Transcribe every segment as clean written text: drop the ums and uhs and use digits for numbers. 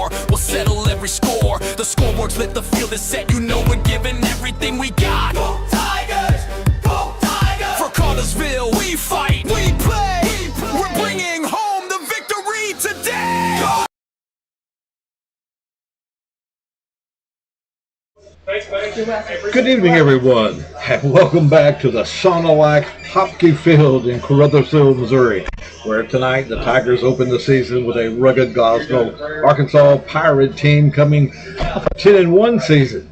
more. We'll settle every score. The scoreboard's lit, the field is set. You know we're giving everything we got. Go Tigers! Go Tigers! For Caruthersville, we fight, we play. We're bringing home the victory today. Go! Good evening, everyone, and welcome back to the Sonic Hockey Field in Caruthersville, Missouri, where tonight the Tigers open the season with a rugged Gosnell, Arkansas Pirate team coming off a 10-1 season.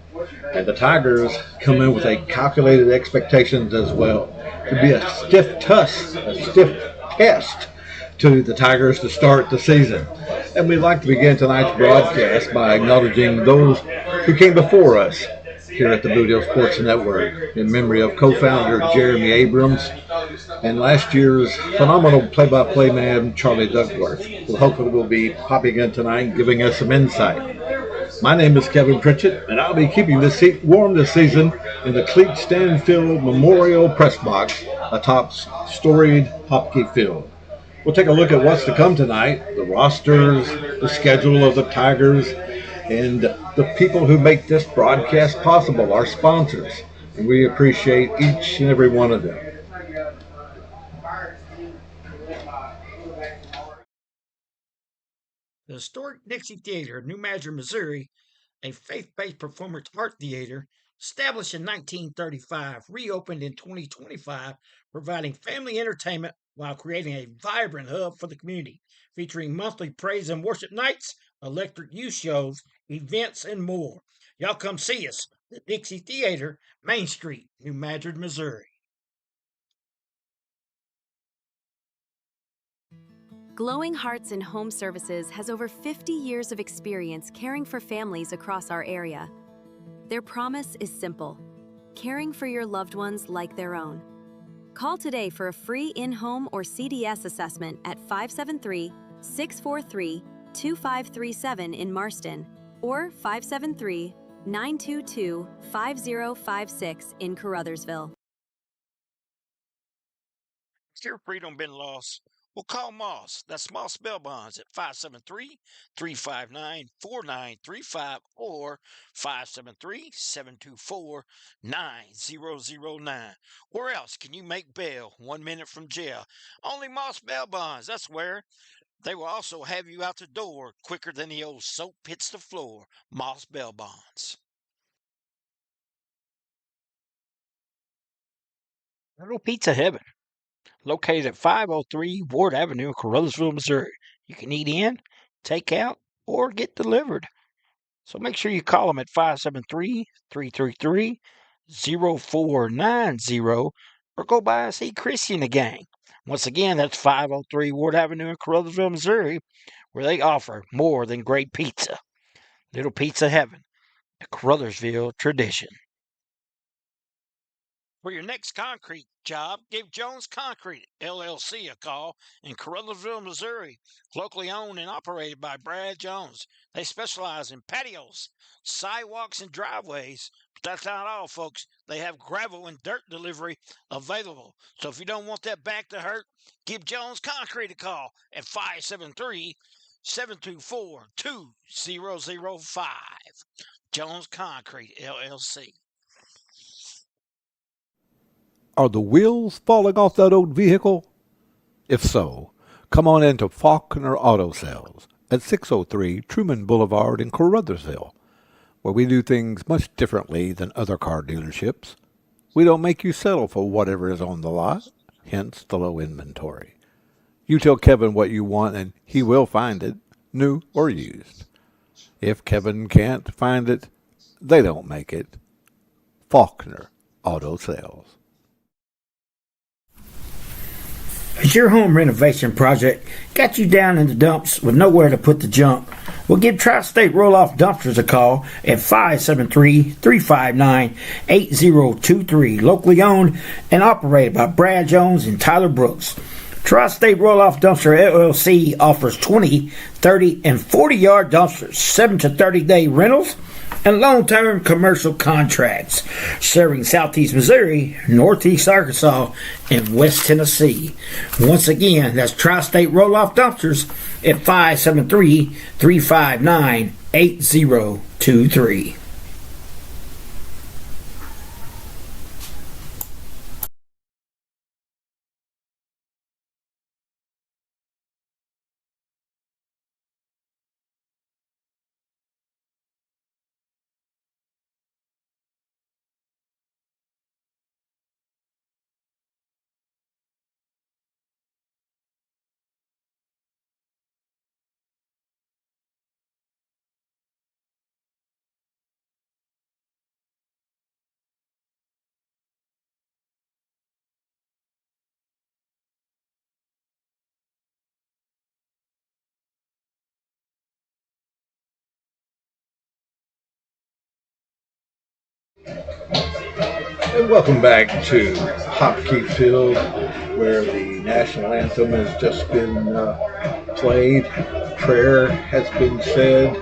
And the Tigers come in with a calculated expectations as well to be a stiff test to the Tigers to start the season. And we'd like to begin tonight's broadcast by acknowledging those who came before us here at the Blue Deal Sports Network in memory of co-founder Jeremy Abrams and last year's phenomenal play-by-play man Charlie Duckworth, who hopefully will be popping in tonight and giving us some insight. My name is Kevin Pritchett, and I'll be keeping the seat warm this season in the Cleat Stanfield Memorial Press Box atop storied hockey field. We'll take a look at what's to come tonight, the rosters, the schedule of the Tigers, and the people who make this broadcast possible, our sponsors. And we appreciate each and every one of them. The historic Dixie Theater, New Madrid, Missouri, a faith-based performance art theater, established in 1935, reopened in 2025, providing family entertainment while creating a vibrant hub for the community, featuring monthly praise and worship nights, electric youth shows, events, and more. Y'all come see us, the Dixie Theater, Main Street, New Madrid, Missouri. Glowing Hearts and Home Services has over 50 years of experience caring for families across our area. Their promise is simple: caring for your loved ones like their own. Call today for a free in-home or CDS assessment at 573-643-2537 in Marston or 573-922-5056 in Caruthersville. Has your freedom been lost? Well, call Moss. That's Moss Bail Bonds at 573-359-4935 or 573-724-9009. Where else can you make bail 1 minute from jail? Only Moss Bail Bonds. That's where. They will also have you out the door quicker than the old soap hits the floor. Moss Bail Bonds. Little Pizza Heaven, located at 503 Ward Avenue in Caruthersville, Missouri. You can eat in, take out, or get delivered. So make sure you call them at 573-333-0490 or go by and see Chrissy and the gang. Once again, that's 503 Ward Avenue in Caruthersville, Missouri, where they offer more than great pizza. Little Pizza Heaven, a Caruthersville tradition. For your next concrete job, give Jones Concrete, LLC, a call in Caruthersville, Missouri. Locally owned and operated by Brad Jones. They specialize in patios, sidewalks, and driveways. But that's not all, folks. They have gravel and dirt delivery available. So if you don't want that back to hurt, give Jones Concrete a call at 573-724-2005. Jones Concrete, LLC. Are the wheels falling off that old vehicle? If so, come on into Faulkner Auto Sales at 603 Truman Boulevard in Caruthersville, where we do things much differently than other car dealerships. We don't make you settle for whatever is on the lot, hence the low inventory. You tell Kevin what you want and he will find it, new or used. If Kevin can't find it, they don't make it. Faulkner Auto Sales. Has your home renovation project got you down in the dumps with nowhere to put the junk? Well, give Tri-State Roll-Off Dumpsters a call at 573-359-8023. Locally owned and operated by Brad Jones and Tyler Brooks. Tri-State Roll-Off Dumpster LLC offers 20, 30, and 40-yard dumpsters, 7 to 30-day rentals, and long-term commercial contracts, serving Southeast Missouri, Northeast Arkansas, and West Tennessee. Once again, that's Tri-State Roll-Off Dumpsters at 573-359-8023. And welcome back to Hockey Field, where the national anthem has just been played, prayer has been said,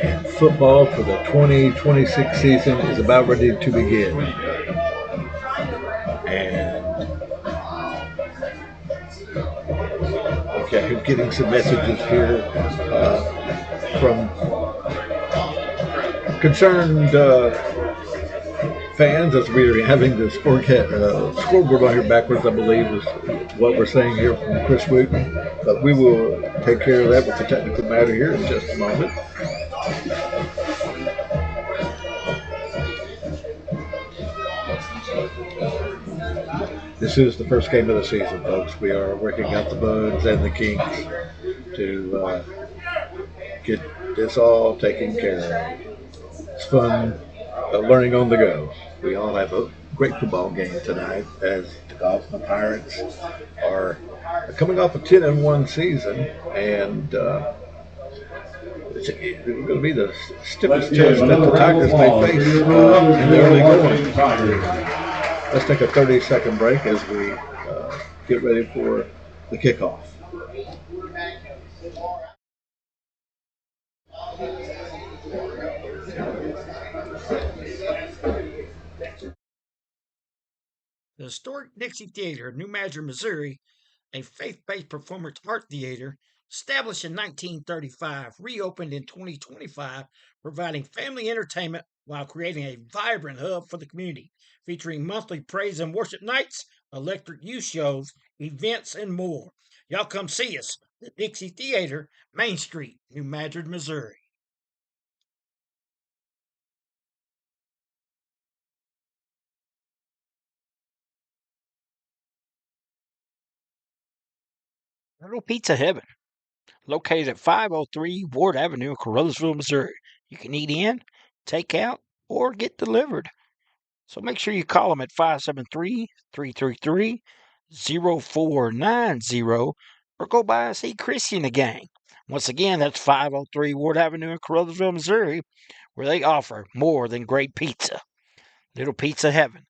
and football for the 2026 season is about ready to begin. And okay, I'm getting some messages here from concerned fans as we are having the scoreboard on here backwards, I believe is what we're saying here from Chris Wooten. But we will take care of that with the technical matter here in just a moment. This is the first game of the season, folks. We are working out the bugs and the kinks to get this all taken care of. It's fun learning on the go. We all have a great football game tonight as the Gosnell Pirates are coming off a 10-1 season, and it's going to be the stiffest test that the Tigers may face in the early going. Let's take a 30-second break as we get ready for the kickoff. The historic Dixie Theater, New Madrid, Missouri, a faith-based performance art theater established in 1935, reopened in 2025, providing family entertainment while creating a vibrant hub for the community, featuring monthly praise and worship nights, electric youth shows, events, and more. Y'all come see us, the Dixie Theater, Main Street, New Madrid, Missouri. Little Pizza Heaven, located at 503 Ward Avenue in Caruthersville, Missouri. You can eat in, take out, or get delivered. So make sure you call them at 573-333-0490 or go by and see Chrissy and the gang. Once again, that's 503 Ward Avenue in Caruthersville, Missouri, where they offer more than great pizza. Little Pizza Heaven,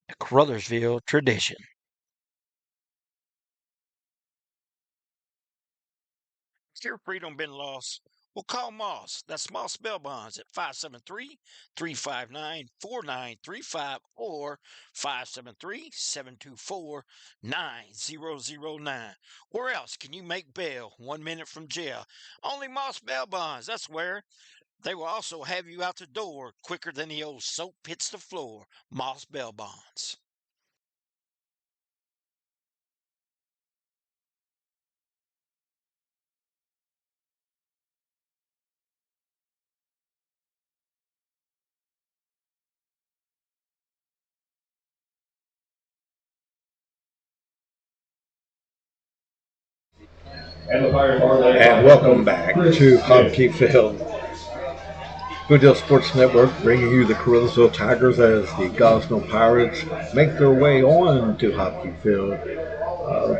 a Caruthersville tradition. If your freedom been lost, well, call Moss. That's Moss Bail Bonds at 573-359-4935 or 573-724-9009. Where else can you make bail 1 minute from jail? Only Moss Bail Bonds. That's where. They will also have you out the door quicker than the old soap hits the floor. Moss Bail Bonds. And welcome back to Hockey Field. Boothill Sports Network bringing you the Caruthersville Tigers as the Gosnell Pirates make their way on to Hockey Field.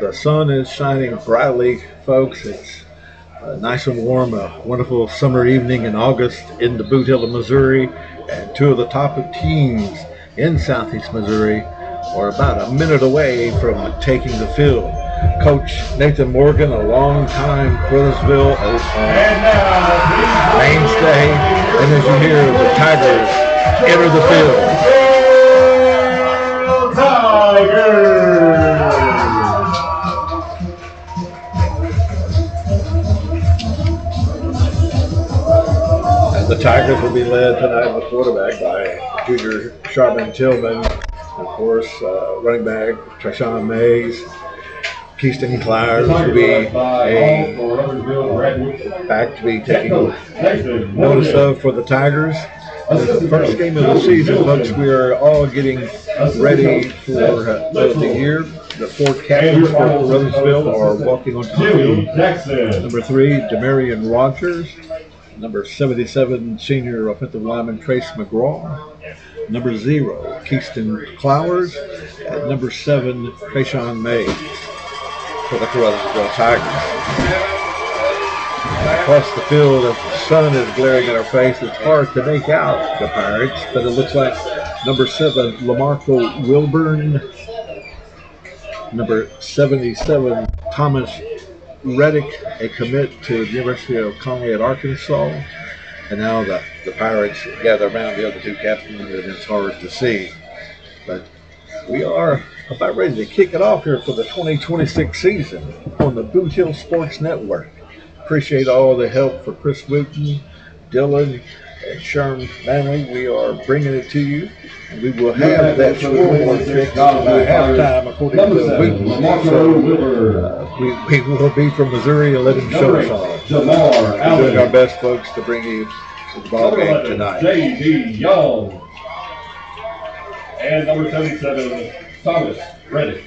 The sun is shining brightly, folks. It's nice and warm, a wonderful summer evening in August in the Boothill of Missouri, and two of the top teams in Southeast Missouri are about a minute away from taking the field. Coach Nathan Morgan, a longtime Caruthersville mainstay. And as you hear, the Tigers enter the field. The Tigers will be led tonight with quarterback by junior Sharman Tillman, of course, running back Treshawn Mays. Keyston Clyers will be back to be taking notice of for the Tigers. It's the first game of the season, folks. We are all getting ready for the year. The four captains for Caruthersville are walking onto the field. Number 3, Demarion Rogers. Number 77, senior offensive lineman Trace McGraw. Number 0, Keyston Clowers. And number 7, Treshawn Mays for the Caruthersville Tigers. Across the field, as the sun is glaring in our face, it's hard to make out the Pirates, but it looks like number 7, Lamarco Wilburn. Number 77, Thomas Reddick, a commit to the University of Conway at Arkansas. And now the Pirates gather around the other two captains, and it's hard to see. But we are about ready to kick it off here for the 2026 season on the Boot Hill Sports Network. Appreciate all the help for Chris Wooten, Dylan, and Sherm Manley. We are bringing it to you. And we will have that scoreboard fixed by halftime, according to Wooten. So we will be from Missouri and let him show us all. We're doing our best, folks, to bring you the ball game tonight. J.D. Young. And number 77, Thomas Reddick.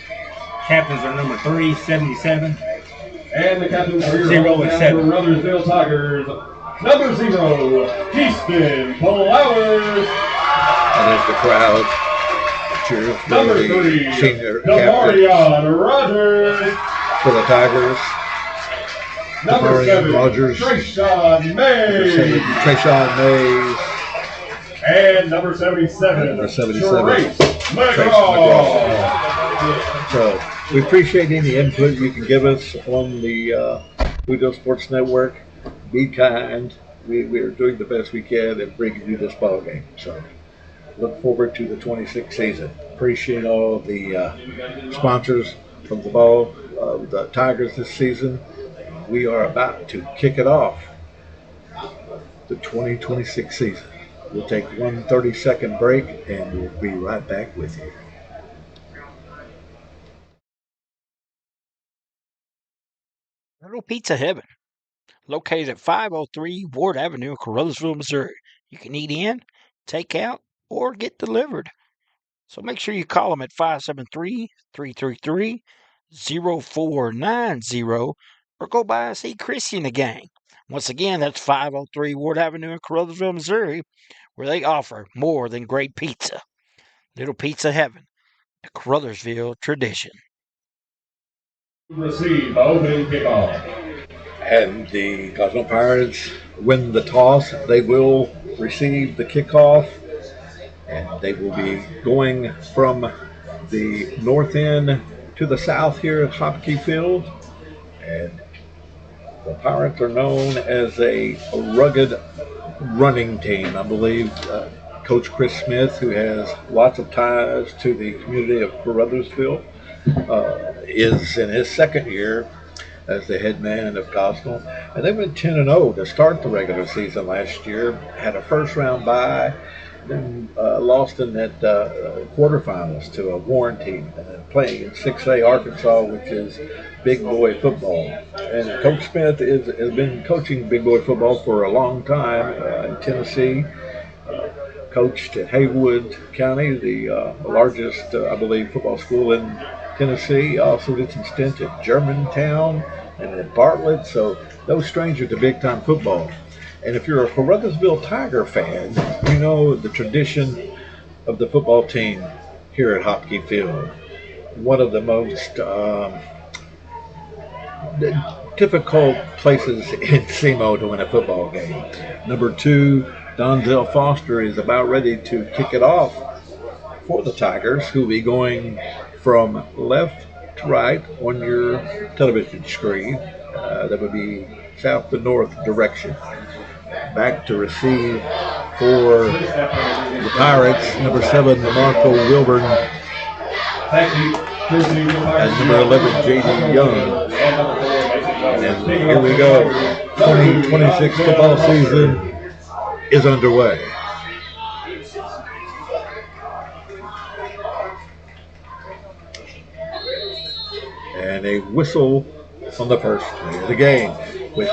Captains are number 3, 77. And the captains for your 0 and 7. Caruthersville Tigers, number 0, Keyston Clowers. And as the crowd cheers for Number the 3, senior captain Demarion Rogers. for the Tigers. Number Demarion 7, Rogers. Treshawn Mays. Treshawn Mays. And number 77, Number 77, Trace McGraw. McGraw. So we appreciate any input you can give us on the Boot Hill Sports Network. Be kind. We are doing the best we can in bringing you this ball game. So look forward to the 26th season. Appreciate all the sponsors from the ball, the Tigers this season. We are about to kick it off, the 2026 season. We'll take one 30-second break, and we'll be right back with you. Little Pizza Heaven, located at 503 Ward Avenue in Caruthersville, Missouri. You can eat in, take out, or get delivered. So make sure you call them at 573-333-0490 or go by and see Chrissy and the gang. Once again, that's 503 Ward Avenue in Caruthersville, Missouri, where they offer more than great pizza. Little Pizza Heaven, a Caruthersville tradition. Receive the opening kickoff. And the Gosnell Pirates win the toss. They will receive the kickoff, and they will be going from the north end to the south here at Hopkey Field. And the Pirates are known as a rugged running team. I believe Coach Chris Smith, who has lots of ties to the community of Caruthersville, is in his second year as the head man of Gosnell. And they went 10-0 to start the regular season last year, had a first-round bye, then lost in that quarterfinals to a Warren team, playing in 6A Arkansas, which is big boy football. And Coach Smith has been coaching big boy football for a long time in Tennessee. Coached at Haywood County, the largest, I believe, football school in Tennessee. Also did some stints at Germantown and at Bartlett, so no stranger to big-time football. And if you're a Caruthersville Tiger fan, you know the tradition of the football team here at Hopkey Field. One of the most difficult places in SEMO to win a football game. Number 2, Donzel Foster is about ready to kick it off for the Tigers, who will be going from left to right on your television screen. That would be south to north direction. Back to receive for the Pirates, number 7, DeMarco Wilburn, and number 11, J.D. Young. And here we go. 2026 football season is underway. And a whistle on the first play of the game, which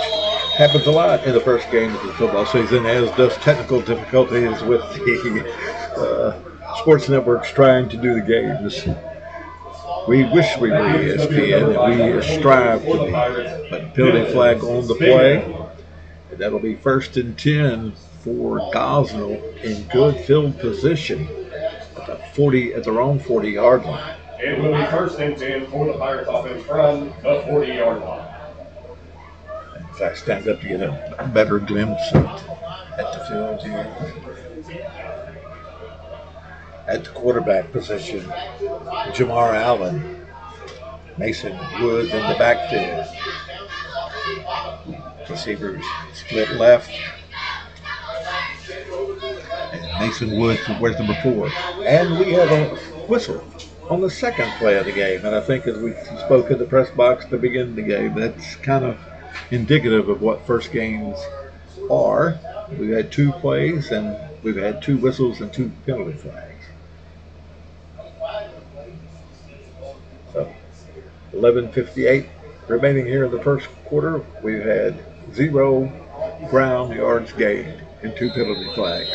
happens a lot in the first game of the football season, as does technical difficulties with the sports networks trying to do the games. We wish we were ESPN, and we strive to be. But penalty flag on the play, and that'll be 1st and 10 for Gosnell in good field position at their own 40-yard line. It will be 1st and 10 for the Pirates offense from the 40-yard line. As I stand up to get a better glimpse at the field here. At the quarterback position, Jamar Allen, Mason Woods in the backfield. Receivers split left. And Mason Woods wears number 4. And we have a whistle on the second play of the game. And I think as we spoke in the press box to begin the game, that's kind of indicative of what first games are. We've had 2 plays, and we've had 2 whistles and 2 penalty flags. So 11:58 remaining here in the first quarter. We've had 0 ground yards gained and 2 penalty flags.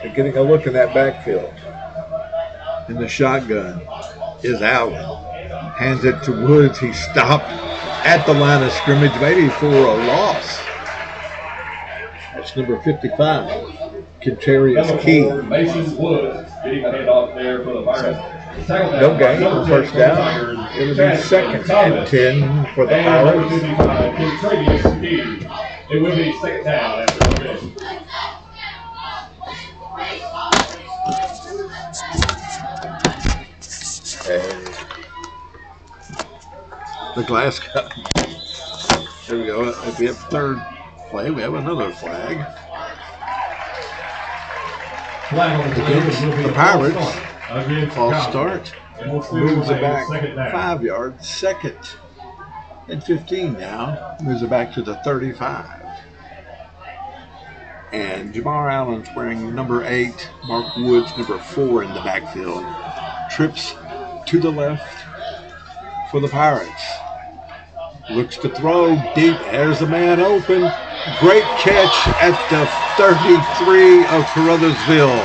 And getting a look in that backfield, in the shotgun is Allen. Hands it to Woods. He stopped at the line of scrimmage, maybe for a loss. That's number 55, Quintarius Key. Mason Woods getting a handoff there for the Pirates. No gain, first down. It'll be 2nd and 10 for the Pirates. It will be 2nd down after the miss. And the glass cup. There we go. If we have third play, we have another flag. The Pirates, false start, moves it back 5 yards, 2nd and 15 now, moves it back to the 35. And Jamar Allen's wearing number 8, Mark Woods number 4 in the backfield. Trips to the left for the Pirates. Looks to throw deep. There's a man open. Great catch at the 33 of Caruthersville.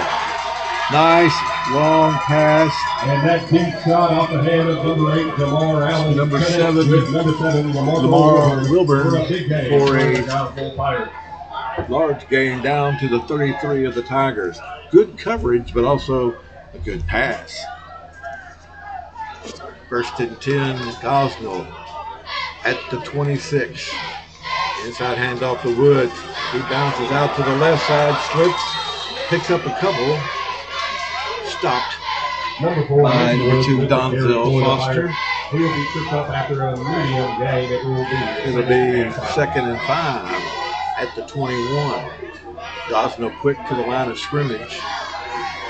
Nice long pass. And that deep shot off the hand of number 8, Jamar Allen. Number 7, Lamar Wilburn for a large gain down to the 33 of the Tigers. Good coverage, but also a good pass. 1st and 10, Gosnell at the 26. Inside handoff to Woods. He bounces out to the left side, slips, picks up a couple. Stopped by number 2, Donzel Foster. He will be tripped up after a medium gain. It'll be 2nd and 5 at the 21. Gosnell quick to the line of scrimmage.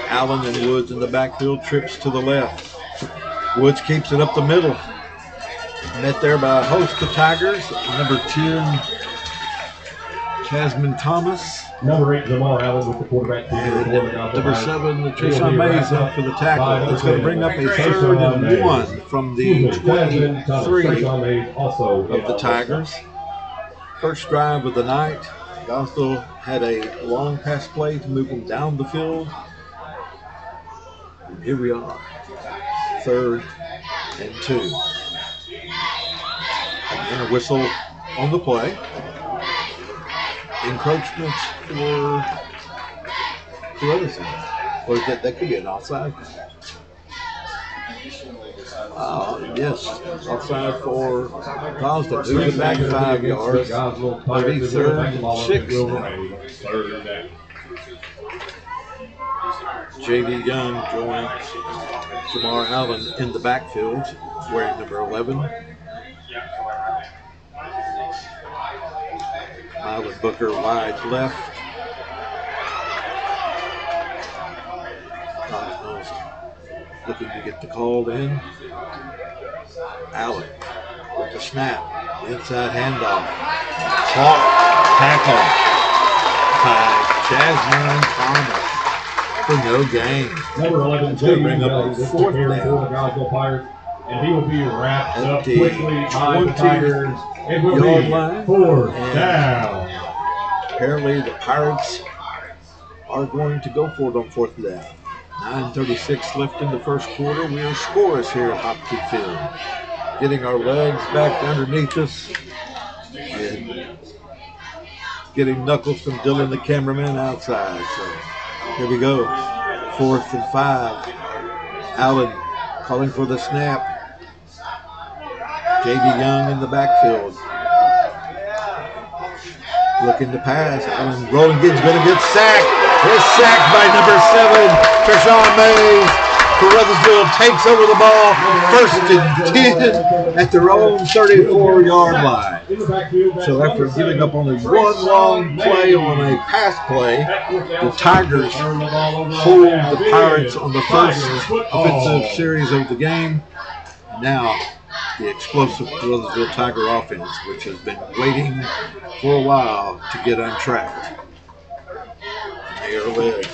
Allen and Woods in the backfield, trips to the left. Woods keeps it up the middle. Met there by a host of Tigers. Number 10, Jasmine Thomas. Number 8, Jamar Allen with the quarterback. Number 7, Trishawn Mason for the tackle. It's going to bring up a 3rd and 1 from the 23 of the Tigers. First drive of the night. Gosnell had a long pass play to move them down the field. And here we are. 3rd and 2. And a whistle on the play. Encroachments for Caruthersville. Or is that could be an offside? Yes, offside for Gosnell. Moves it back 5 yards. It'll be 3rd and 6 now. J.D. Young joins Jamar Allen in the backfield, wearing number 11. Allen Booker wide left. Gosnell's looking to get the call in. Allen with the snap. Inside handoff. Caught. Tackle by Jasmine Thomas for no gain. Number 11, It's going to bring up a this fourth carry for the down. Gosnell Pirates, and he will be wrapped At up the quickly by the 20 Tigers. It will yard be line. fourth And down. apparently the Pirates are going to go for it on fourth down. 9:36 left in the first quarter. We are scoreless here at Hopkins Field. Getting our legs back underneath us and getting knuckles from Dylan, the cameraman, outside. So here we go. 4th and 5. Allen calling for the snap. J.D. Young in the backfield. Looking to pass. Allen rolling, going to get sacked. He's sacked by number 7, Treshawn Mays. Caruthersville takes over the ball. 1st and 10 at their own 34-yard line. So after giving up only one long play on a pass play, the Tigers hold the Pirates on the first offensive series of the game. Now the explosive Caruthersville Tiger offense, which has been waiting for a while to get untracked. They are led.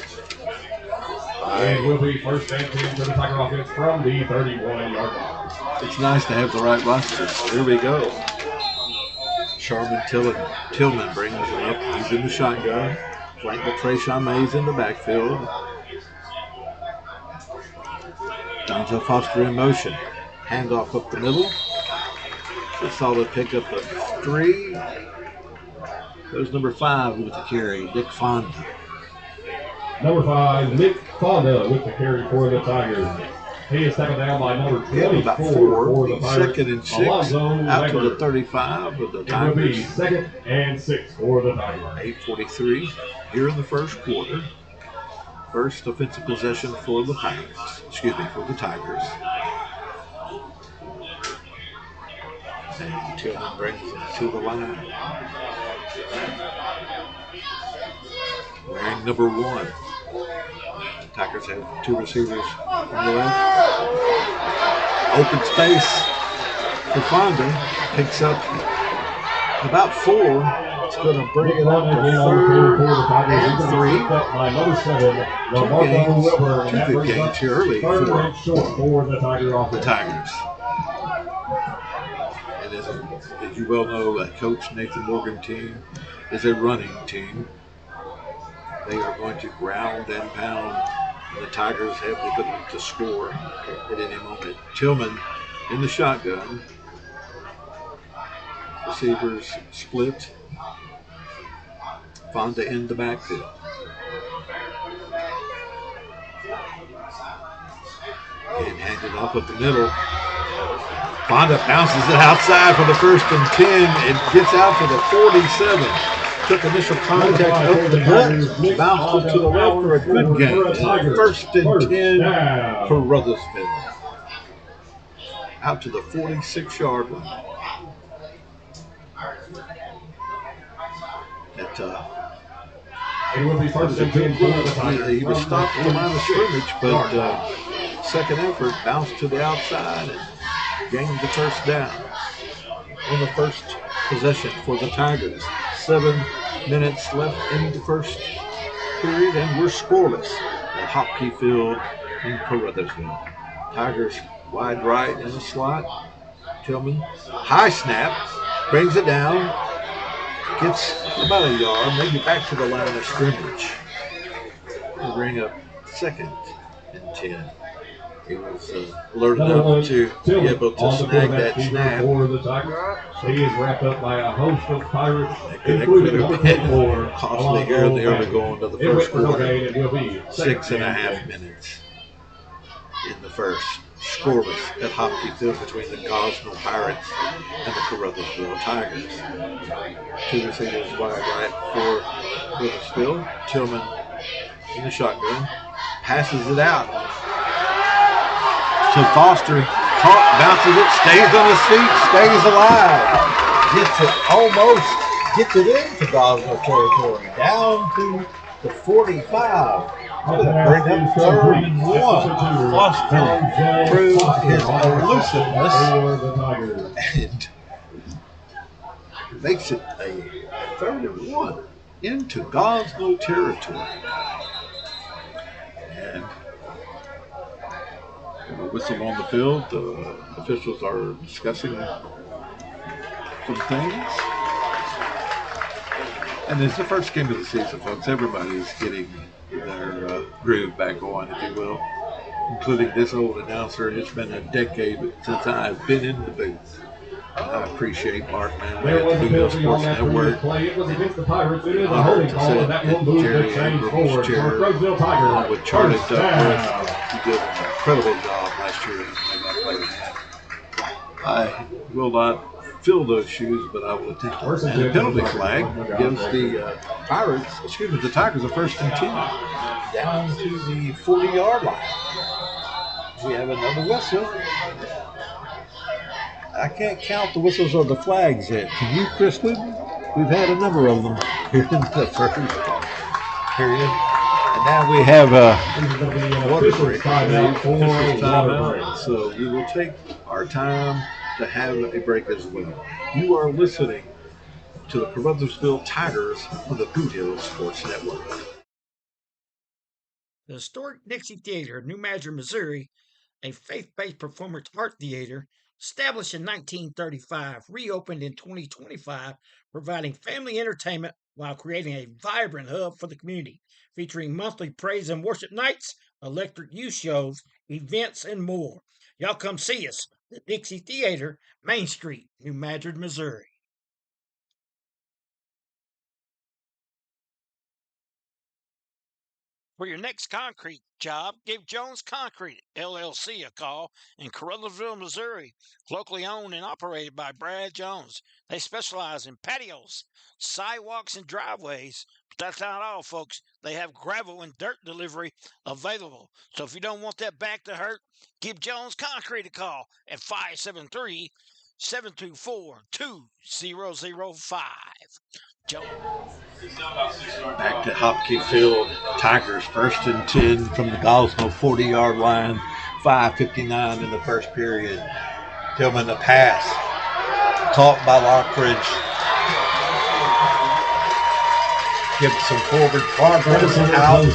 And will be 1st and 10 for the Tiger offense from the 31-yard line. It's nice to have the right roster. Here we go. Sharman Tillman brings it up. He's in the shotgun. Flanked by Treshawn Mays in the backfield. Donzo Foster in motion. Handoff up the middle. A solid pickup of 3. There's number 5 with the carry, Nick Fonda. Number 5, Nick Fonda with the carry for the Tigers. He is tackled down by number 24 About 4. for the Pirates. 2nd and 6. Alonzo Out to the Weber. 35 with the It will be Tigers. 2nd and 6 for the Tigers. 8:43 here in the first quarter. First offensive possession for the Pirates. For the Tigers. And Tillman brings it to the line. Wearing number 1. The Tigers have 2 receivers on the left. Open space for Fonda. Picks up about 4. It's going to bring it up to 3rd and 3. By number 7, Two good games here early for third and short for the Tiger the offense. Tigers. And as you well know, Coach Nathan Morgan's team is a running team. They are going to ground and pound. The Tigers have the ability to score at any moment. Tillman in the shotgun. Receivers split. Fonda in the backfield. And handed off up the middle. Fonda bounces it outside for the 1st and 10. It gets out to the 47. Took initial contact over the gut. Bounced it to the left for a good gain. 1st and 10 for Caruthersville. Out to the 46-yard line. It will be 1st and 10 for the Tigers. He was stopped at the line of scrimmage, but second effort bounced to the outside and gained the 1st down on the first possession for the Tigers. 7 minutes left in the first period, and we're scoreless at Hopkins Field in Caruthersville. Tigers wide right in the slot. Tillman, high snap, brings it down, gets about a yard, maybe back to the line of scrimmage. We'll bring up 2nd and 10. He was alerted enough to be able to snag that snap. For the Tigers. He is wrapped up by a host of Pirates, That could including have number been 24, costly here in the early going to the first quarter. It will be 6.5 minutes in the first. Scoreless at Hopkins Field between the Gosnell Pirates and the Caruthersville Tigers. 2 receivers wide right for Caruthersville. Tillman in the shotgun, passes it out to Foster. Caught, bounces it, stays on his feet, stays alive. Gets it into Gosnell territory, down to the 45. Bring up 3rd and 1. Foster proved his elusiveness and makes it a 3rd and 1 into Gosnell territory. And a whistle on the field. The officials are discussing some things. And it's the first game of the season, folks. Everybody's getting their groove back on, if you will, including this old announcer. It's been a decade since I've been in the booth. I appreciate Mark Manley at the Bluegill Sports Network. It was against the Pirates. It is a I holding hope to call, sit and that will in move the Jerry chains Abrams' forward chair for Caruthersville Tigers. with Charlie First Duckworth. down. He did an incredible job last year as my play half. I will not fill those shoes, but I will attempt to. And the penalty flag gives the Tigers a 1st and 10 down to the 40-yard line. We have another whistle. I can't count the whistles or the flags yet. Can you, Chris Whitney? We've had a number of them here in the first period. And now we have a water break. Timeout. So we will take our time to have a break as well. You are listening to the Caruthersville Tigers on the Bluegill Sports Network. The historic Dixie Theater of New Madrid, Missouri, a faith-based performance art theater established in 1935, reopened in 2025, providing family entertainment while creating a vibrant hub for the community, featuring monthly praise and worship nights, electric youth shows, events, and more. Y'all come see us, the Dixie Theater, Main Street, New Madrid, Missouri. For your next concrete job, give Jones Concrete LLC a call in Caruthersville, Missouri. Locally owned and operated by Brad Jones. They specialize in patios, sidewalks, and driveways. But that's not all, folks. They have gravel and dirt delivery available. So if you don't want that back to hurt, give Jones Concrete a call at 573-724-2005. Jones. Back to Hopkey Field. Tigers 1st and 10 from the Gosnell 40-yard line. 5:59 in the first period. Tillman the pass. Caught by Lockridge. Gives some forward progress out to the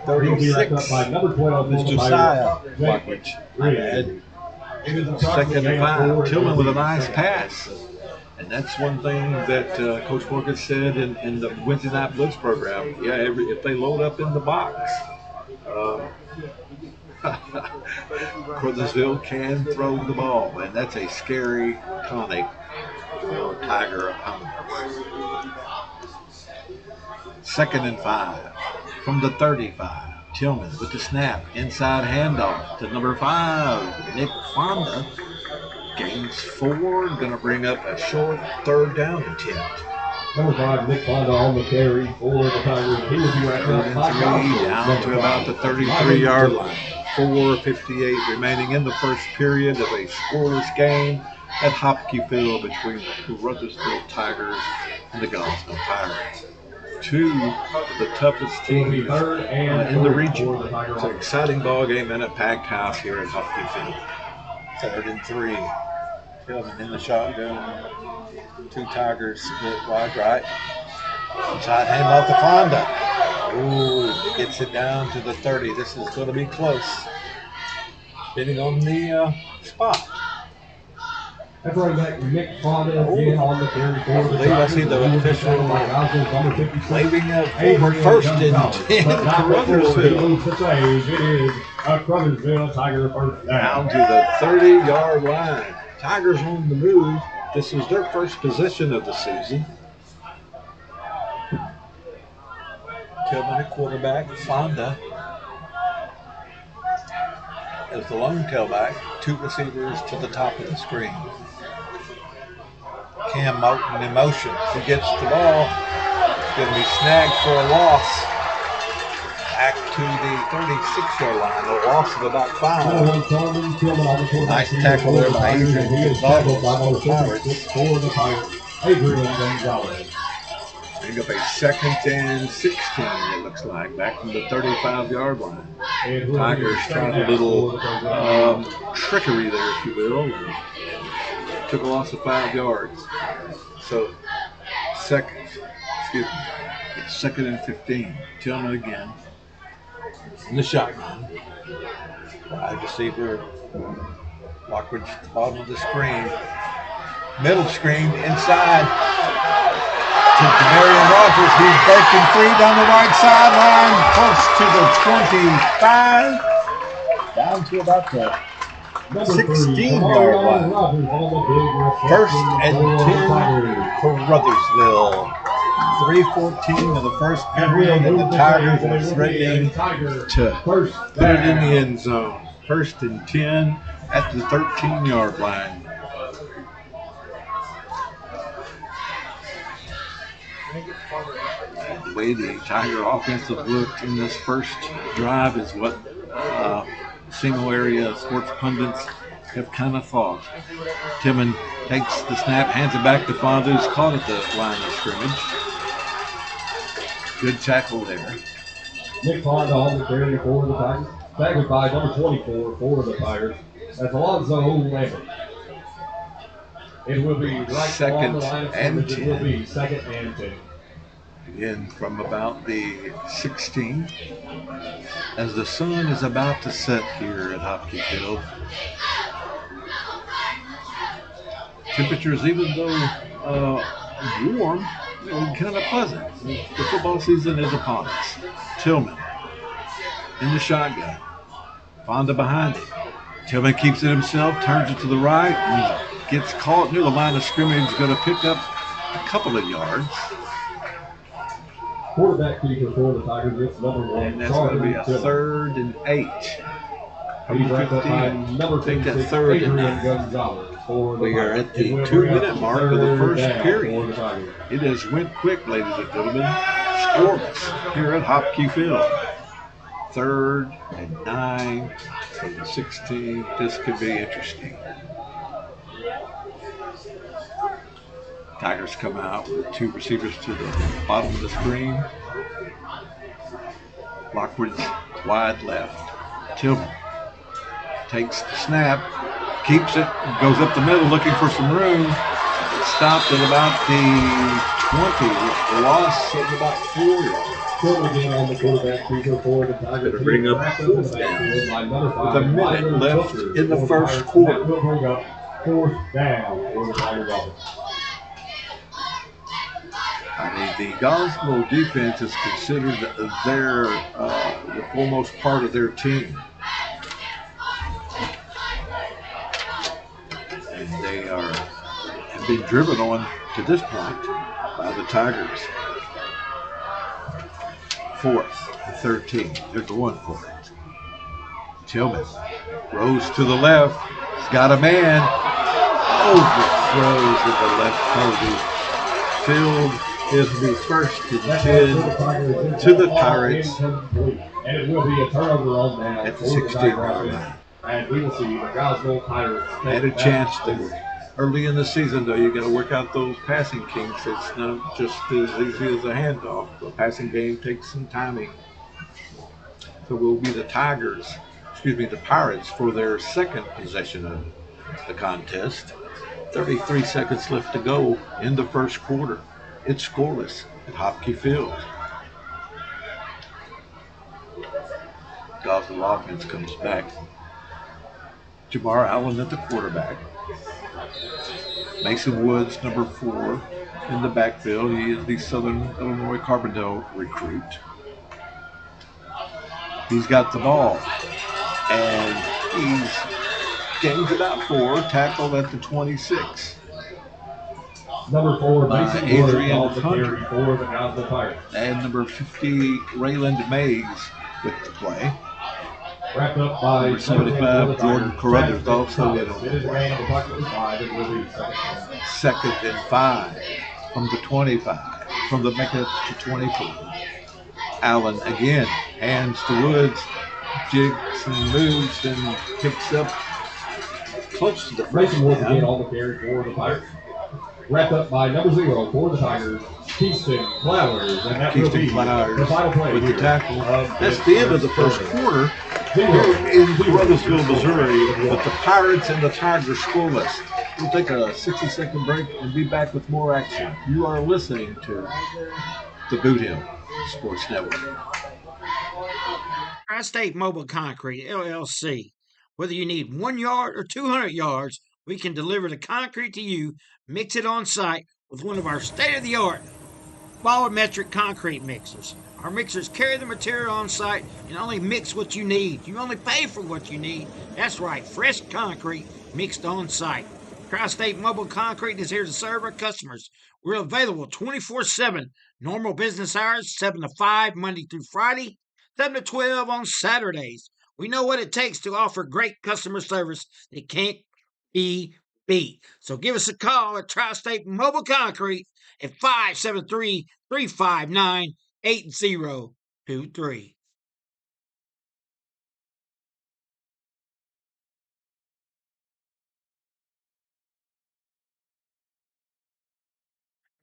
36. Is Josiah Lockridge. My bad. 2nd and 5. Tillman with a nice pass. And that's one thing that Coach Morgan said in the Wednesday Night Blitz program. Yeah, if they load up in the box, Caruthersville can throw the ball. And that's a scary tonic for Tiger opponents. 2nd and 5 from the 35. Tillman with the snap. Inside handoff to number 5, Nick Fonda. Gains 4, going to bring up a short 3rd down attempt. Number 5, Nick Fonda on the carry for the Tigers. He will be right now. 3 down to about the 33-yard line. 4:58 remaining in the first period of a scoreless game at Hopkey Field between the Caruthersville Tigers and the Gosnell Pirates. 2 of the toughest teams in the region. It's an exciting ball game and a packed house here at Hopkey Field. 3rd and 3. Tillman in the shotgun. 2 Tigers split wide right. Inside handoff to Fonda. Ooh, gets it down to the 30. This is going to be close. Spinning on the spot. That's running back Nick Fonda again on the carry I for the believe I see the official waving a forward 1st and 10 Caruthersville. It is a Caruthersville Tiger 1st Down to the 30-yard line. Tigers on the move. This is their first possession of the season. Tillman at quarterback. Fonda as the lone tailback. 2 receivers to the top of the screen. Cam Moulton in motion. He gets the ball. going to be snagged for a loss. Back to the 36-yard line. A loss of about 5. Nice tackle there by Adrian Gonzalez for the Pirates. Bring up a 2nd and 16, it looks like, back from the 35-yard line. Tigers tried a little trickery there, if you will. Took a loss of 5 yards. So, 2nd and 15. Tillman again. In the shotgun. Wide receiver. Lockwood at the bottom of the screen. Middle screen inside to Demarion Rogers. He's breaking free down the right sideline. Close to the 25. Down to about the 16-yard line. 1st and 10 for Caruthersville. 3:14 of the first period, and the Tigers are threatening to put it in the end zone. 1st and 10 at the 13-yard line. The way the Tiger offense have looked in this first drive is what single area sports pundits have kind of thought. Tillman takes the snap, hands it back to Fonda, who's caught at the line of scrimmage. Good tackle there. Nick Fonda on the carry for the Tigers. Tackled by number 24 for the Tigers. That's Alonzo Lambert. It will be right 2nd on the line of and scrimmage. It will be 2nd and 10. Again, from about the 16, as the sun is about to set here at Hopkey Field. Temperatures, even though warm, kind of pleasant. The football season is upon us. Tillman in the shotgun. Fonda behind him. Tillman keeps it himself, turns it to the right, and gets caught near the line of scrimmage. Going to pick up a couple of yards. Quarterback keeper for the Tigers, it's number 1. And that's going to be a 3rd and 8. He's wrapped up by number 26, 3rd and 9. Gonzalez for the We are at the Tigers. 2-minute mark of the first Down for period. the Tigers. It has went quick, ladies and gentlemen. Scoreless here at Hopkey Field. 3rd and 9 from the 16. This could be interesting. Tigers come out with 2 receivers to the bottom of the screen. Lockwood's wide left. Tillman takes the snap, keeps it, goes up the middle looking for some room. It's stopped at about the 20, with a loss of about 4 yards. Again on the quarterback keeper for the Tigers. Gonna bring up 4th down with a minute left in the first quarter. That will bring up 4th down for the Tigers offense. I mean, the Gosnell defense is considered their the foremost part of their team. And they have been driven on to this point by the Tigers. 4th and 13. They're going for it. Tillman rose to the left. He's got a man. Overthrows in the left corner. Field is the 1st and 10 to the Pirates. And it will be a turnover on down At the for the 16-yard line. And we will see the Gosnell Pirates Had a chance to. Early in the season, though, you got to work out those passing kinks. It's not just as easy as a handoff. The passing game takes some timing. So it will be the Pirates for their 2nd possession of the contest. 33 seconds left to go in the first quarter. It's scoreless at Hopkey Field. Gosnell offense comes back. Jamar Allen at the quarterback. Mason Woods, number 4, in the backfield. He is the Southern Illinois Carbondale recruit. He's got the ball, and he's gains about 4, tackled at the 26. Number 4, Mason Adrian Woods, Hunter. for the Gosnell Pirates. And number 50, Rayland Mays with the play. Wrapped up by Number 75, Jordan Carruthers also in on It is a gain of approximately 5. It will be 2nd. 2nd and 5 from the 25. from the Mecca to 24. Allen again, hands to Woods, jigs and moves and picks up close to the first Mason Woods again down. on the carry for the Pirates. Wrapped up by number 0 for the Tigers, Keyston Flowers. And that will be Keyston Flowers the final play with the here tackle. of That's this the end of the first quarter. quarter here in Caruthersville, Missouri, with the Pirates and the Tigers scoreless. We'll take a 60-second break and be back with more action. You are listening to the Boot Hill Sports Network. Tri-State Mobile Concrete, LLC. Whether you need 1 yard or 200 yards, we can deliver the concrete to you, mix it on site with one of our state-of-the-art volumetric concrete mixers. Our mixers carry the material on site and only mix what you need. You only pay for what you need. That's right, fresh concrete mixed on site. Tri-State Mobile Concrete is here to serve our customers. We're available 24/7. Normal business hours, 7 to 5, Monday through Friday, 7 to 12 on Saturdays. We know what it takes to offer great customer service that can't be beat. So give us a call at Tri-State Mobile Concrete at 573-359-8023.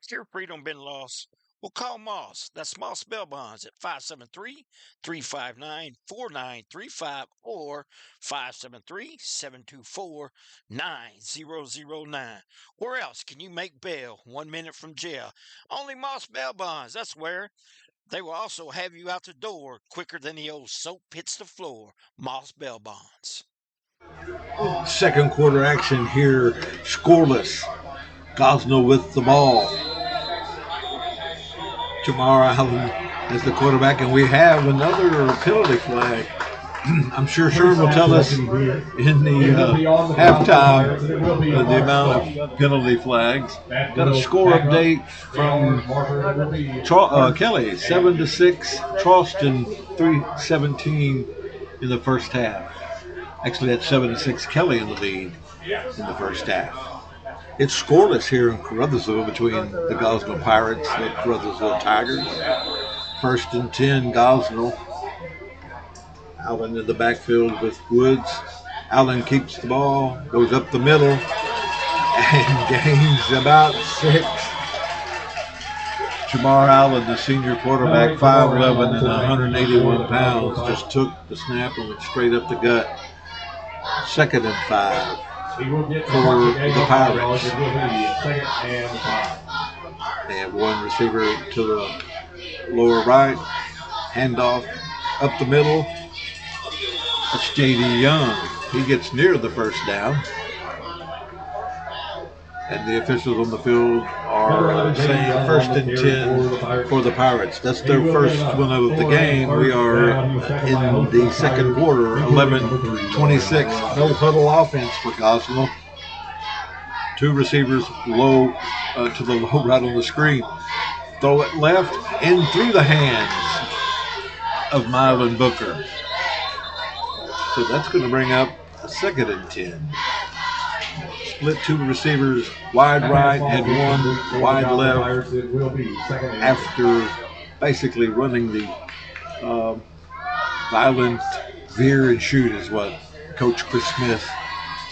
If your freedom been lost, well, call Moss. That's Moss Bell Bonds at 573-359-4935 or 573-724-9009. Where else can you make bail 1 minute from jail? Only Moss Bell Bonds. That's where. They will also have you out the door quicker than the old soap hits the floor. Moss Bell Bonds. Second quarter action here, scoreless. Gosnell with the ball. Jamar Allen is the quarterback, and we have another penalty flag. I'm sure Sherman will tell us in the halftime the amount of penalty flags. Got a score update from Kelly, 7-6. Charleston 3-17 in the first half. Actually, that's 7-6. Kelly in the lead in the first half. It's scoreless here in Caruthersville between the Gosnell Pirates and the Caruthersville Tigers. 1st and 10, Gosnell. Allen in the backfield with Woods. Allen keeps the ball, goes up the middle, and gains about 6. Jamar Allen, the senior quarterback, 5'11" and 181 pounds, just took the snap and went straight up the gut. 2nd and 5 for the Pirates. They have one receiver to the lower right, handoff up the middle. That's J.D. Young. He gets near the first down. And the officials on the field are saying 1st and 10 for the Pirates. That's their first one of the game. We are in the second quarter, 11-26. No huddle offense for Gosnell. 2 receivers low to the low right on the screen. Throw it left and through the hands of Mylan Booker. So that's going to bring up a 2nd and 10. Split 2 receivers, wide right and 1 wide left after basically running the violent veer and shoot is what Coach Chris Smith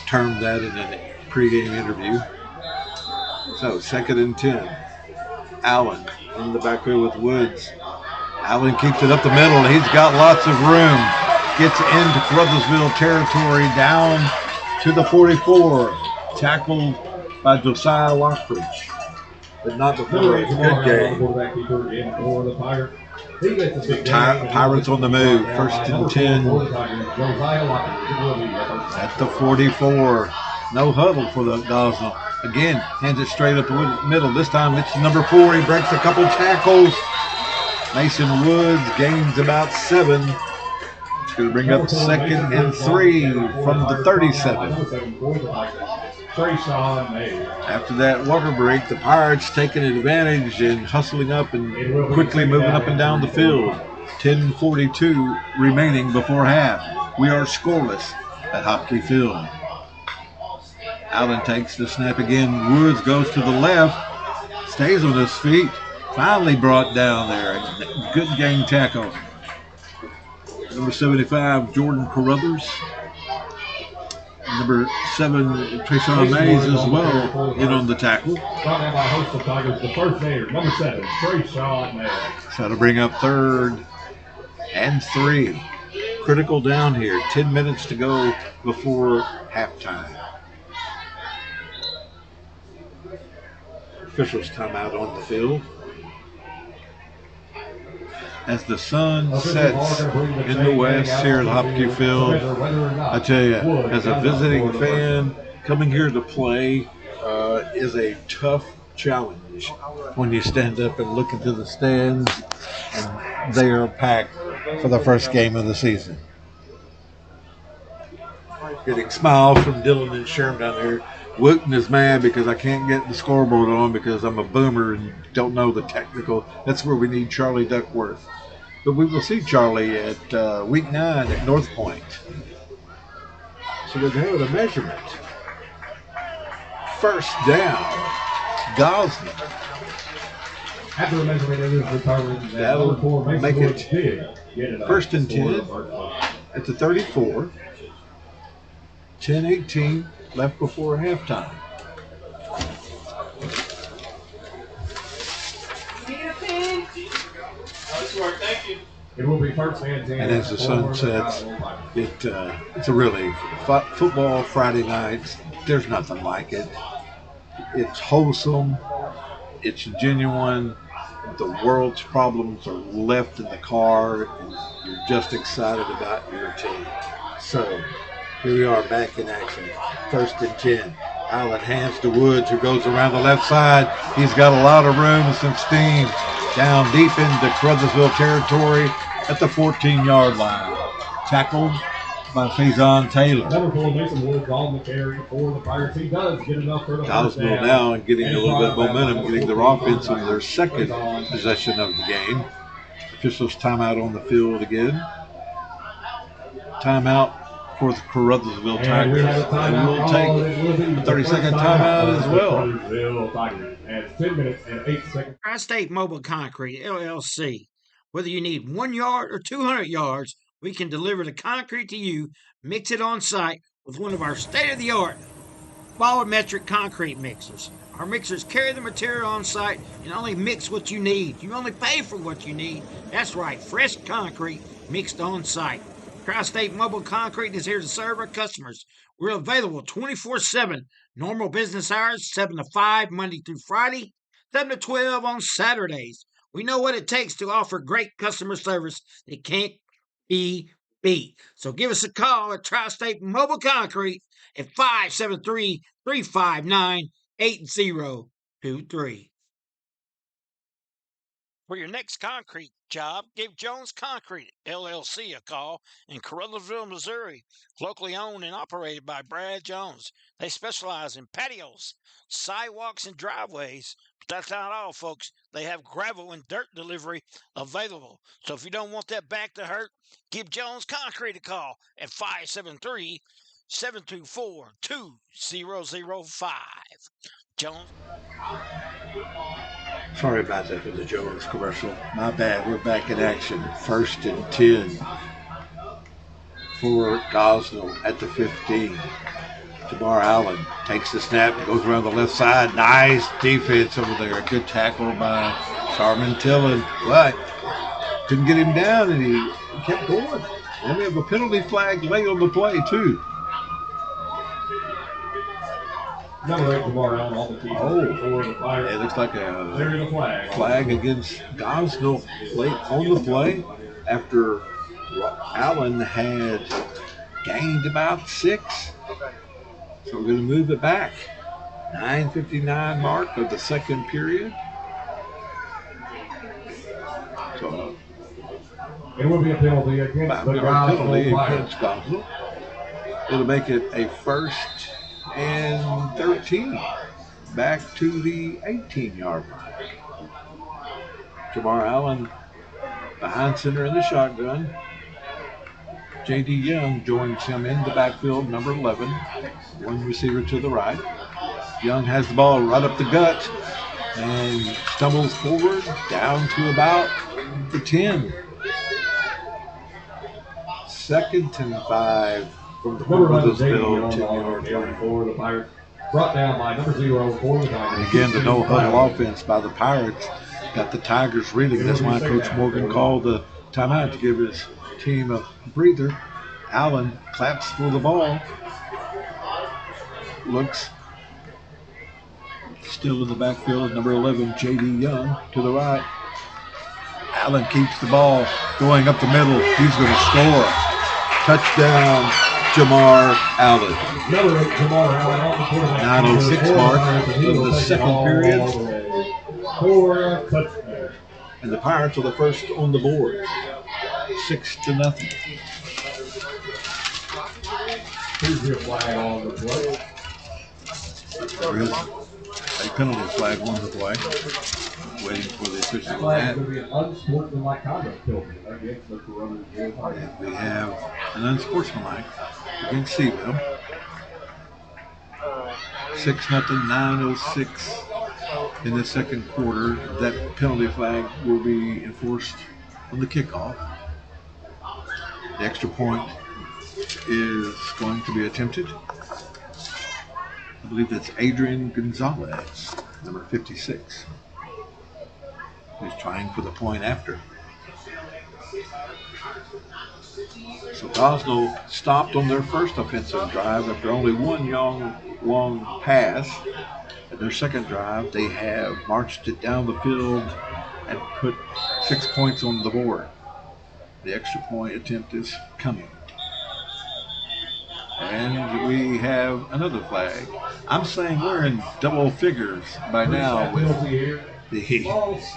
termed that in a pregame interview. So 2nd and 10. Allen in the backfield with Woods. Allen keeps it up the middle. He's got lots of room. Gets into Caruthersville territory down to the 44. Tackled by Josiah Lockridge. But not before. It's a good game. Pirates on the move. 1st and 10 at the 44. No huddle for the Gosnell. Again, hands it straight up the middle. This time it's number 4. He breaks a couple tackles. Mason Woods gains about 7. It's going to bring up 2nd and 3 from the 37. After that water break, the Pirates taking advantage and hustling up and quickly moving up and down the field. 10:42 remaining before half. We are scoreless at Hopkey Field. Allen takes the snap again. Woods goes to the left, stays on his feet, Finally brought down there. Good gang tackle. Number 75, Jordan Caruthers. Number 7, Trayshawn Mays as well in on the tackle. Brought down by host of Tigers, the first namer, number 7, Trayshawn Mays. So to bring up 3rd and 3. Critical down here. 10 minutes to go before halftime. Officials timeout on the field. As the sun sets in the west here at Hopkins Field, I tell you, as a visiting fan, coming here to play is a tough challenge when you stand up and look into the stands and they are packed for the first game of the season. Getting smiles from Dylan and Sherm down there. Wooten is mad because I can't get the scoreboard on because I'm a boomer and don't know the technical. That's where we need Charlie Duckworth. But we will see Charlie at week 9 at North Point. So we're going to have a measurement. First down, Gosnell. After the measurement, it is determined that That'll number 4 Mason make Woods it did get it up. 1st and 10 at the 34. 10-18 left before halftime. It will be first and 10. And as the sun sets, it's a really football Friday nights. There's nothing like it. It's wholesome. It's genuine. The world's problems are left in the car, and you're just excited about your team. So here we are back in action. 1st and 10. Allen hands to Woods, who goes around the left side. He's got a lot of room and some steam. Down deep into Caruthersville territory at the 14-yard line. Tackled by Faison Taylor. Number 4 Mason Woods on the carry for the Pirates. He does get enough for the first Gosnell down. now and getting a little bit of momentum, getting their offense in their second possession of the game. Officials timeout on the field again. Timeout for the Caruthersville Tigers. They will take a 30-second timeout as well. Caruthersville Tigers has 10 minutes and 8 seconds. Tri-State Mobile Concrete, LLC. Whether you need 1 yard or 200 yards, we can deliver the concrete to you, mix it on site with one of our state-of-the-art volumetric concrete mixers. Our mixers carry the material on site and only mix what you need. You only pay for what you need. That's right, fresh concrete mixed on site. Tri-State Mobile Concrete is here to serve our customers. We're available 24/7. Normal business hours, 7 to 5, Monday through Friday, 7 to 12 on Saturdays. We know what it takes to offer great customer service that can't be beat. So give us a call at Tri-State Mobile Concrete at 573-359-8023. For your next concrete job, give Jones Concrete LLC a call in Caruthersville, Missouri. Locally owned and operated by Brad Jones. They specialize in patios, sidewalks, and driveways. But that's not all, folks. They have gravel and dirt delivery available. So if you don't want that back to hurt, give Jones Concrete a call at 573-724-2005. Jones. Sorry about that for the Jones commercial. My bad. We're back in action. 1st and 10 for Gosnell at the 15. Jamar Allen takes the snap and goes around the left side. Nice defense over there. Good tackle by Sharman Tillin. But couldn't get him down, and he kept going. And we have a penalty flag late on the play, too. Number 8 Jamar Allen on the key for the Pirates. It looks like a There's the flag against Gosnell late on the play after Allen had gained about 6. So we're going to move it back. 9:59 mark of the second period. So it will be a penalty against the Gosnell. Gosnell. It'll make it a 1st and 13. Back to the 18-yard line. Jamar Allen behind center in the shotgun. J.D. Young joins him in the backfield, number 11. One receiver to the right. Young has the ball right up the gut. and stumbles forward down to about the 10. 2nd and 5 from the Caruthersville 10-yard line. For the Pirates. Brought down by number 0 for the Tigers. And again, the no-huddle offense by the Pirates got the Tigers reeling. That's why Coach Morgan called the timeout to give his team a breather. Allen claps for the ball. Looks still in the backfield at number 11, J.D. Young to the right. Allen keeps the ball going up the middle. He's going to score. Touchdown, Jamar Allen. 9:06 mark of the second period. And the Pirates are the first on the board. 6-0. Here's your flag on the play. There is a penalty flag on the play. Waiting for the official on Flag that. will be an unsportsmanlike conduct penalty against the Caruthersville. And we have an unsportsmanlike against Seaville. 6-0, 9:06 in the second quarter. That penalty flag will be enforced on the kickoff. The extra point is going to be attempted. I believe that's Adrian Gonzalez, number 56. He's trying for the point after. So Gosnell stopped on their first offensive drive after only one long pass. At their second drive, they have marched it down the field and put 6 points on the board. The extra point attempt is coming. And we have another flag. I'm saying we're in double figures by now with the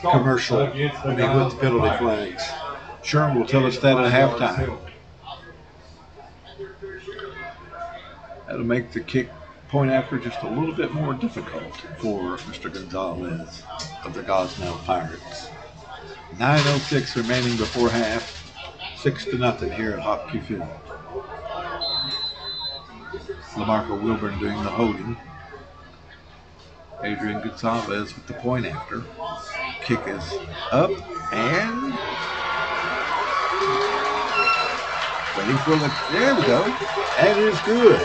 commercial, with the penalty flags. Sherm will tell us that at halftime. That'll make the kick point after just a little bit more difficult for Mr. Gonzalez of the Gosnell Pirates. 9:06 remaining before half. 6-0 here at Hopkey Field. Lamarco Wilburn doing the holding. Adrian Gonzalez with the point after. Kick is up and waiting for the, there we go. And it is good.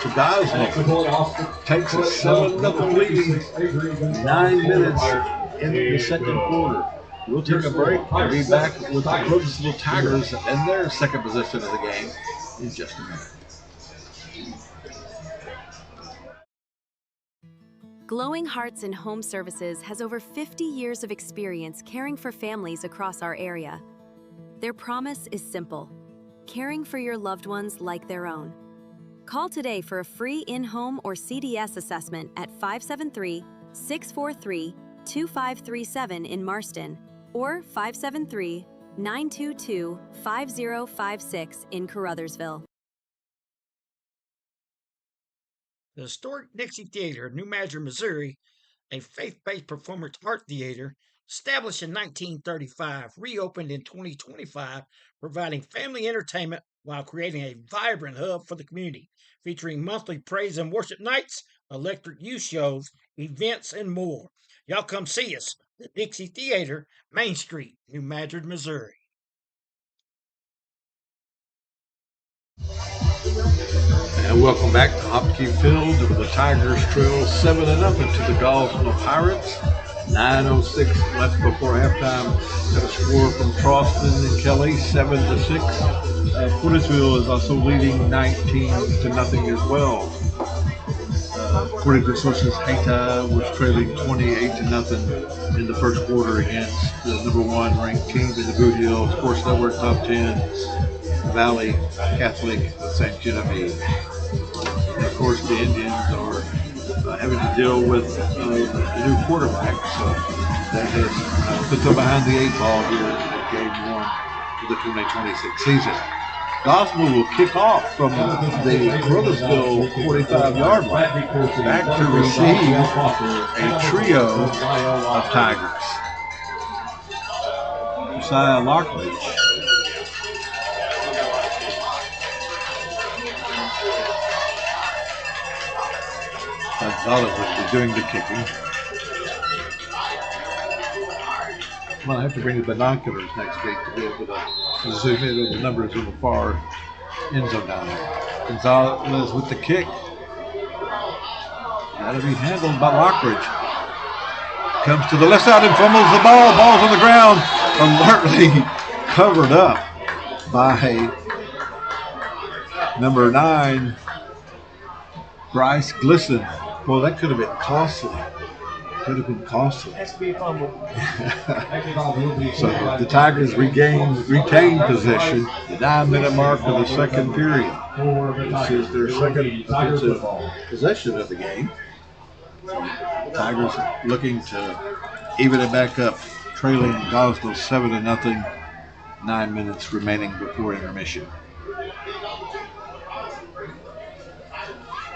So Gosnell takes a 7-0 lead. 9 minutes in the second quarter. We'll take a break and be back with the Caruthersville Tigers and their second possession of the game in just a minute. Glowing Hearts and Home Services has over 50 years of experience caring for families across our area. Their promise is simple: caring for your loved ones like their own. Call today for a free in-home or CDS assessment at 573-643-2537 in Marston or 573-922-5056 in Caruthersville. The historic Dixie Theater in New Madrid, Missouri, a faith-based performance art theater established in 1935, reopened in 2025, providing family entertainment while creating a vibrant hub for the community, featuring monthly praise and worship nights, electric youth shows, events, and more. Y'all come see us, the Dixie Theater, Main Street, New Madrid, Missouri. And welcome back to Hopkey Field. The Tigers trail 7-0 to the Gosnell Pirates. 9:06 left before halftime. Got a score from Charleston and Kelly, 7-6. Caruthersville is also leading 19-0 as well. According to sources, Hayti was trailing 28-0 in the first quarter against the number 1 ranked team in the Boot Hill Sports Network Top 10, Valley Catholic of St. Genevieve. And of course, the Indians are having to deal with a new quarterback, so that has put them behind the 8 ball here in game 1 of the 2026 season. Gosnell will kick off from the Caruthersville 45-yard line, back to receive a trio of Tigers. Josiah Larkledge. Gonzalez will be doing the kicking. Well, I have to bring the binoculars next week to be able to zoom in on the numbers in the far end zone down there. Gonzalez with the kick. Got to be handled by Lockridge. Comes to the left side and fumbles the ball. Ball's on the ground, alertly covered up by number 9, Bryce Glisson. Well, that could have been costly. Could have been costly. So the Tigers retain possession, the 9-minute mark of the second period. This is their second offensive possession of the game. Tigers looking to even it back up, trailing Gosnell 7-0. 9 minutes remaining before intermission.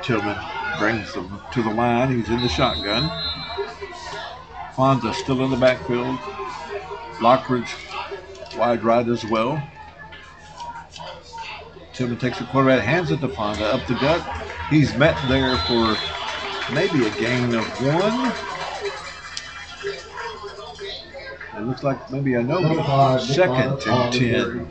Tillman brings them to the line. He's in the shotgun. Fonda still in the backfield. Lockridge wide right as well. Tillman takes the quarterback, hands it to Fonda up the gut. He's met there for maybe a gain of 1. It looks like maybe a no gain. 2nd and 10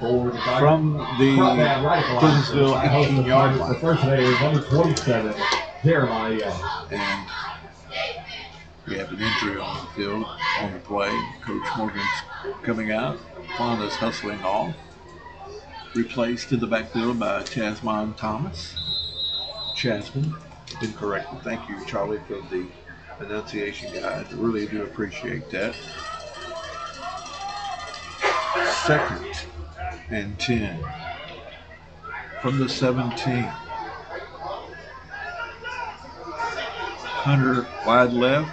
from the Caruthersville 18-yard line. The first day is number 27, Jeremiah. And we have an injury on the field, on the play. Coach Morgan's coming out. Fonda's hustling off. Replaced in the backfield by Chasmon Thomas. Chasmon, been corrected. Thank you, Charlie, for the pronunciation guide. I really do appreciate that. 2nd and 10 from the 17. Hunter wide left.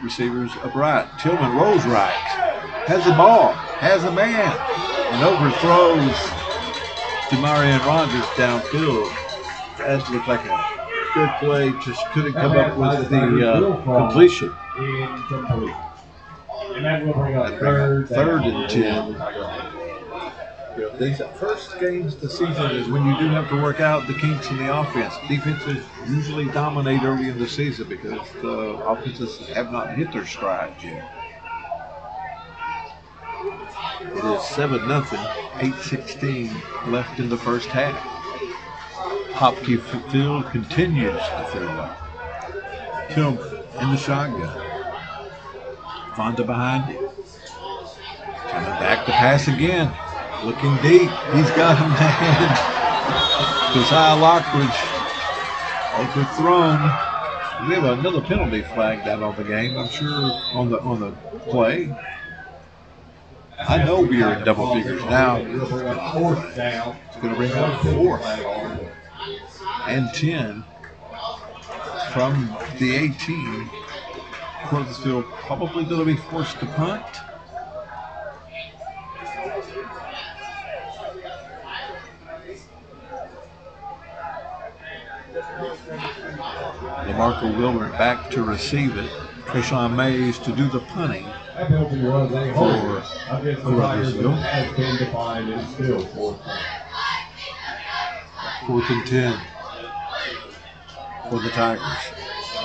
Receivers up right. Tillman rolls right. Has the ball. Has a man. And overthrows to Marion Rogers downfield. That looked like a good play. Just couldn't come up with the completion. Incomplete. And that will bring up third and 10. These first games of the season is when you do have to work out the kinks in the offense. Defenses usually dominate early in the season because the offenses have not hit their stride yet. It is 7-0, 8:16 left in the first half. Hopkey Field continues to fill up. Tillman in the shotgun. Fonda behind him. Coming back to pass again. Looking deep. He's got him man. Josiah Lockridge overthrown. We have another penalty flag down on the game, I'm sure, on the play. I know we are in double figures now. It's going to bring up 4th and 10 from the 18. Caruthersville probably going to be forced to punt. DeMarco Wilbert back to receive it. Treshawn Mays to do the punting That penalty was a hold for against the Tigers Caruthersville. has been defined and still 4th. 4th and 10 for the Tigers.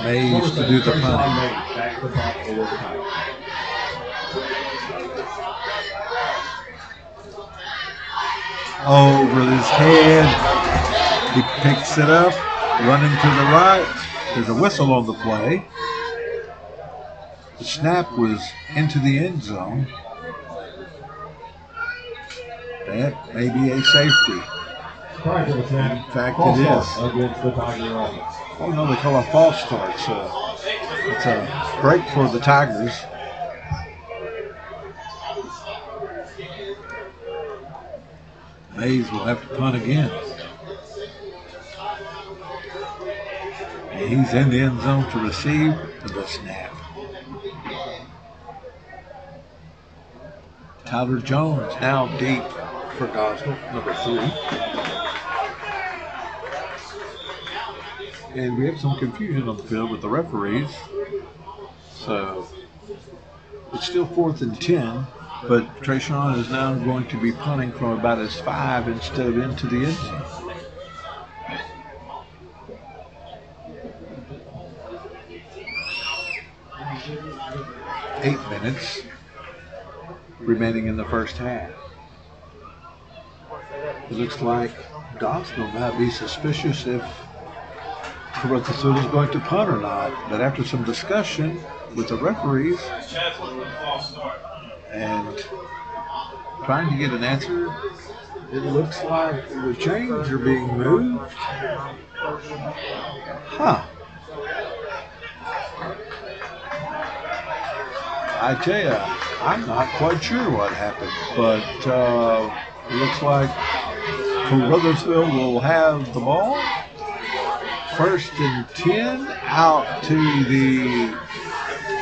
Mays to do the punting. Back to punt for the Tigers. Over his head. He picks it up, running to the right. There's a whistle on the play. The snap was into the end zone. That may be a safety. Prior to the snap, In fact, false it start is. against the Tiger offense. Oh no, they call a false start, so it's a break for the Tigers. Mays will have to punt again. And he's in the end zone to receive the snap. Tyler Jones now deep for Gosnell, number 3. And we have some confusion on the field with the referees. So it's still 4th and 10, but Treshawn is now going to be punting from about his 5 instead of into the end zone. 8 minutes remaining in the first half. It looks like Gosnell might be suspicious if Caruthersville is going to punt or not, but after some discussion with the referees and trying to get an answer, it looks like the chains are being moved. I tell you, I'm not quite sure what happened, but it looks like Caruthersville will have the ball. 1st and 10 out to the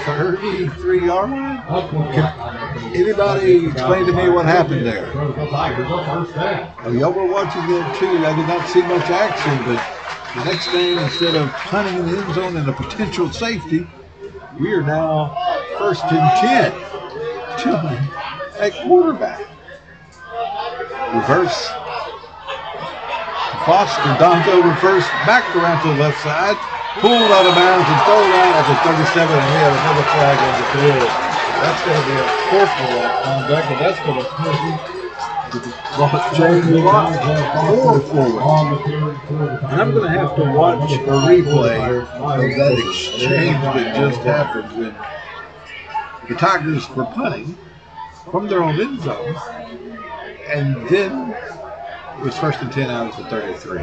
33-yard line. Can anybody explain to me what happened there? Y'all were watching it too. I did not see much action, but the next thing, instead of punting in the end zone and a potential safety, we are now 1st and 10 to a quarterback. Reverse. Foster dunk over first, back around to the left side, pulled out of bounds and thrown out at the 37, and we have another flag on the field. That's going to be a personal conduct, and that's going to change a lot more forward. And I'm going to have to watch a replay of that exchange that just happened when the Tigers were punting from their own end zone, and then it was 1st and 10 out of the 33.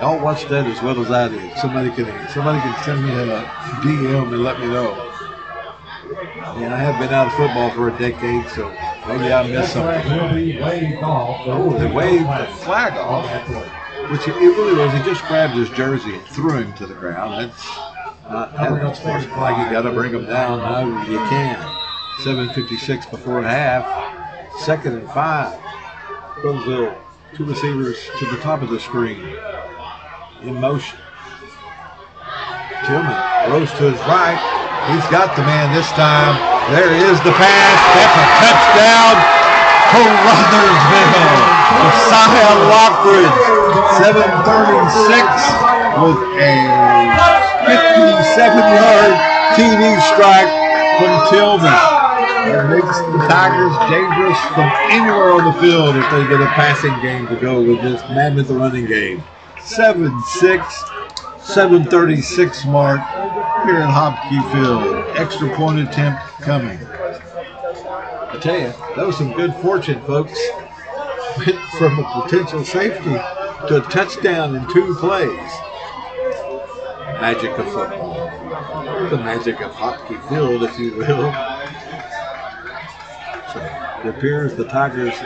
Y'all watch that as well as I did. Somebody can send me a DM and let me know. And I have been out of football for a decade, so maybe I missed something. Oh, they waved the flag off, which it really was. He just grabbed his jersey and threw him to the ground. That's not having a sports flag. You got to bring him down however you can. 7:56 before half. 2nd and 5. Caruthersville, 2 receivers to the top of the screen. In motion. Tillman rose to his right. He's got the man this time. There is the pass. That's a touchdown. Caruthersville. Josiah Lockridge. 7:36 with a 57-yard TD strike from Tillman. It makes the Tigers dangerous from anywhere on the field if they get a passing game to go with this mammoth running game. 7-6, 7:36 mark here at Hopkey Field. Extra point attempt coming. I tell you, that was some good fortune, folks. Went from a potential safety to a touchdown in 2 plays. Magic of football. The magic of Hopkey Field, if you will. So it appears the Tigers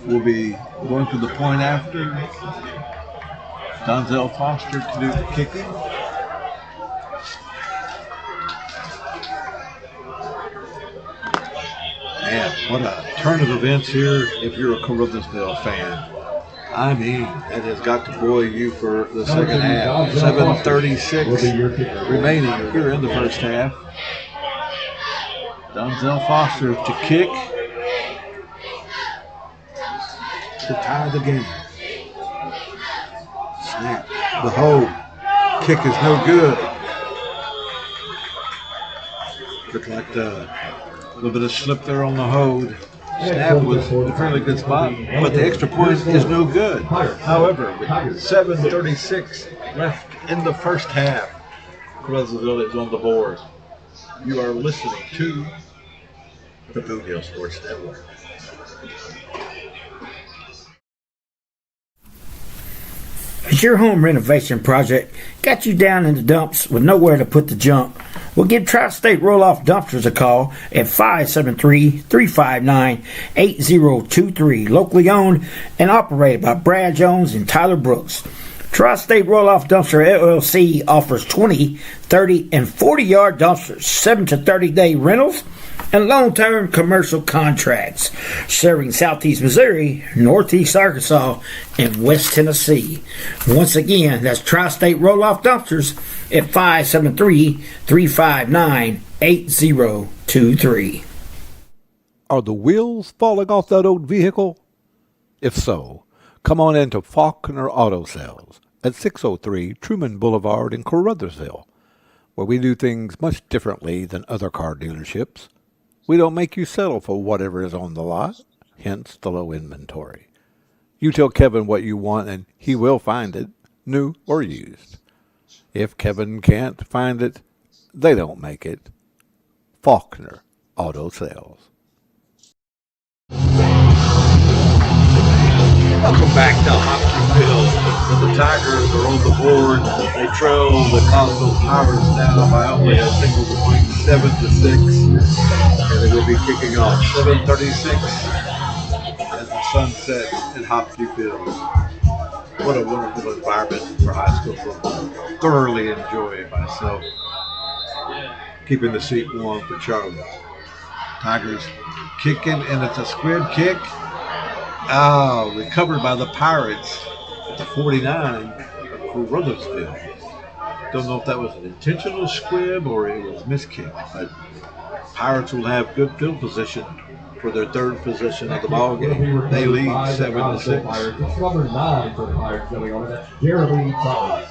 will be going to the point after. Donzel Foster to do the kicking. Man, what a turn of events here if you're a Caruthersville fan. I mean, that has got to buoy you for the second half. 7:36 remaining here in the first half. Donzel Foster to kick to tie the game. Snap. The hold. Kick is no good. Looked like a little bit of slip there on the hold. Snap was a fairly good spot, but the extra point is no good. However, with 7:36 left in the first half, Caruthersville is on the board. You are listening to the Boot Hill Sports Network. Has your home renovation project got you down in the dumps with nowhere to put the junk? Well, give Tri-State Roll-Off Dumpsters a call at 573-359-8023. Locally owned and operated by Brad Jones and Tyler Brooks. Tri-State Roll-Off Dumpster LLC offers 20, 30, and 40-yard dumpsters, 7 to 30-day rentals, and long-term commercial contracts, serving Southeast Missouri, Northeast Arkansas, and West Tennessee. Once again, that's Tri-State Roll-Off Dumpsters at 573-359-8023. Are the wheels falling off that old vehicle? If so, come on into Faulkner Auto Sales at 603 Truman Boulevard in Caruthersville. where we do things much differently than other car dealerships. We don't make you settle for whatever is on the lot, hence the low inventory. You tell Kevin what you want and he will find it, new or used. If Kevin can't find it, they don't make it. Faulkner Auto Sales. Welcome back to Hopkinsville. The Tigers are on the board. They trail the Gosnell Pirates now by only a single point, 7-6. And they will be kicking off 7:36 as the sun sets in Hopkinsville. What a wonderful environment for high school football. Thoroughly enjoy it myself. Keeping the seat warm for Charlie. Tigers kicking, and it's a squib kick. Recovered by the Pirates at the 49 of Caruthersville. Don't know if that was an intentional squib or it was miskicked, but Pirates will have good field position for their third position of the ball game. They lead 7-6. It's number 9 for the Pirates going on. That's Jeremy Butler.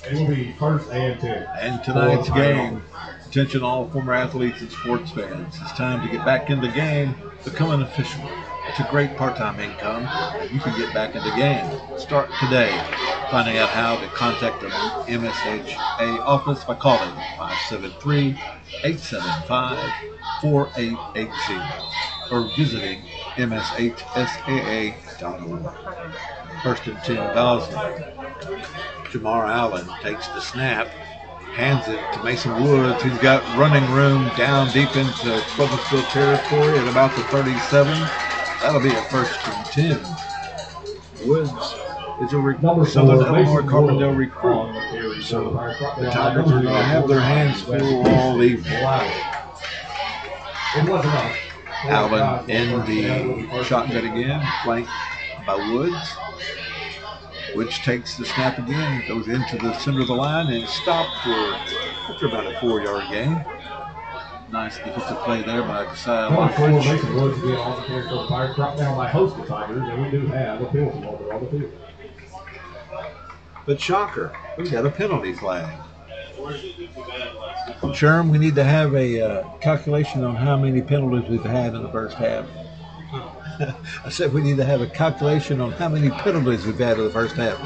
It will be first and 10. And tonight's game, attention all former athletes and sports fans. It's time to get back in the game, become an official. It's a great part-time income, and you can get back in the game. Start today, finding out how to contact the MSHA office by calling 573-875-4880 or visiting mshsaa.org. First and 10, Gosnell. Jamar Allen takes the snap, hands it to Mason Woods. He's got running room down deep into Caruthersville territory at about the 37. That'll be a first and 10. Woods is a Southern Illinois Carbondale recruit. So the Tigers are going to have their hands full all evening. Allen in the shotgun again, flanked by Woods. Woods takes the snap again, goes into the center of the line and stopped after about a 4-yard gain. Nice defensive play there by Josiah Lockridge. Mason Woods to be on the carry for the Pirates, brought down by host of Tigers, and we do have a penalty holder on the field. But shocker, we got a penalty flag. Sherm, we need to have a calculation on how many penalties we've had in the first half. I said we need to have a calculation on how many penalties we've had in the first half.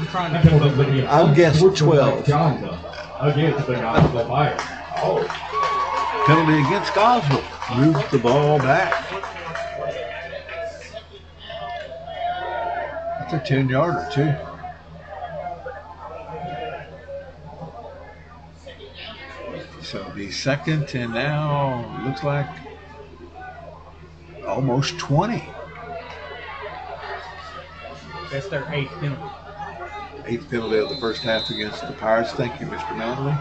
I'll guess 12. Against the Gosnell Pirates. Oh. Penalty against Gosnell. Moves the ball back. That's a 10-yarder, too. So it'll be second, and now looks like almost 20. That's their 8th penalty. 8th penalty of the first half against the Pirates. Thank you, Mr. Manley.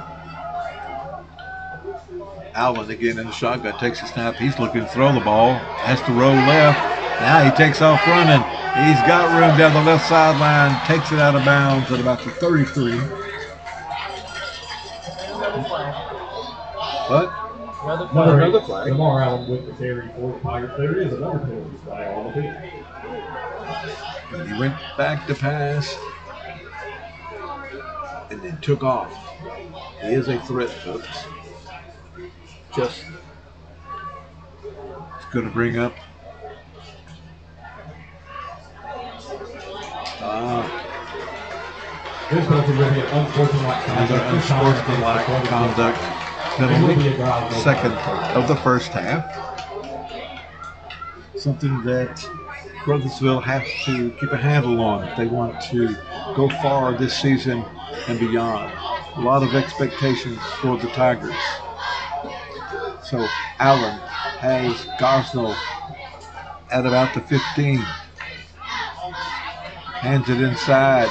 Allen again in the shotgun, takes a snap. He's looking to throw the ball. Has to roll left. Now he takes off running. He's got room down the left sideline. Takes it out of bounds at about the 33. But another flag. Jamar Allen with the carry for the Pirates. There is another penalty flag on the field. But he went back to pass and then took off. He is a threat, folks. Just it's going to bring up this penalty will be an unsportsmanlike conduct penalty, second of the first half. Something that Caruthersville has to keep a handle on if they want to go far this season and beyond. A lot of expectations for the Tigers. So Allen has Gosnell at about the 15. Hands it inside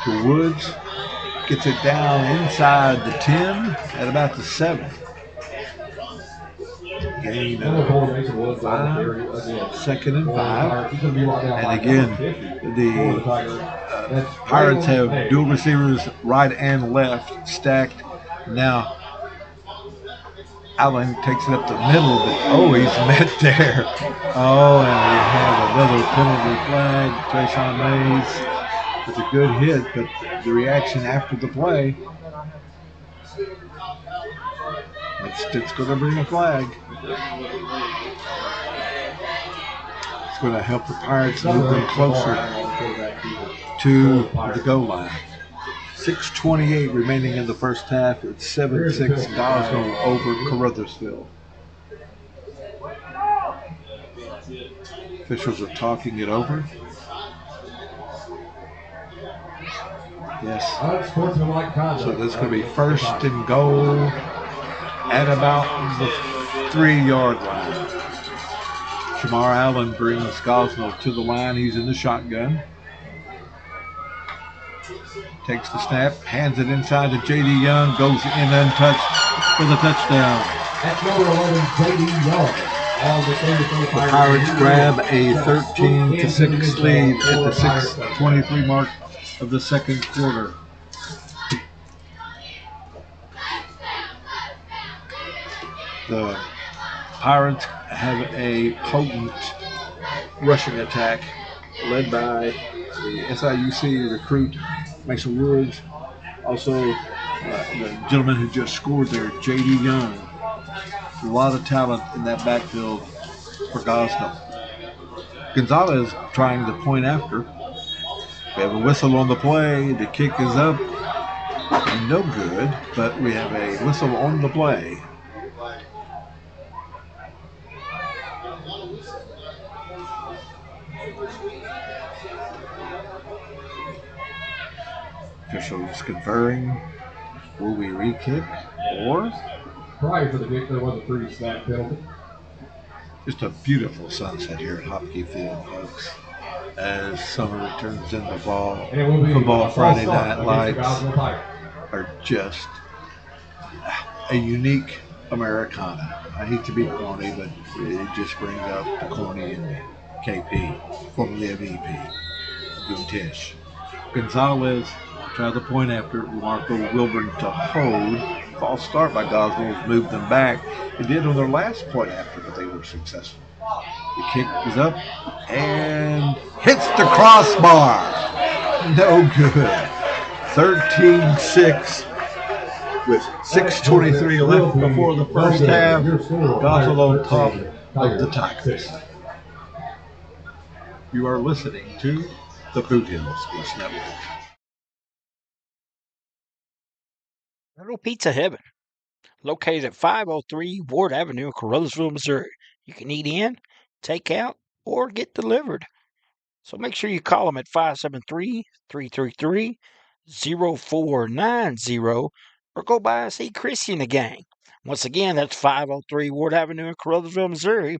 to Woods. Gets it down inside the 10 at about the 7. Gain of 5, second and 5. And again, the Pirates have dual receivers right and left stacked. Now Allen takes it up the middle, but he's met there. Oh, and we have another penalty flag. Trayshawn Mays with a good hit, but the reaction after the play It's going to bring a flag. It's going to help the Pirates move them closer to the goal line. 6:28 remaining in the first half. It's 7-6 Gosnell over Caruthersville. Officials are talking it over. Yes. So this is going to be first and goal at about the 3-yard line. Shamar Allen brings Gosnell to the line. He's in the shotgun. Takes the snap, hands it inside to J.D. Young, goes in untouched for the touchdown. At number 11, J.D. Young. The Pirates grab a 13-6 lead at the 6:23 mark of the second quarter. The Pirates have a potent rushing attack led by the SIUC recruit Mason Woods. Also, the gentleman who just scored there, J.D. Young. A lot of talent in that backfield for Gosnell. Gonzalez trying to point after. We have a whistle on the play. The kick is up. And no good, but we have a whistle on the play. Officials conferring. Will we re-kick or? Prior to the kick, there was a free snap penalty. Just a beautiful sunset here at Hopkey Field, folks. As summer returns in the fall, football Friday night lights are just a unique Americana. I hate to be corny, but it just brings out the corny in me. KP, formerly of EP, Guntish. Gonzalez tried to point after Marco Wilburn to hold. False start by Gosnell moved them back. It did on their last point after, but they were successful. The kick is up and hits the crossbar. No good. 13-6 with 6:23 left before the first half. Gosnell on top of the Tigers. You are listening to the Boot Hill Sports Network. Little Pizza Heaven, located at 503 Ward Avenue in Caruthersville, Missouri. You can eat in, take out, or get delivered. So make sure you call them at 573-333-0490 or go by and see Chrissy and the gang. Once again, that's 503 Ward Avenue in Caruthersville, Missouri,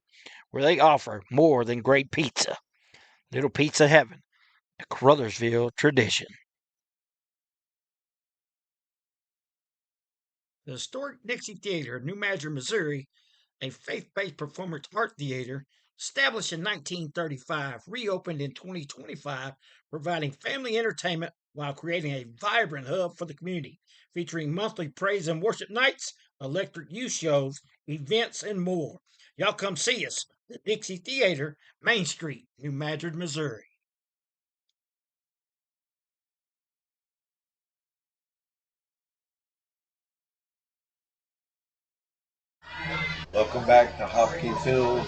where they offer more than great pizza. Little Pizza Heaven, a Caruthersville tradition. The historic Dixie Theater of New Madrid, Missouri, a faith-based performance art theater established in 1935, reopened in 2025, providing family entertainment while creating a vibrant hub for the community, featuring monthly praise and worship nights, electric youth shows, events, and more. Y'all come see us, the Dixie Theater, Main Street, New Madrid, Missouri. Welcome back to Hopkey Field.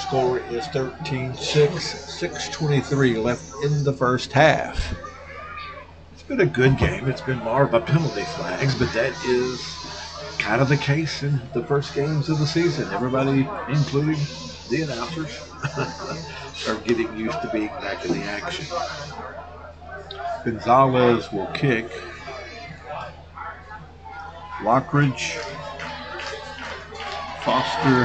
Score is 13-6, 6:23 left in the first half. It's been a good game. It's been marred by penalty flags, but that is kind of the case in the first games of the season. Everybody, including the announcers, are getting used to being back in the action. Gonzalez will kick. Lockridge, Foster,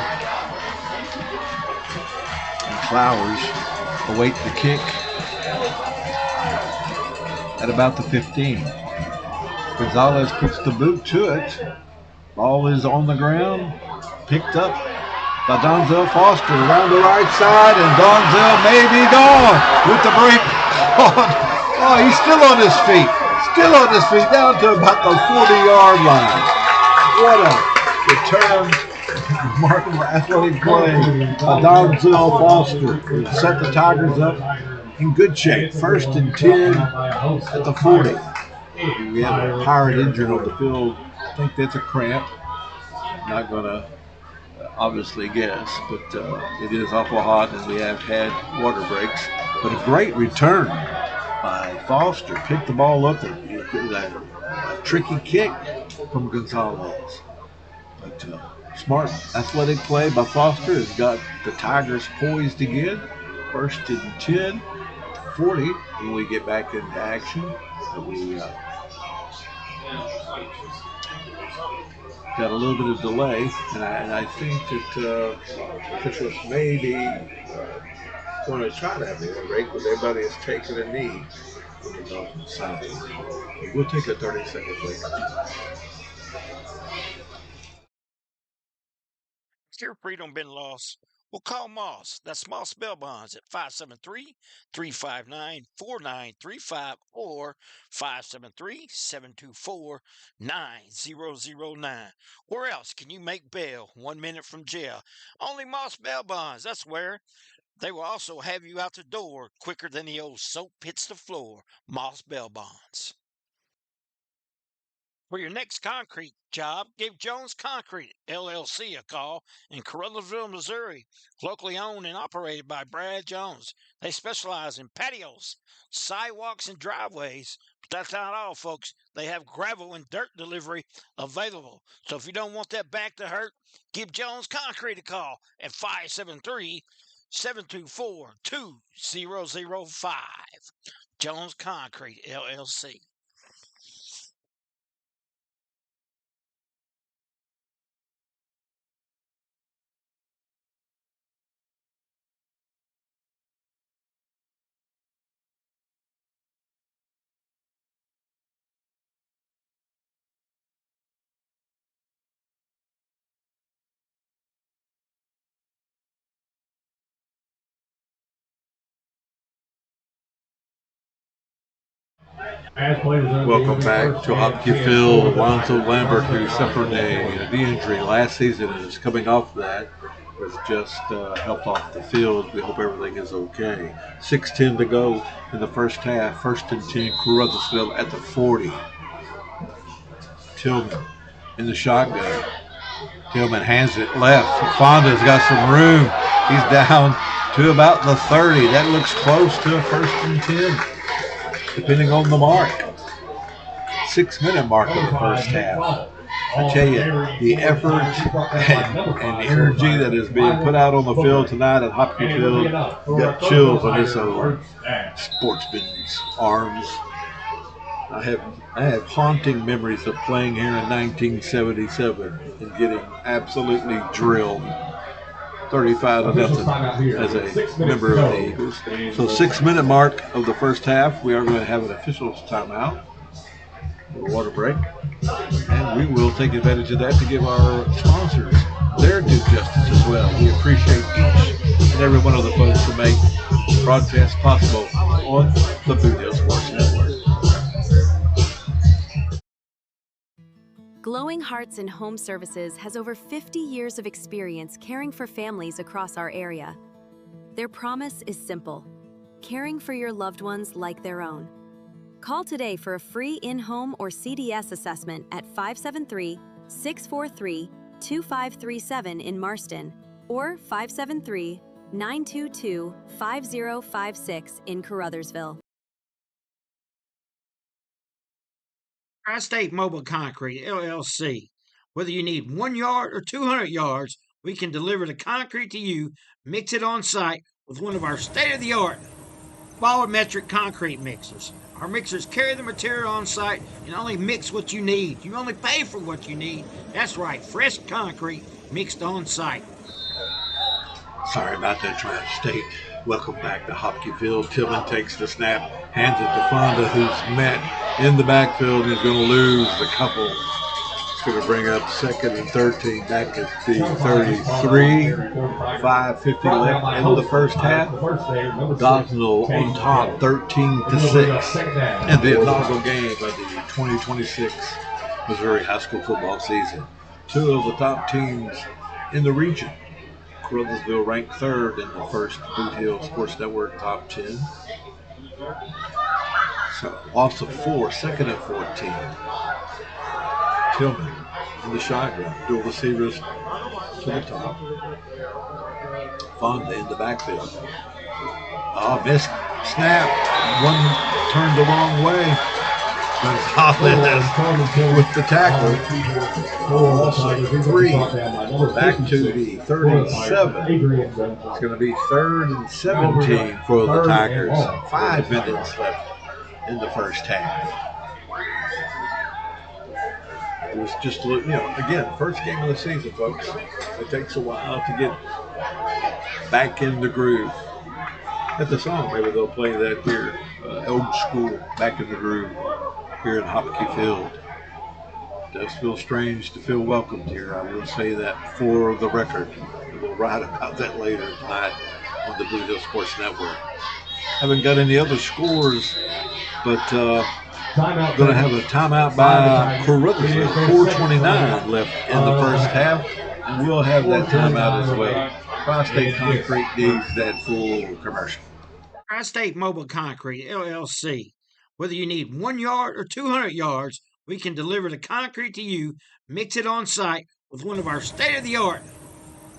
and Flowers await the kick at about the 15. Gonzalez puts the boot to it. Ball is on the ground, picked up by Donzel Foster around the right side, and Donzel may be gone with the break. Oh, he's still on his feet. Still on his feet, down to about the 40-yard line. What a return. Remarkable athletic play by Donzel Foster. Set the Tigers up in good shape. 1st and 10 at the 40. We have a Pirate injured on the field. I think that's a cramp. not going to obviously guess, but it is awful hot, and we have had water breaks. But a great return by Foster. Picked the ball up and a tricky kick from Gonzalez. But smart athletic play by Foster has got the Tigers poised again. First and 10, 40 when we get back into action. We got a little bit of delay, and I think that officials may be going to try to have a break, but everybody is taking a knee from the Dolphins side. We'll take a 30-second break. If your freedom been lost, well, call Moss. That's Moss Bail Bonds at 573-359-4935 or 573-724-9009. Where else can you make bail 1 minute from jail? Only Moss Bail Bonds. That's where. They will also have you out the door quicker than the old soap hits the floor. Moss Bail Bonds. For your next concrete job, give Jones Concrete LLC a call in Caruthersville, Missouri. Locally owned and operated by Brad Jones. They specialize in patios, sidewalks, and driveways. But that's not all, folks. They have gravel and dirt delivery available. So if you don't want that back to hurt, give Jones Concrete a call at 573-724-2005. Jones Concrete LLC. Welcome back to Hopkins. Alonzo Lambert, who suffered a knee injury last season and is coming off that, was just helped off the field. We hope everything is okay. 6:10 to go in the first half. First and 10, Caruthersville at the 40. Tillman in the shotgun. Tillman hands it left. Fonda's got some room. He's down to about the 30. That looks close to a first and 10, depending on the mark. 6-minute mark of the first half. I tell you, the effort and energy that is being put out on the field tonight at Hopkins Field got chills on this old sportsman's arms. I have haunting memories of playing here in 1977 and getting absolutely drilled 35-0 as a member of the Eagles. So 6-minute mark of the first half. We are going to have an officials timeout, a water break, and we will take advantage of that to give our sponsors their due justice as well. We appreciate each and every one of the folks who make broadcasts possible on the Boot Hill Sports Network. Glowing Hearts and Home Services has over 50 years of experience caring for families across our area. Their promise is simple: caring for your loved ones like their own. Call today for a free in-home or CDS assessment at 573-643-2537 in Marston or 573-922-5056 in Caruthersville. Tri-State Mobile Concrete, LLC. Whether you need 1 yard or 200 yards, we can deliver the concrete to you, mix it on site with one of our state-of-the-art volumetric concrete mixers. Our mixers carry the material on site and only mix what you need. You only pay for what you need. That's right, fresh concrete mixed on site. Sorry about that, Tri-State. Welcome back to Hopkins. Tillman takes the snap, hands it to Fonda, who's met in the backfield. He's going to lose a couple. It's going to bring up 2nd and 13 back at the 33. 5:50 left in the first half. Gosnell on top, 13-6 in the inaugural game of the 2026 Missouri high school football season. Two of the top teams in the region. Caruthersville ranked 3rd in the first Boot Hill Sports Network top 10. So, loss of 4, 2nd and 14. Tillman in the shotgun. Dual receivers to the top. Fonda in the backfield. Oh, missed snap. One turned the wrong way. Gonzalez with the tackle. Also 3. Back to the 37. It's going to be 3rd and 17 for the Tigers. 5 minutes left in the first half. It was just, again, first game of the season, folks. It takes a while to get back in the groove. At the song, maybe they'll play that here. Old school, back in the groove here in Hopkey Field. It does feel strange to feel welcomed here. I will say that for the record. We'll write about that later tonight on the Blue Hill Sports Network. Haven't got any other scores, but going to have a timeout by Caruthersville. 4:29 left in the first half, and we'll have that timeout as well. Tri-State Concrete needs that full commercial. Tri-State Mobile Concrete, LLC. Whether you need 1 yard or 200 yards, we can deliver the concrete to you, mix it on site with one of our state-of-the-art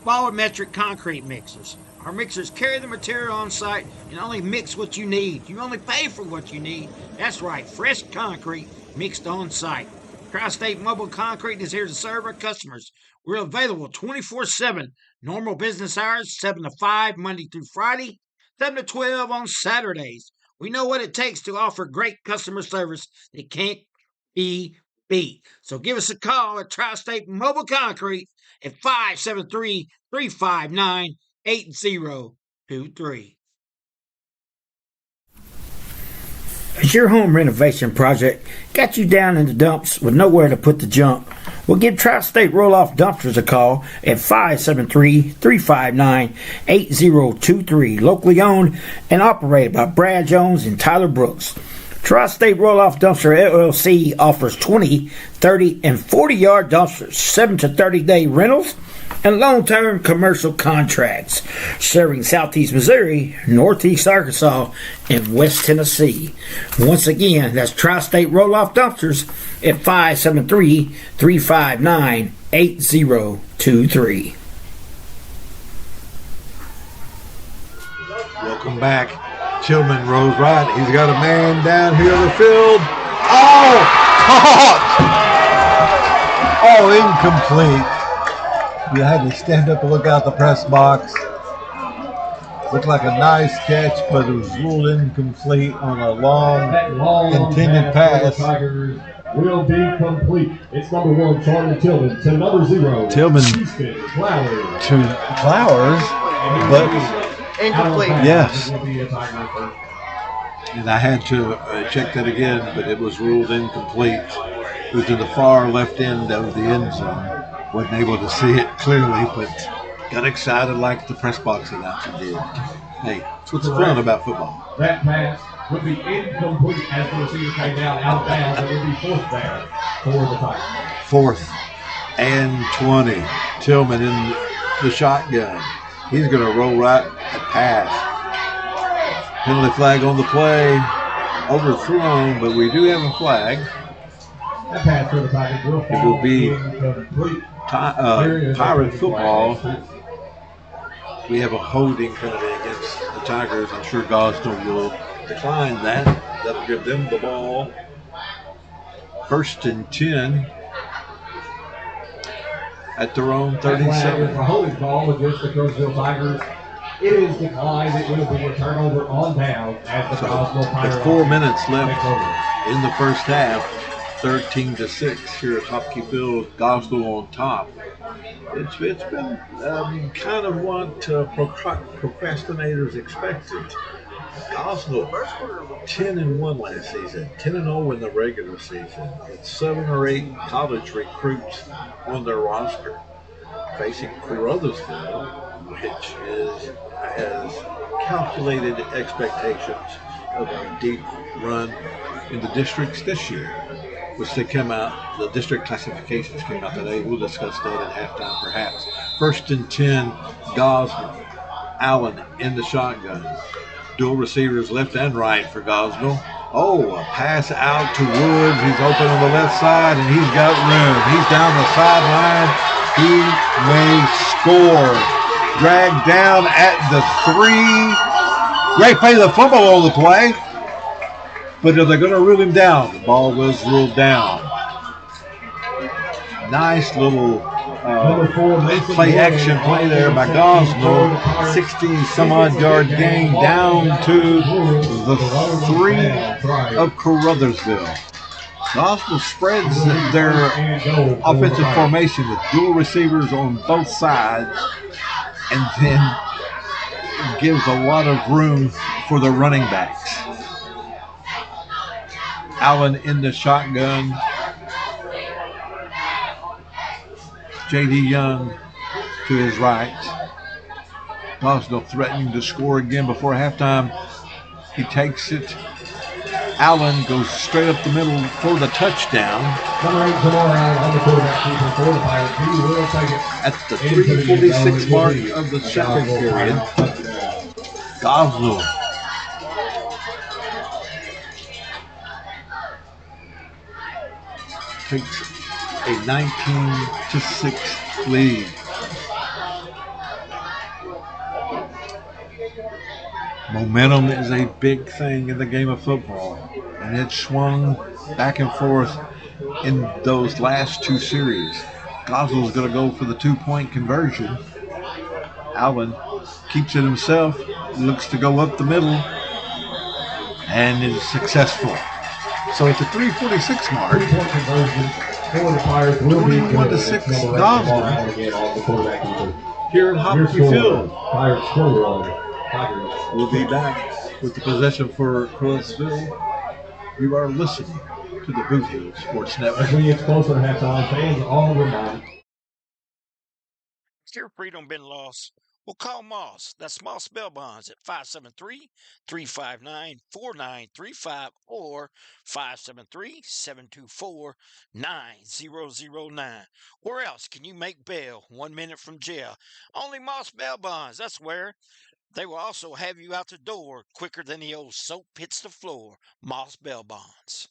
volumetric concrete mixers. Our mixers carry the material on site and only mix what you need. You only pay for what you need. That's right, fresh concrete mixed on site. Tri-State Mobile Concrete is here to serve our customers. We're available 24/7. Normal business hours, 7 to 5, Monday through Friday, 7 to 12 on Saturdays. We know what it takes to offer great customer service that can't be beat. So give us a call at Tri-State Mobile Concrete at 573-359-8023. Has your home renovation project got you down in the dumps with nowhere to put the junk? Well, give Tri-State Roll-Off Dumpsters a call at 573-359-8023. Locally owned and operated by Brad Jones and Tyler Brooks. Tri-State Roll-Off Dumpster LLC offers 20, 30, and 40-yard dumpsters, 7 to 30-day rentals, and long-term commercial contracts, serving Southeast Missouri, Northeast Arkansas, and West Tennessee. Once again, that's Tri-State Roll-Off Dumpsters at 573-359-8023. Welcome back. Tillman rolls right. He's got a man down here in the field. Oh, caught! Oh, incomplete. You had to stand up and look out the press box. Looked like a nice catch, but it was ruled incomplete on a long intended pass. Will be complete. It's number 1, Charlie Tillman, to number 0. Tillman Flowers. to Flowers, but incomplete. yes. And I had to check that again, but it was ruled incomplete. It was in the far left end of the end zone. Wasn't able to see it clearly, but got excited like the press box announcer did. Hey, that's what's fun about football. That pass would be incomplete as the receiver came down out of bounds. It would be 4th down for the Tigers. 4th and 20. Tillman in the shotgun. He's going to roll right and pass. Penalty flag on the play. Overthrown, but we do have a flag. That pass for the Tigers will It will be incomplete. Pirate football. We have a holding penalty against the Tigers. I'm sure Gosnell will decline that. That'll give them the ball. 1st and 10 at their own 37. A holding call against the Caruthersville Tigers. It is declined. It will be a turnover on down as the Gosnell Pirates. With 4 minutes left in the first half. 13-6 here at Hopkey Field. Gosnell on top. It's been kind of what procrastinators expected. Gosnell 10-1 last season, 10-0 in the regular season. It's 7 or 8 college recruits on their roster, facing Caruthersville, which has calculated expectations of a deep run in the districts this year, which they come out, the district classifications came out today. We'll discuss that at halftime perhaps. 1st and 10, Gosnell. Allen in the shotgun. Dual receivers left and right for Gosnell. Oh, a pass out to Woods. He's open on the left side, and he's got room. He's down the sideline. He may score. Dragged down at the 3. Great play, the fumble on the play. But are they going to rule him down? The ball was ruled down. Nice little play action play there by Gosnell. 60-some-odd yard gain down to the 3 of Caruthersville. Gosnell spreads their offensive formation with dual receivers on both sides and then gives a lot of room for the running backs. Allen in the shotgun. J.D. Young to his right. Gosnell threatening to score again before halftime. He takes it. Allen goes straight up the middle for the touchdown. At the 3:46 mark of the second period, Gosnell takes a 19-6 lead. Momentum is a big thing in the game of football, and it swung back and forth in those last 2 series. Gosnell is going to go for the 2-point conversion. Allen keeps it himself, looks to go up the middle, and is successful. So at the 3:46 mark, 21-6 Gosnell here at Hopkey Field. We'll be back with the possession for Caruthersville. You are listening to the Boot Hill Sports Network. As we get closer to halftime, fans all remind. Has your freedom been lost? Well, call Moss. That's Moss Bail Bonds at 573-359-4935 or 573-724-9009. Where else can you make bail 1 minute from jail? Only Moss Bail Bonds. That's where. They will also have you out the door quicker than the old soap hits the floor. Moss Bail Bonds.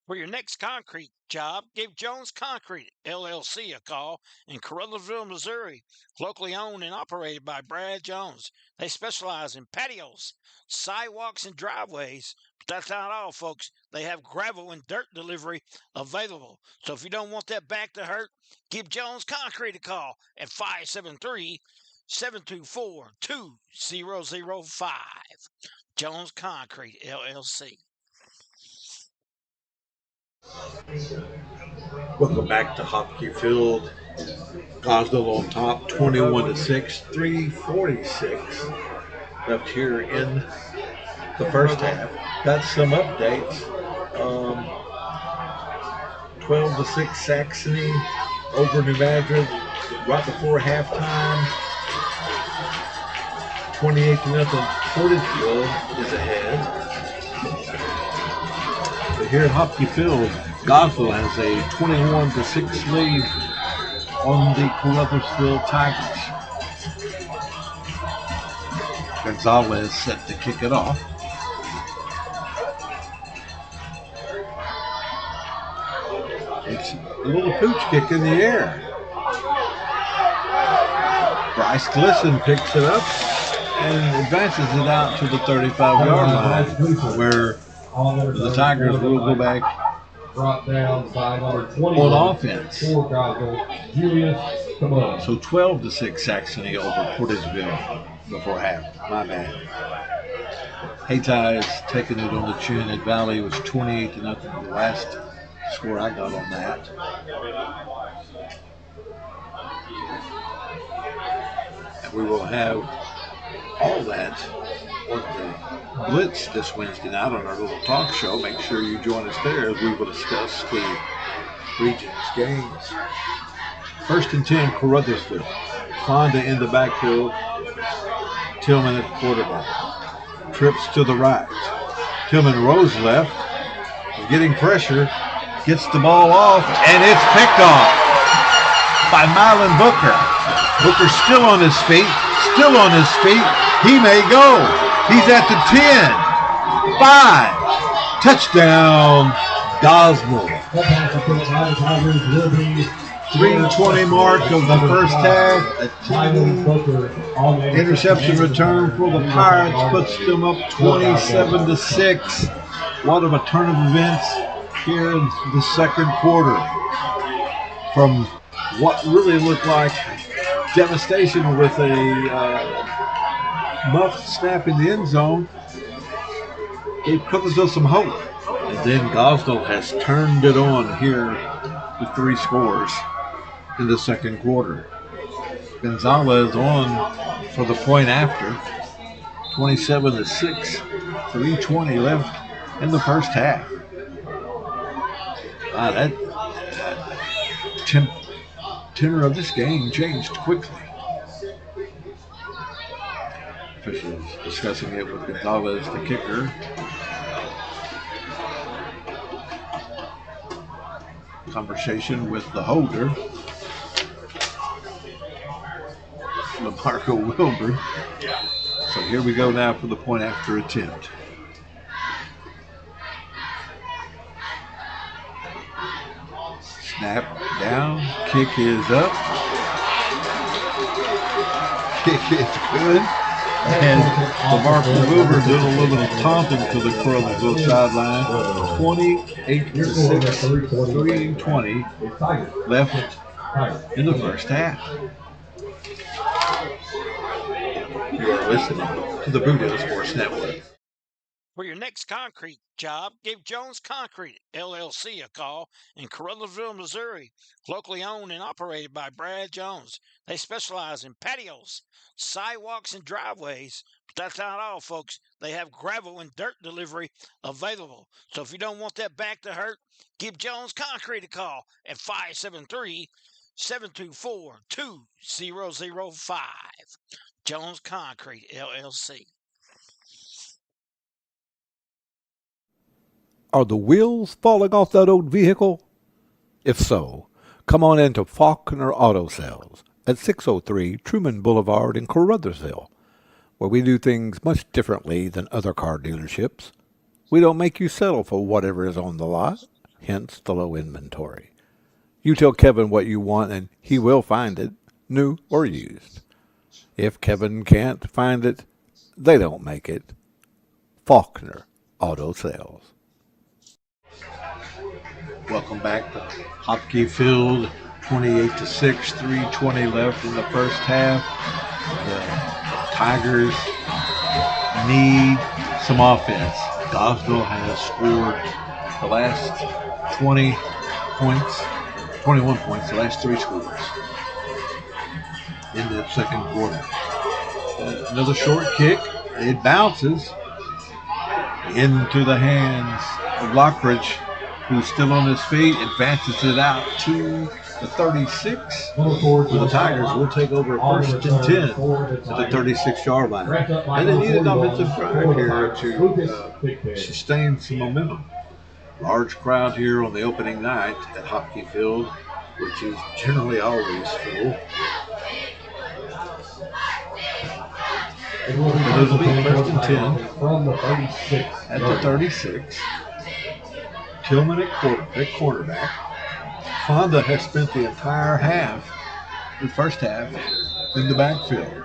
For your next concrete job, give Jones Concrete LLC a call in Caruthersville, Missouri. Locally owned and operated by Brad Jones. They specialize in patios, sidewalks, and driveways. But that's not all, folks. They have gravel and dirt delivery available. So if you don't want that back to hurt, give Jones Concrete a call at 573-724-2005. Jones Concrete LLC. Welcome back to Hopkey Field. Gosnell on top, 21-6, 3:46 left here in the first half. Got some updates. 12-6 Saxony over New Madrid right before halftime. 28-0 Porterville is ahead. But here at Hopkey Field, Gosnell has a 21-6 lead on the Caruthersville Tigers. Gonzalez set to kick it off. It's a little pooch kick in the air. Bryce Glisson picks it up and advances it out to the 35-yard line, where the Tigers will go back Brought down by number 20 on offense. For Gosnell, Julius, come on. So 12-6 Saxony over Porterville before half. My bad. Hayti is taking it on the chin at Valley. It was 28-0. The last score I got on that. And we will have all that on the Blitz this Wednesday night on our little talk show. Make sure you join us there as we will discuss the region's games. 1st and 10, Caruthersville. Fonda in the backfield. Tillman at quarterback. Trips to the right. Tillman rolls left. Is getting pressure. Gets the ball off, and it's picked off by Mylan Booker. Booker's still on his feet. Still on his feet. He may go. He's at the 10. 5. Touchdown, Gosnell. 3:20 mark of the first half. A TD interception return for the Pirates puts them up 27-6. What of a turn of events here in the second quarter. From what really looked like devastation with a muff snap in the end zone, gave Caruthersville some hope. And then Gosnell has turned it on here with 3 scores in the second quarter. Gonzalez on for the point after. 27-6. 3:20 left in the first half. That tenor of this game changed quickly. Officials discussing it with Gonzalez, the kicker. Conversation with the holder, LaMarco Wilbur. So here we go now for the point after attempt. Snap down, kick is up. Kick is good. And LaMarco Wilbur doing a little bit of taunting to the Caruthersville sideline. 28-6, 3:20 left in the first half. You are listening to the Boudreaux Sports Network. For your next concrete job, give Jones Concrete LLC a call in Caruthersville, Missouri. Locally owned and operated by Brad Jones. They specialize in patios, sidewalks, and driveways. But that's not all, folks. They have gravel and dirt delivery available. So if you don't want that back to hurt, give Jones Concrete a call at 573-724-2005. Jones Concrete LLC. Are the wheels falling off that old vehicle? If so, come on into Faulkner Auto Sales at 603 Truman Boulevard in Caruthersville, where we do things much differently than other car dealerships. We don't make you settle for whatever is on the lot, hence the low inventory. You tell Kevin what you want and he will find it, new or used. If Kevin can't find it, they don't make it. Faulkner Auto Sales. Welcome back to Hopkey Field. 28-6, 3:20 left in the first half. The Tigers need some offense. Gosnell has scored the last 21 points, the last 3 scores in the second quarter. Another short kick. It bounces into the hands of Lockridge, who's still on his feet, advances it out to the 36. The Tigers will take over first and 10 at the 36-yard line. And they need an offensive drive here to sustain some momentum. Large crowd here on the opening night at Hopkey Field, which is generally always full. And it'll be first and 10 at the 36. Tillman at quarterback. Fonda has spent the entire the first half, in the backfield.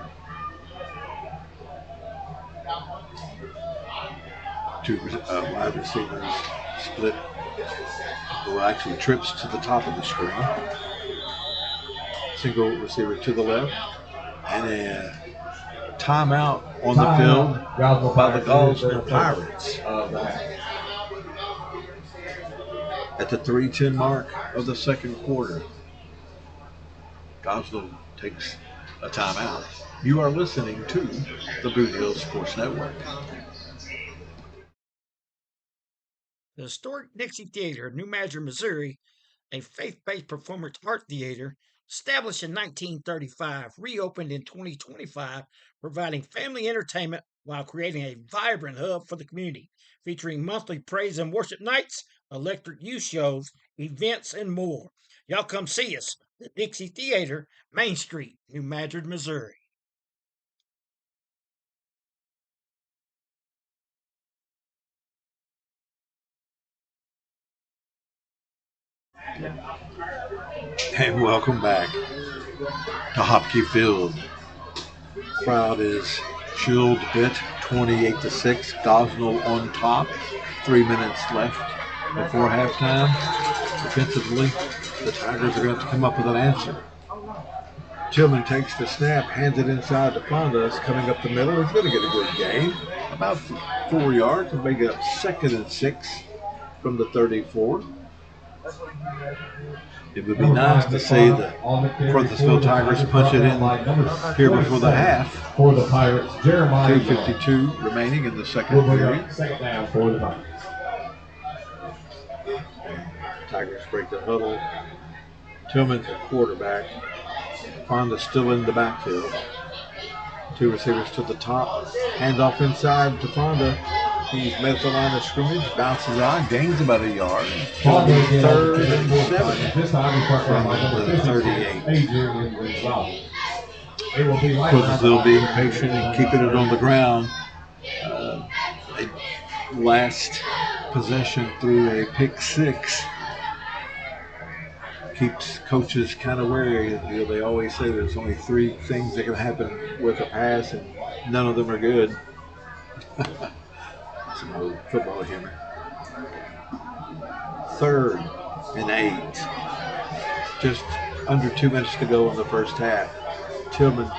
2 wide receivers split, well, actually trips to the top of the screen. Single receiver to the left, and a timeout on the field by the Gosnell Pirates. At the 3:10 mark of the second quarter, Gosnell takes a timeout. You are listening to the Boudreaux Sports Network. The historic Dixie Theater of New Madrid, Missouri, a faith-based performance art theater established in 1935, reopened in 2025, providing family entertainment while creating a vibrant hub for the community, featuring monthly praise and worship nights, electric youth shows, events, and more. Y'all come see us, the Dixie Theater, Main Street, New Madrid, Missouri. And welcome back to Hopkey Field. Crowd is chilled a bit, 28-6. Gosnell on top. 3 minutes left before halftime. Defensively, the Tigers are going to have to come up with an answer. Tillman takes the snap, hands it inside to Fondas, coming up the middle. He's going to get a good gain, about 4 yards, and make it up 2nd and 6 from the 34. It would be nice to see the Caruthersville Tigers punch it in here before the half. For the Pirates, Jeremiah 2:52 remaining in the second period. Second down for the Pirates. Tigers break the huddle. Tillman's a quarterback. Fonda's still in the backfield. 2 receivers to the top. Hands off inside to Fonda. He's met the line of scrimmage, bounces out, gains about a yard. 3rd and 7 from the 38. Caruthersville being patient and keeping it on the ground. Last possession through a pick 6 keeps coaches kind of wary. They always say there's only 3 things that can happen with a pass, and none of them are good. Some old football humor. 3rd and 8. Just under 2 minutes to go in the first half. Tillman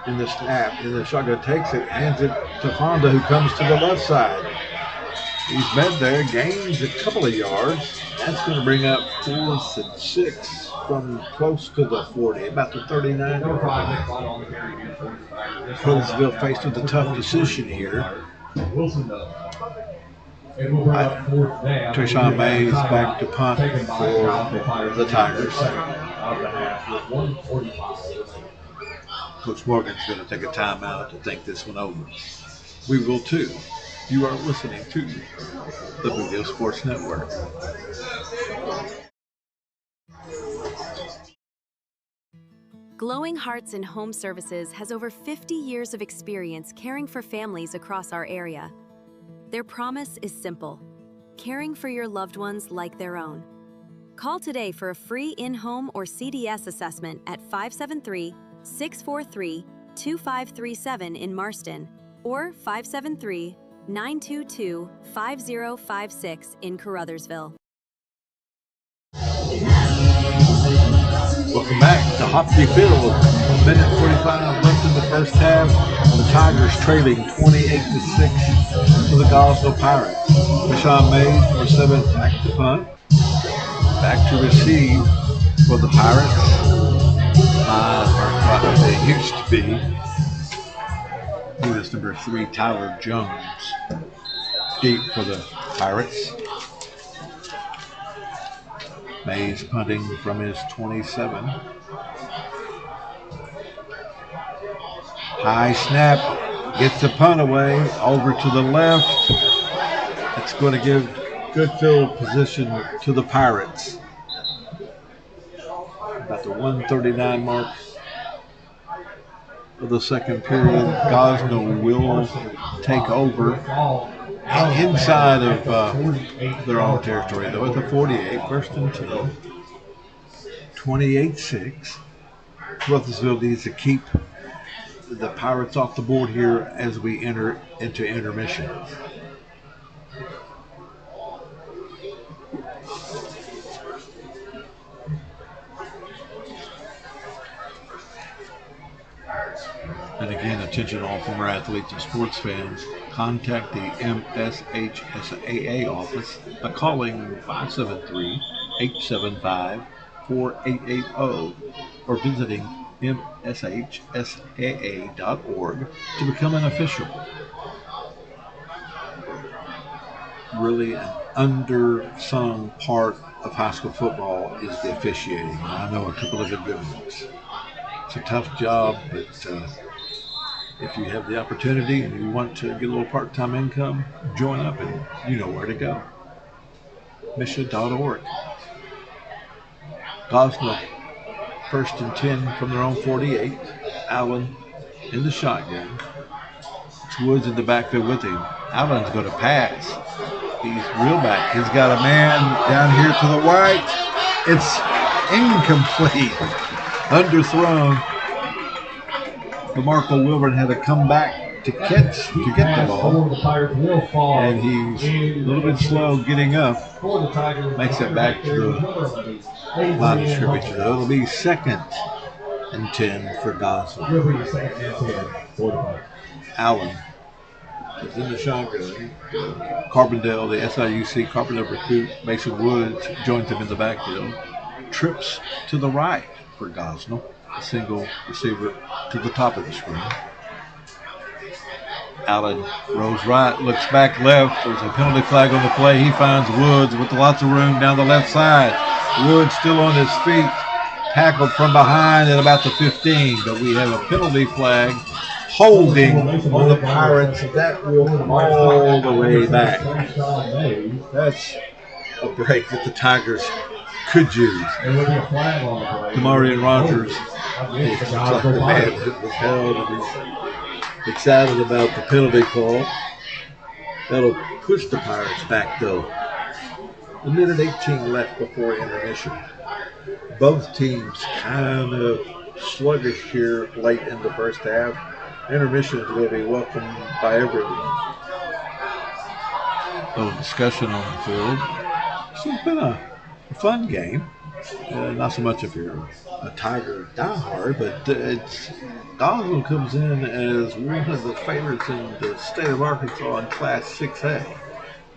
in the snap, in the shotgun, takes it, hands it to Fonda, who comes to the left side. He's met there, gains a couple of yards. That's going to bring up 4th and 6 from close to the 40, about the 39. Caruthersville faced with a tough decision here. Treshawn Mays back to punt for the Tigers. Coach Morgan's going to take a timeout to think this one over. We will too. You are listening to the Video Sports Network. Glowing Hearts and Home Services has over 50 years of experience caring for families across our area. Their promise is simple: caring for your loved ones like their own. Call today for a free in-home or CDS assessment at 573-643-2537 in Marston or 573-922-5056 in Caruthersville. Welcome back to Hopkey Field. 1:45 left in the first half. The Tigers trailing 28-6 to the Gosnell Pirates. Treshawn Mays for 7 back to punt. Back to receive for the Pirates. They used to be. Unit number 3, Tyler Jones. Deep for the Pirates. Mays punting from his 27. High snap, gets the punt away, over to the left. It's going to give good field position to the Pirates. About the 1:39 mark of the second period, Gosnell will take over inside of their own territory, though, at the 48, 1st and 10. 28-6. Caruthersville needs to keep the Pirates off the board here as we enter into intermission. And again, attention all former athletes and sports fans, contact the MSHSAA office by calling 573-875-4880 or visiting mshsaa.org to become an official. Really an undersung part of high school football is the officiating. I know a couple of the good ones. It's a tough job, but if you have the opportunity and you want to get a little part-time income, join up and you know where to go. Misha.org. Gosnell, 1st and 10 from their own 48. Allen in the shotgun. It's Woods in the backfield with him. Allen's going to pass. He's real back. He's got a man down here to the right. It's incomplete. Underthrown. DeMarco Wilburn had to come back to get the ball. And he's a little bit slow getting up. Makes it back to the line of scrimmage. It'll be 2nd and 10 for Gosnell. Allen is in the shotgun. Carbondale, the SIUC Carbondale recruit, Mason Woods joins him in the backfield. Trips to the right for Gosnell. A single receiver to the top of the screen. Allen rolls right, looks back left. There's a penalty flag on the play. He finds Woods with lots of room down the left side. Woods still on his feet. Tackled from behind at about the 15. But we have a penalty flag holding on the Pirates. That will come all the way back. That's a break that the Tigers could use. Demarion Rogers, it looks like the man that was held, and he's excited about the penalty call. That'll push the Pirates back, though. A minute 18 left before intermission. Both teams kind of sluggish here late in the first half. Intermission is going to be welcomed by everyone. A little discussion on the field. It's been a fun game. Not so much if you're a Tiger diehard, but Gosnell comes in as one of the favorites in the state of Arkansas in Class 6A.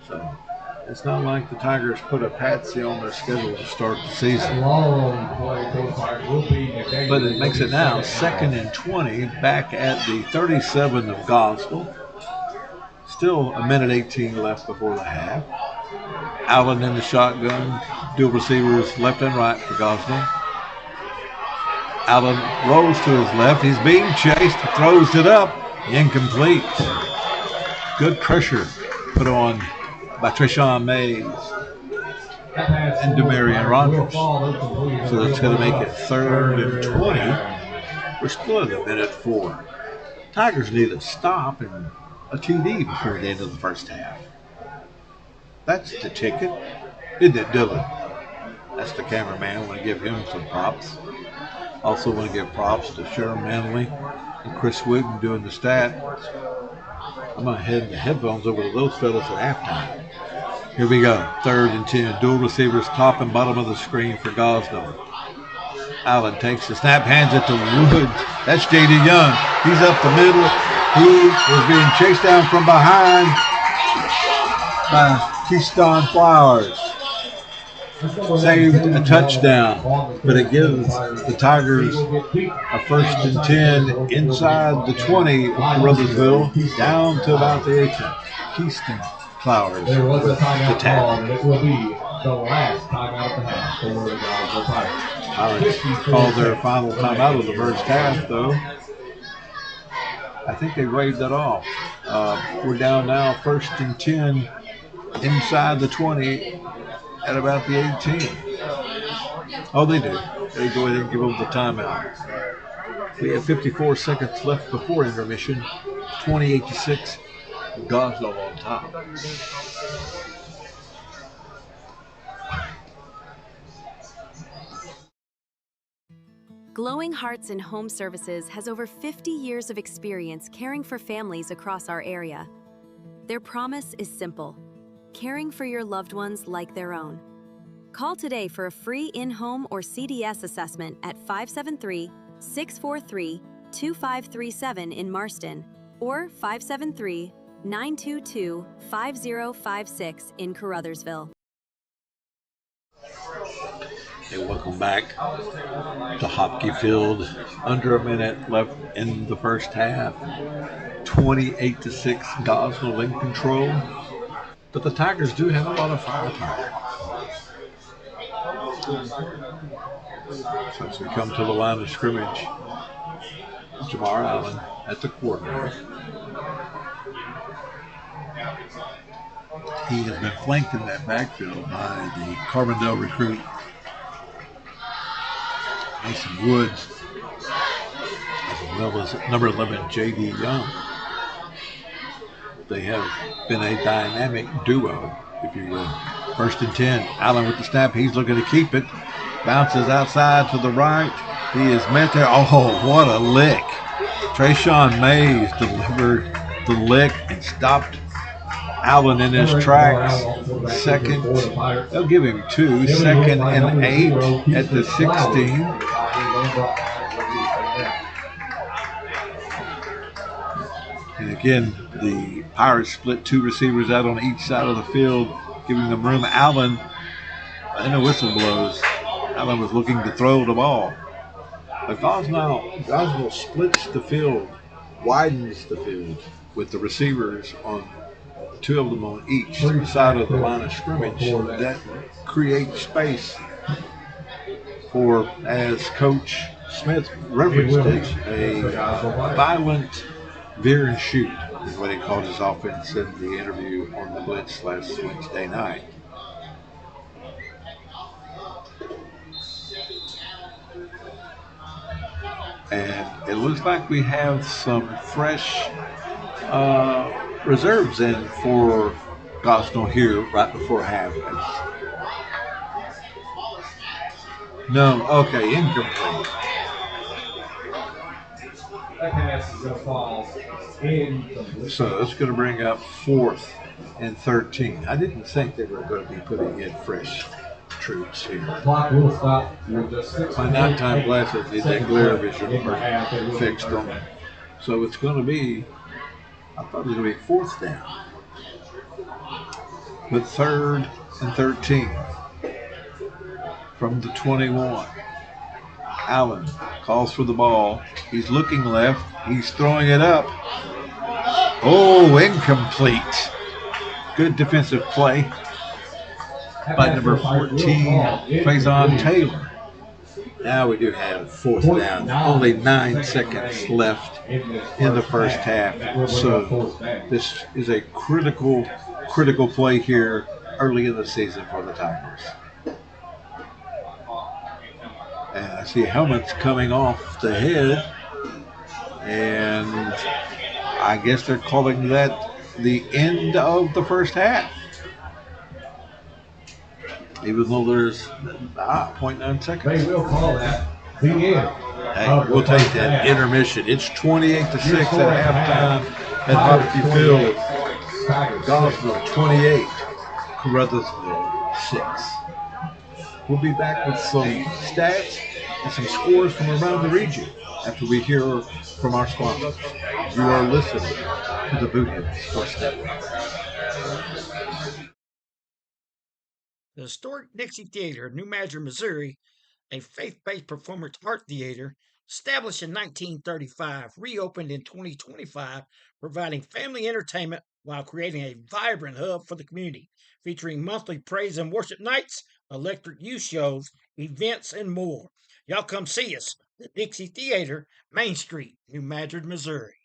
So it's not like the Tigers put a patsy on their schedule to start the season. But it makes it now 2nd and 20 back at the 37 of Gosnell. Still a minute 18 left before the half. Allen in the shotgun, dual receivers left and right for Gosnell. Allen rolls to his left. He's being chased, throws it up, incomplete. Good pressure put on by Treshawn Mays and Demarion Rogers. So that's going to make it 3rd and 20. We're still in a minute 4. Tigers need a stop and a TD before the end of the first half. That's the ticket, isn't it, Dylan? That's the cameraman. I want to give him some props. Also want to give props to Sharon Manley and Chris Wooden doing the stats. I'm going to head the headphones over to those fellas at halftime. Here we go. 3rd and 10. Dual receivers top and bottom of the screen for Gosnell. Allen takes the snap, hands it to Woods. That's J.D. Young. He's up the middle. He is being chased down from behind by Keystone Flowers. Saved a touchdown, but it gives the Tigers a 1st and 10 inside the 20 of Caruthersville, down to about the 18. Keystone Flowers with the tackle. This will be the last timeout of the half for the Pirates. Pirates called their final timeout of the first half, though. I think they waved that off. We're down now 1st and 10 inside the 20 at about the 18. Oh, they do. They go ahead and give them the timeout. We have 54 seconds left before intermission. 28-6. Gosnell on top. Glowing Hearts and Home Services has over 50 years of experience caring for families across our area. Their promise is simple: caring for your loved ones like their own. Call today for a free in-home or CDS assessment at 573-643-2537 in Marston or 573-922-5056 in Caruthersville. Hey, welcome back to Hopkey Field. Under a minute left in the first half. 28-6, Gosnell in control. But the Tigers do have a lot of firepower. Since we come to the line of scrimmage, Jamar Allen at the quarterback. He has been flanked in that backfield by the Carbondale recruit Mason Woods, as well as number 11 J.D. Young. They have been a dynamic duo, if you will. First and 10. Allen with the snap. He's looking to keep it. Bounces outside to the right. He is met there. Oh, what a lick. Trayshawn Mays delivered the lick and stopped Allen in his tracks. Second, they'll give him 2. Second and 8 at the 16. And again, the Pirates split 2 receivers out on each side of the field, giving them room. Allen, and the whistle blows. Allen was looking to throw the ball. But Gosnell splits the field, widens the field with the receivers on 2 of them on each side of the line of scrimmage. That creates space for, as Coach Smith referenced it, a violent veer and shoot is what he called his offense in the interview on the Blitz last Wednesday night. And it looks like we have some fresh reserves in for Gosnell here right before half. No, okay, incomplete. That pass is going to fall incomplete. So it's going to bring up 4th and 13. I didn't think they were going to be putting in fresh troops here. Clock will stop with just 6 My nighttime glasses need that glare vision are fixed on them. So it's going to be, I thought it was going to be 4th down. But 3rd and 13 from the 21. Allen calls for the ball. He's looking left. He's throwing it up. Oh, incomplete. Good defensive play by number 14, Faison Taylor. Now we do have 4th down. Only 9 seconds left in the first half. So this is a critical play here early in the season for the Tigers. And I see helmets coming off the head. And I guess they're calling that the end of the first half. Even though there's 0.9 seconds. They will call that the end. Hey, we'll take that intermission. It's 28-6 at halftime at Barbecue Field. Gosnell 28, Caruthersville 6. We'll be back with some stats and some scores from around the region after we hear from our sponsors. You are listening to the Boot Hill Sports Network. The historic Dixie Theater in New Madrid, Missouri, a faith-based performance art theater established in 1935, reopened in 2025, providing family entertainment while creating a vibrant hub for the community, featuring monthly praise and worship nights, electric youth shows, events, and more. Y'all come see us, the Dixie Theater, Main Street, New Madrid, Missouri.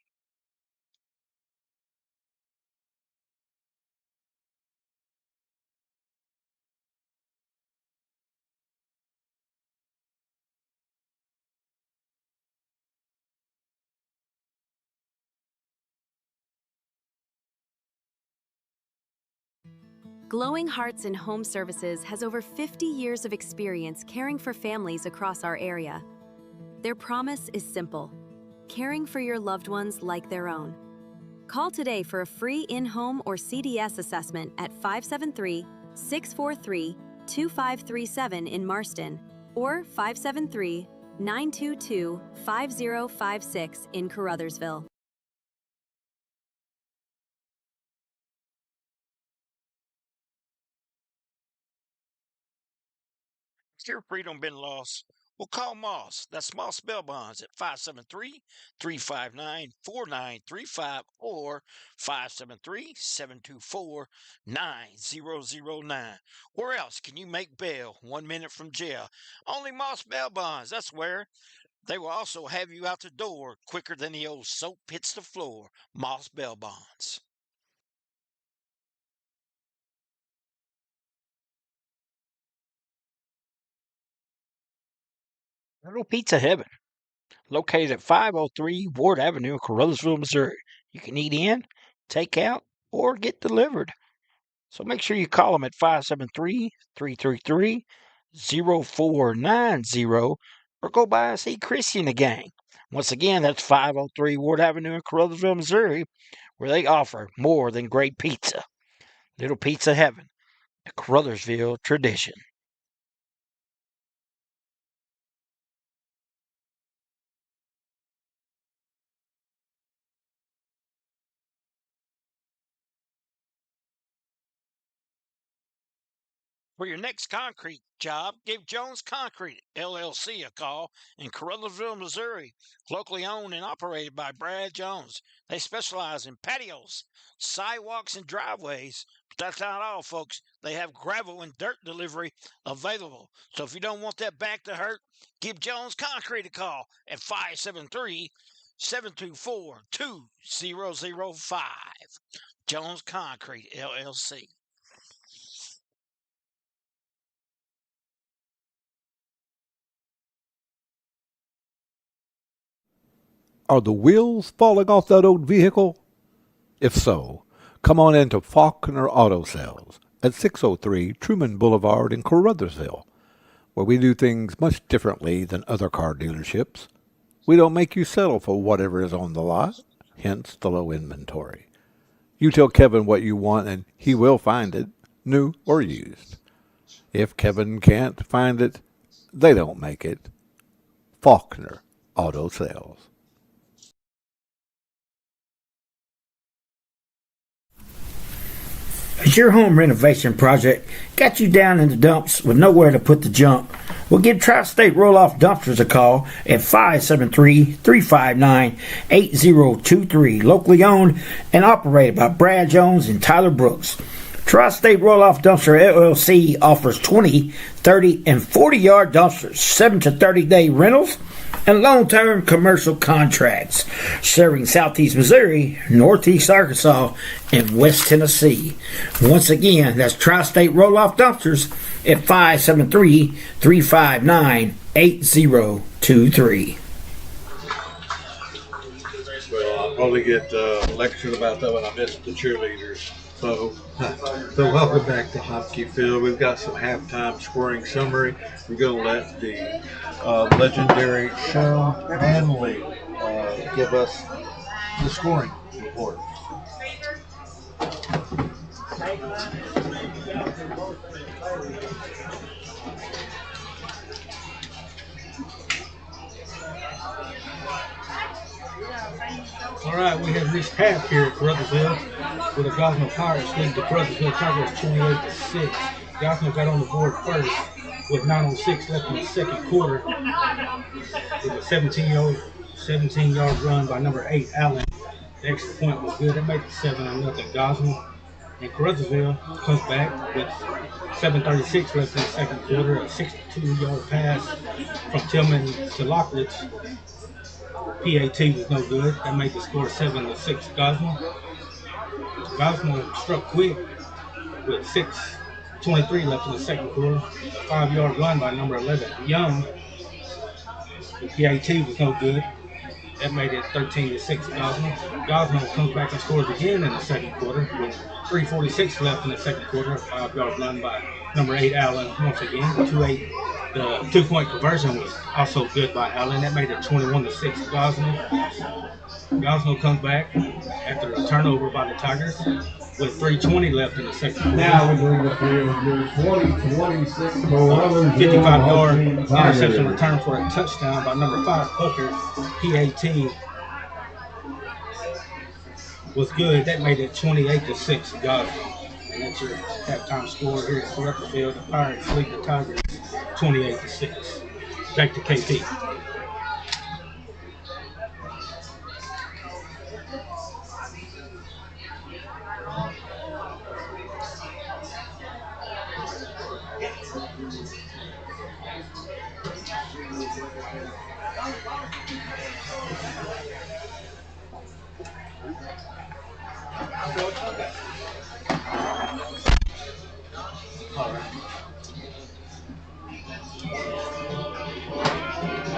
Glowing Hearts and Home Services has over 50 years of experience caring for families across our area. Their promise is simple: caring for your loved ones like their own. Call today for a free in-home or CDS assessment at 573-643-2537 in Marston or 573-922-5056 in Caruthersville. Has your freedom been lost? Well, call Moss. That's Moss Bail Bonds at 573-359-4935 or 573-724-9009. Where else can you make bail 1 minute from jail? Only Moss Bail Bonds. That's where. They will also have you out the door quicker than the old soap hits the floor. Moss Bail Bonds. Little Pizza Heaven, located at 503 Ward Avenue in Caruthersville, Missouri. You can eat in, take out, or get delivered. So make sure you call them at 573-333-0490 or go by and see Chrissy and the gang. Once again, that's 503 Ward Avenue in Caruthersville, Missouri, where they offer more than great pizza. Little Pizza Heaven, a Caruthersville tradition. For your next concrete job, give Jones Concrete LLC a call in Caruthersville, Missouri. Locally owned and operated by Brad Jones. They specialize in patios, sidewalks, and driveways. But that's not all, folks. They have gravel and dirt delivery available. So if you don't want that back to hurt, give Jones Concrete a call at 573-724-2005. Jones Concrete LLC. Are the wheels falling off that old vehicle? If so, come on into Faulkner Auto Sales at 603 Truman Boulevard in Caruthersville, where we do things much differently than other car dealerships. We don't make you settle for whatever is on the lot, hence the low inventory. You tell Kevin what you want and he will find it, new or used. If Kevin can't find it, they don't make it. Faulkner Auto Sales. Has your home renovation project got you down in the dumps with nowhere to put the junk? Well, give Tri-State Roll-Off Dumpsters a call at 573-359-8023. Locally owned and operated by Brad Jones and Tyler Brooks. Tri-State Roll-Off Dumpster LLC offers 20, 30, and 40-yard dumpsters, 7 to 30-day rentals, and long-term commercial contracts, serving Southeast Missouri, Northeast Arkansas, and West Tennessee. Once again, that's Tri-State Roll-Off Dumpsters at 573-359-8023. Well, I'll probably get lectured about that when I miss the cheerleaders. So welcome back to Hopkey Field. We've got some halftime scoring summary. We're going to let the legendary Cheryl Manley give us the scoring report. All right, we have reached half here at Caruthersville with the Gosnell Pirates leading the Caruthersville Tigers 28-6. Gosnell got on the board first with 9:06 left in the second quarter with a 17-yard run by number 8, Allen. The extra point was good. It made it 7-0 Gosnell. And Caruthersville comes back with 7:36 left in the second quarter, a 62-yard pass from Tillman to Lockridge. PAT was no good. That made the score 7-6 Gosnell. Gosnell struck quick with 6:23 left in the second quarter. A 5-yard run by number 11, Young. The PAT was no good. That made it 13-6 Gosnell. Gosnell comes back and scores again in the second quarter with 3:46 left in the second quarter. A 5-yard run by number 8, Allen. Once again, the 2-point conversion was also good by Allen. That made it 21-6 Gosnell. Gosnell comes back after a turnover by the Tigers with 3:20 left in the second quarter. Now we're going to field 26 55-yard interception return for a touchdown by number 5, Booker. PAT was good. That made it 28-6 Gosnell. And that's your halftime score here at Caruthersville. The Pirates lead the Tigers 28-6. Back to KP.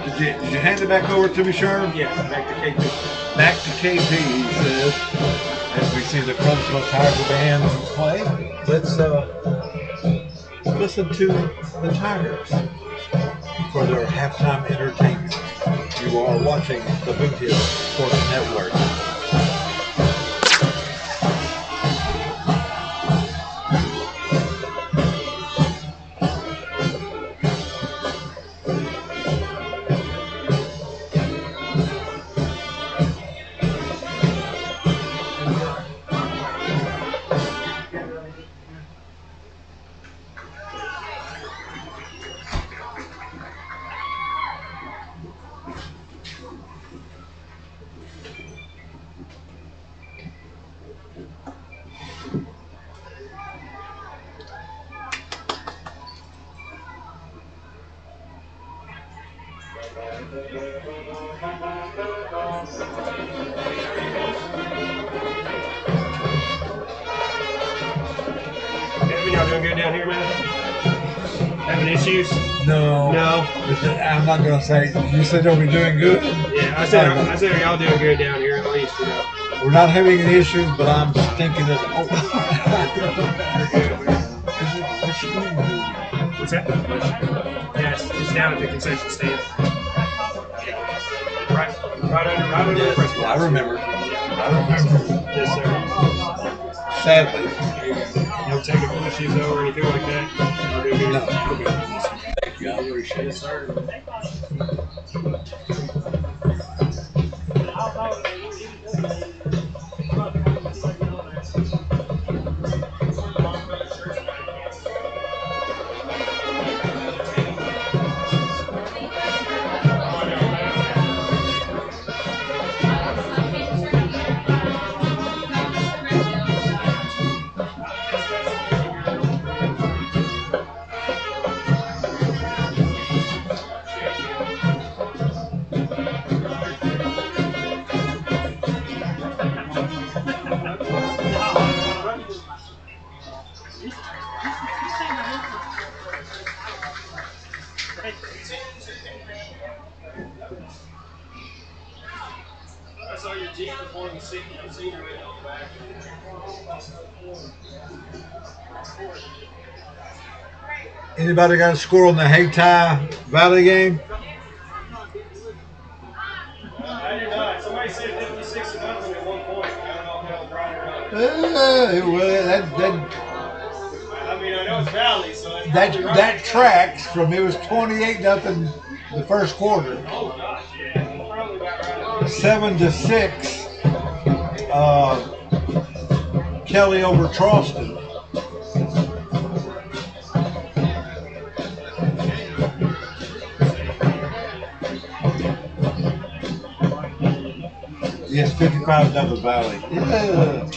The Jets. hand it back over to me, Sherm? Yeah, back to KP. Back to KP, he says, as we see the Caruthersville Tiger Band play. Let's listen to the Tigers for their halftime entertainment. You are watching the Boot Hill Sports Network. Kevin, y'all doing good down here, man? Having issues? No. No. I'm not going to say. You said they'll be doing good? Yeah, I said y'all doing good down here at least, you know. We're not having any issues, but I'm thinking that. What's that? Yes, it's down at the concession stand. Right under the press box. I remember. Yes, sir. Sadly. No technical issues though, or anything like that? Y'all doing good? No. Okay. Thank you. I appreciate it. Yes, sir. I saw your Jeep before the senior right on the back. Anybody got a score on the Hayti Valley game? I did not. Somebody said 56 to nothing at one point. I don't know if that was right or not. I mean, I know it's Valley, so that's probably right. That tracks from it was 28-0 the first quarter. Oh gosh, yeah, probably about right. 7-6. Kelly over Charleston. Yes, 55-0 Valley. Yeah.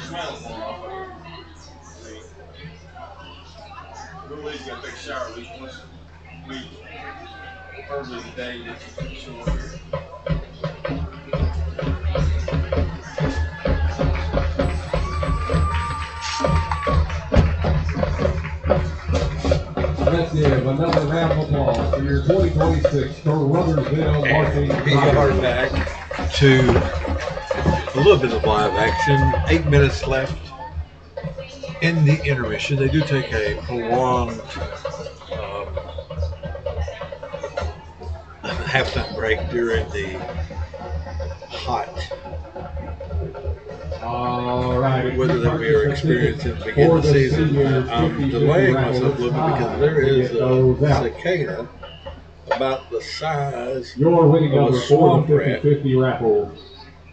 Smell is more off of it. We'll leave you a big shower. We early today just to sure. Let's give another round of applause for your 2026 Caruthersville marching We are band. back to a little bit of live action. 8 minutes left in the intermission. They do take a prolonged halftime break during the hot All right. weather that we are experiencing at the beginning of the season. I'm delaying myself a little bit because there is a cicada about the size Your winning of a number for swamp the rat 50-50 raffle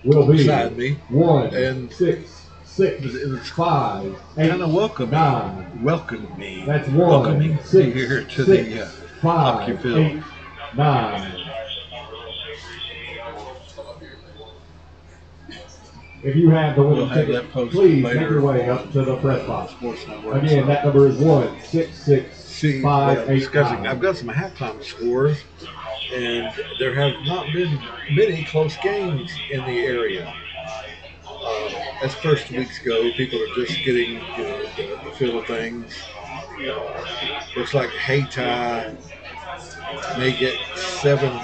will be beside me. 1, And 6, 6, 5, 8, kind of welcomed 9. me. That's 1, Welcoming 6, me here to 6, the 5, hockey field. 8, 9. If you have the winning We'll have ticket, that posted please later make your way up on to the press box. Sports Network. Again, that number is 1, 6, 6, See, 5, 8, discussing. 9. I've got some halftime scores, and there have not been many close games in the area. As first weeks go, people are just getting the feel of things. Looks like Hayti may get 70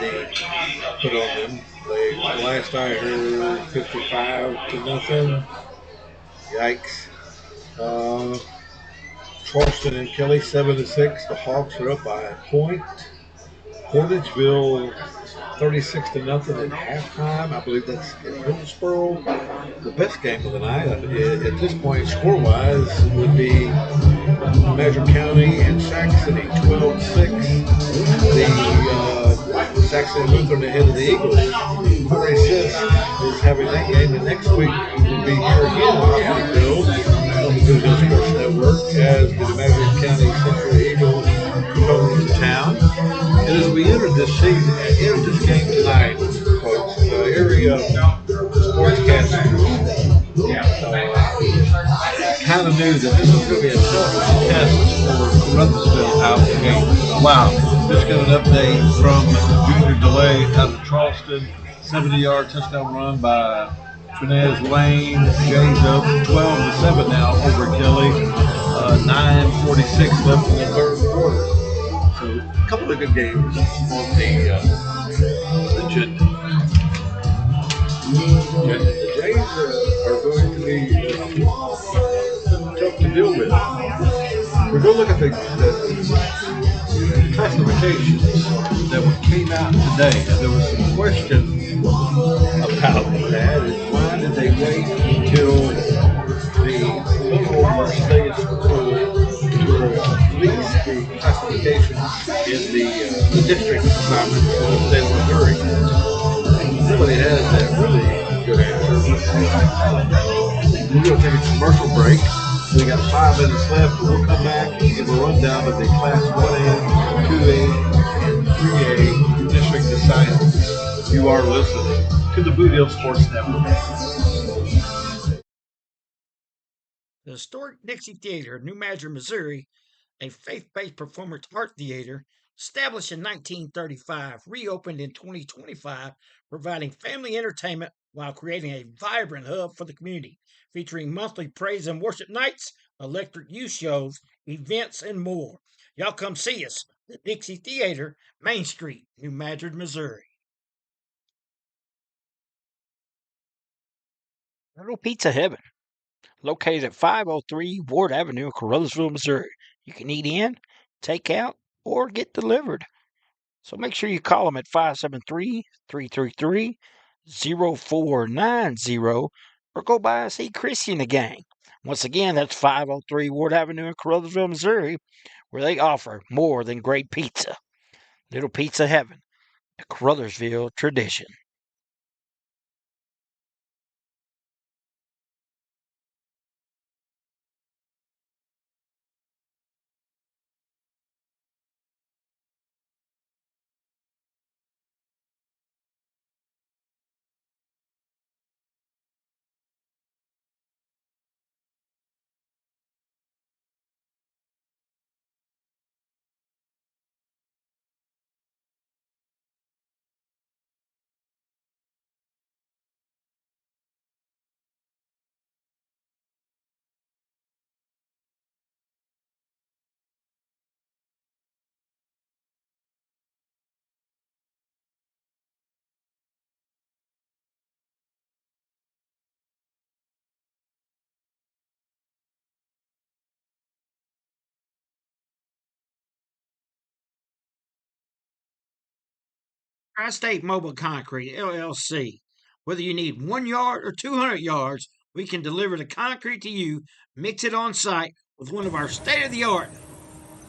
put on them. Last I heard, 55-0. Yikes. Charleston and Kelly 7-6. The Hawks are up by a point. Portageville 36-0 at halftime. I believe that's in Hillsboro. The best game of the night at this point, score-wise, would be Measure County and Sac City 12-6. The Sac City Lutheran ahead of the Eagles. 46 is having that game, and next week will be here again in Countyville on the Gosnell Sports Network as the Measure County Central Eagles come to town. And as we enter this game tonight, folks, the area sportscasters kind of knew that this was going to be a tough test for Caruthersville out of the gate. Wow. Just got an update from Junior DeLay out of Charleston. 70-yard touchdown run by Finez Lane. Jays up 12-7 now over Kelly. 9:46 left in the third quarter. So a couple of good games on the agenda. And the Jays are going to be tough to deal with. We're going to look at the classifications that came out today. And there was some question about that. And why did they wait until the local state school to release the classification in the district assignment for the state of Missouri? Somebody has that really good answer. We're going to take a commercial break. We got 5 minutes left, but we'll come back and give a rundown of the Class 1A, 2A, and 3A district assignments. You are listening to the Boot Hill Sports Network. The historic Dixie Theater, New Madrid, Missouri, a faith-based performance art theater established in 1935, reopened in 2025, providing family entertainment while creating a vibrant hub for the community, featuring monthly praise and worship nights, electric youth shows, events, and more. Y'all come see us, the Dixie Theater, Main Street, New Madrid, Missouri. Little Pizza Heaven, located at 503 Ward Avenue in Caruthersville, Missouri. You can eat in, take out, or get delivered. So make sure you call them at 573-333-0490 or go by and see Chrissy and the gang. Once again, that's 503 Ward Avenue in Caruthersville, Missouri, where they offer more than great pizza. Little Pizza Heaven, a Caruthersville tradition. Tri-State Mobile Concrete, LLC. Whether you need 1 yard or 200 yards, we can deliver the concrete to you, mix it on site with one of our state-of-the-art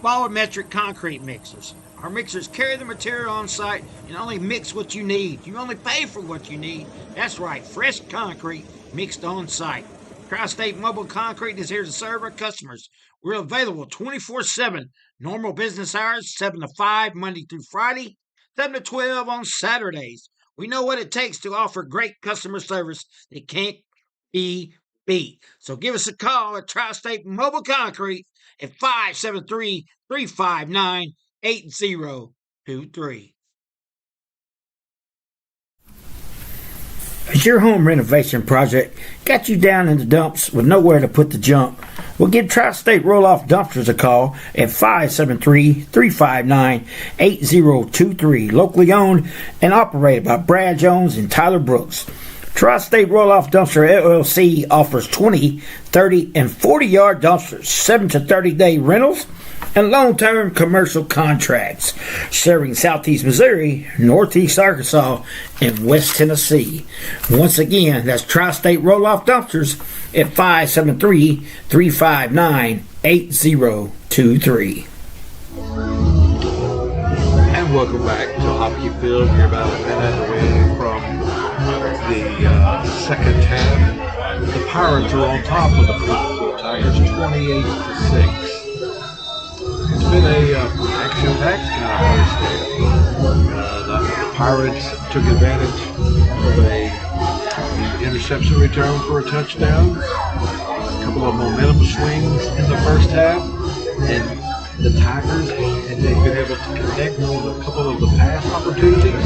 volumetric concrete mixers. Our mixers carry the material on site and only mix what you need. You only pay for what you need. That's right, fresh concrete mixed on site. Tri-State Mobile Concrete is here to serve our customers. We're available 24/7, normal business hours, 7 to 5, Monday through Friday, 7 to 12 on Saturdays. We know what it takes to offer great customer service that can't be beat. So give us a call at Tri-State Mobile Concrete at 573-359-8023. Has your home renovation project got you down in the dumps with nowhere to put the junk? Well, give Tri-State Roll-Off Dumpsters a call at 573-359-8023. Locally owned and operated by Brad Jones and Tyler Brooks. Tri-State Roll-Off Dumpster LLC offers 20, 30, and 40-yard dumpsters, 7 to 30-day rentals, and long-term commercial contracts, serving Southeast Missouri, Northeast Arkansas, and West Tennessee. Once again, that's Tri-State Roll-Off Dumpsters at 573-359-8023. And welcome back to Hockey Field. You're about a minute away from the second half. The Pirates are on top of the Caruthersville Tigers, 28-6. It's been a action-packed kind of first half. The Pirates took advantage of a interception return for a touchdown, a couple of momentum swings in the first half, and the Tigers, and they've been able to connect on a couple of the pass opportunities.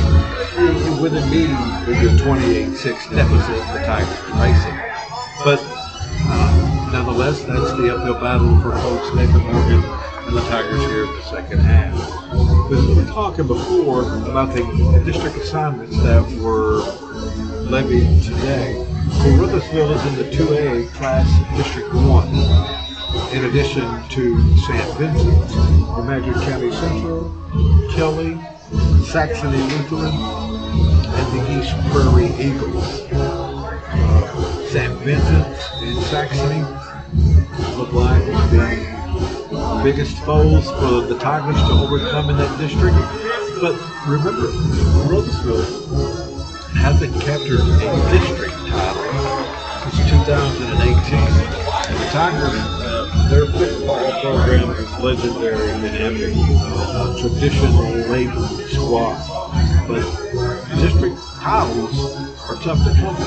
With it being a 28-6 deficit, the Tigers are facing. But nonetheless, that's the uphill battle for Coach Nathan Morgan and the Tigers here in the second half. We were talking before about the district assignments that were levied today. Caruthersville is in the 2A Class District 1. In addition to St. Vincent, Madrid County Central, Kelly, Saxony Lutheran, and the East Prairie Eagles. St. Vincent and Saxony look like the biggest foes for the Tigers to overcome in that district. But remember, Caruthersville hasn't captured a district title since 2018. And the Tigers, their football program is legendary and epic, tradition-laden squad. But district titles are tough to come by.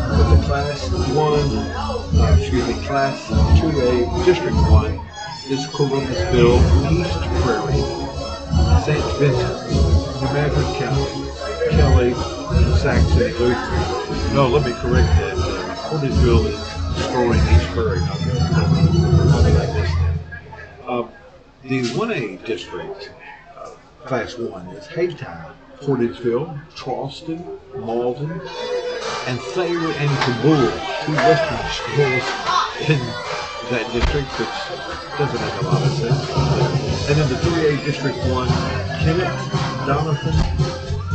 But the Class 2A District 1 is Caruthersville, East Prairie, St. Vincent, New Madrid County, Kelly, and Saxony Lutheran. No, let me correct that. Caruthersville is destroying East Prairie. How did I miss that? The 1A district, Class 1, is Haytown, Portage-Ville, Charleston, Malden, and Thayer and Kabul, two western schools in that district, which doesn't make a lot of sense. And then the 3A District 1, Kennett, Doniphan,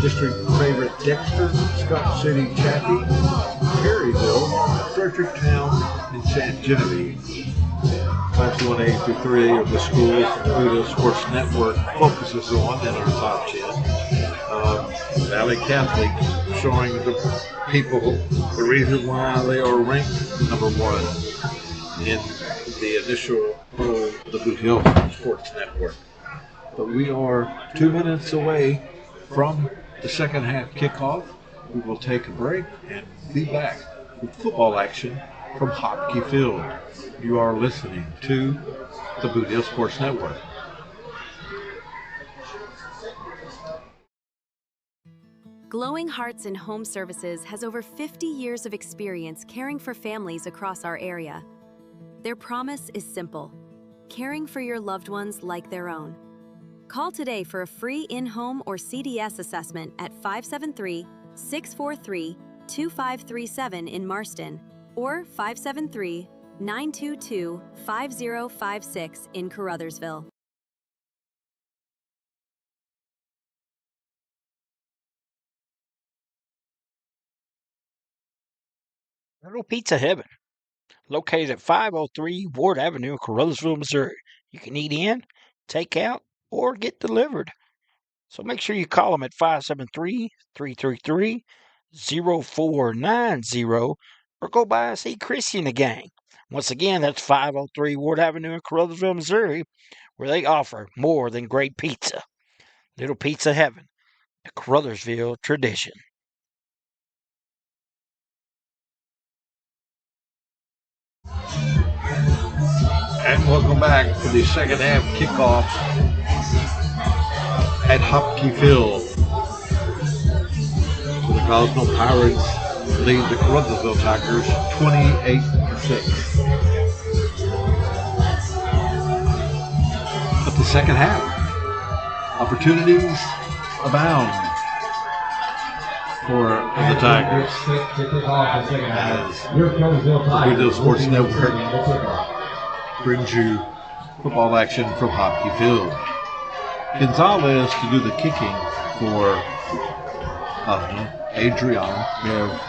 District favorite Dexter, Scott City, Chaffee, Perryville, Fredericktown, and San Genevieve. Class 1A through 3A of the schools the Bluegill Sports Network focuses on in our top 10. Valley Catholic showing the people the reason why they are ranked number 1 in the initial poll of the Bluegill Sports Network. But we are 2 minutes away from the second half kickoff. We will take a break and be back with football action from Hockey Field. You are listening to the Bluegill Sports Network. Glowing Hearts and Home Services has over 50 years of experience caring for families across our area. Their promise is simple: caring for your loved ones like their own. Call today for a free in-home or CDS assessment at 573-643-2537 in Marston or 573-922-5056 in Caruthersville. Little Pizza Heaven, located at 503 Ward Avenue in Caruthersville, Missouri. You can eat in, take out, or get delivered. So make sure you call them at 573-333-0490 or go by and see Chrissy and the gang. Once again, that's 503 Ward Avenue in Caruthersville, Missouri, where they offer more than great pizza. Little Pizza Heaven, a Caruthersville tradition. And welcome back to the second half kickoff at Hopkey Field. The Gosnell Pirates lead the Caruthersville Tigers 28-6. But the second half, opportunities abound for the Tigers as the Caruthersville Sports Network brings you football action from Hopkey Field. Gonzalez to do the kicking for Adrian. We have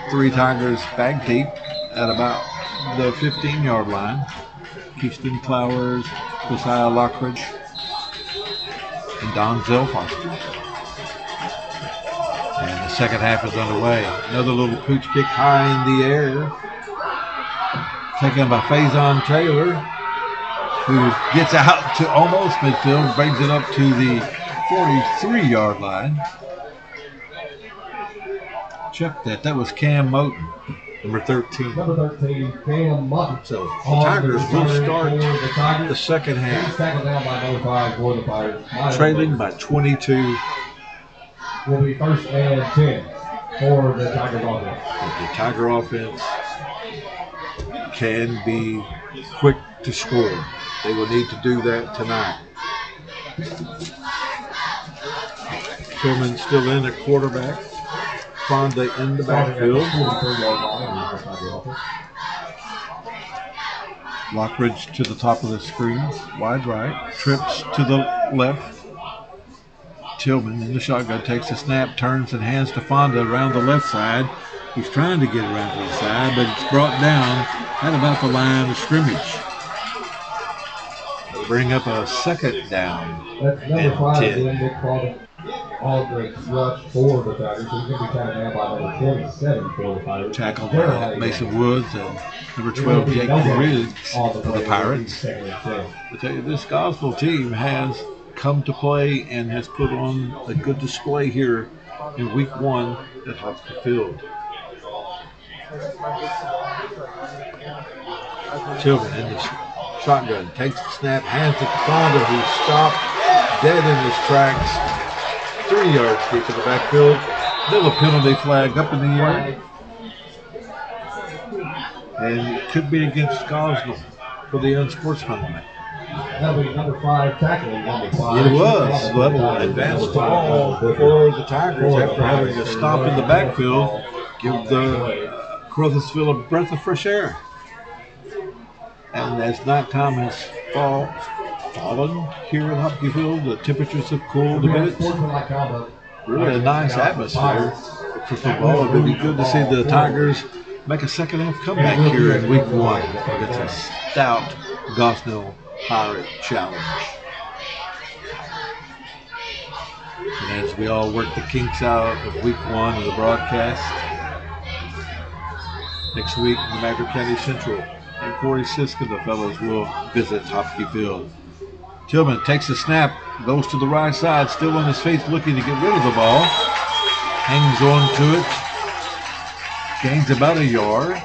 three Tigers bag tape at about the 15-yard line. Keyston Flowers, Josiah Lockridge, and Donzel Foster. And the second half is underway. Another little pooch kick high in the air. Taken by Faison Taylor, who gets out to almost midfield, brings it up to the 43-yard line. Check that. That was Cam Moten, number 13. Number 13, Cam Mutton. So the Tigers will start the second half, Tackled down by number 5 for the Pirates. trailing by 22. Will be first and 10 for the Tigers offense. The Tiger offense can be quick to score. They will need to do that tonight. Tillman still in at quarterback. Fonda in the backfield. Lockridge to the top of the screen. Wide right. Trips to the left. Tillman in the shotgun takes the snap, turns and hands to Fonda around the left side. He's trying to get around to the side, but it's brought down at about the line of scrimmage. They'll bring up a second down. That's number 5, 10. Nick Claude. Aldrich rush for the Tigers. He's going to be tackled down by number 27 for the Pirates. Tackled by Mason Woods and number 12, Jake Riggs of the Pirates. I tell you, this Gosnell team has come to play and has put on a good display here in week 1 at Hopkey Field. Tillman in the shotgun takes the snap, hands it to Fonda, who stopped dead in his tracks. 3 yards deep in the backfield. Still a penalty flag up in the air. And it could be against Gosnell for the unsportsmanlike. That'll be number 5 tackling number 5. It was level advanced ball for the Tigers after having a stop in the backfield. Give the Caruthersville a breath of fresh air. And as nighttime has fallen here in Hopkey Field, the temperatures have cooled a bit. Really a nice atmosphere for football. It would be good to see the Tigers make a second half comeback here in week 1 against a stout Gosnell Pirate challenge. And as we all work the kinks out of week 1 of the broadcast, next week, New Madrid County Central and Corey Siska, the fellows, will visit Hopkey Field. Tillman takes the snap, goes to the right side, still on his feet, looking to get rid of the ball. Hangs on to it. Gains about a yard.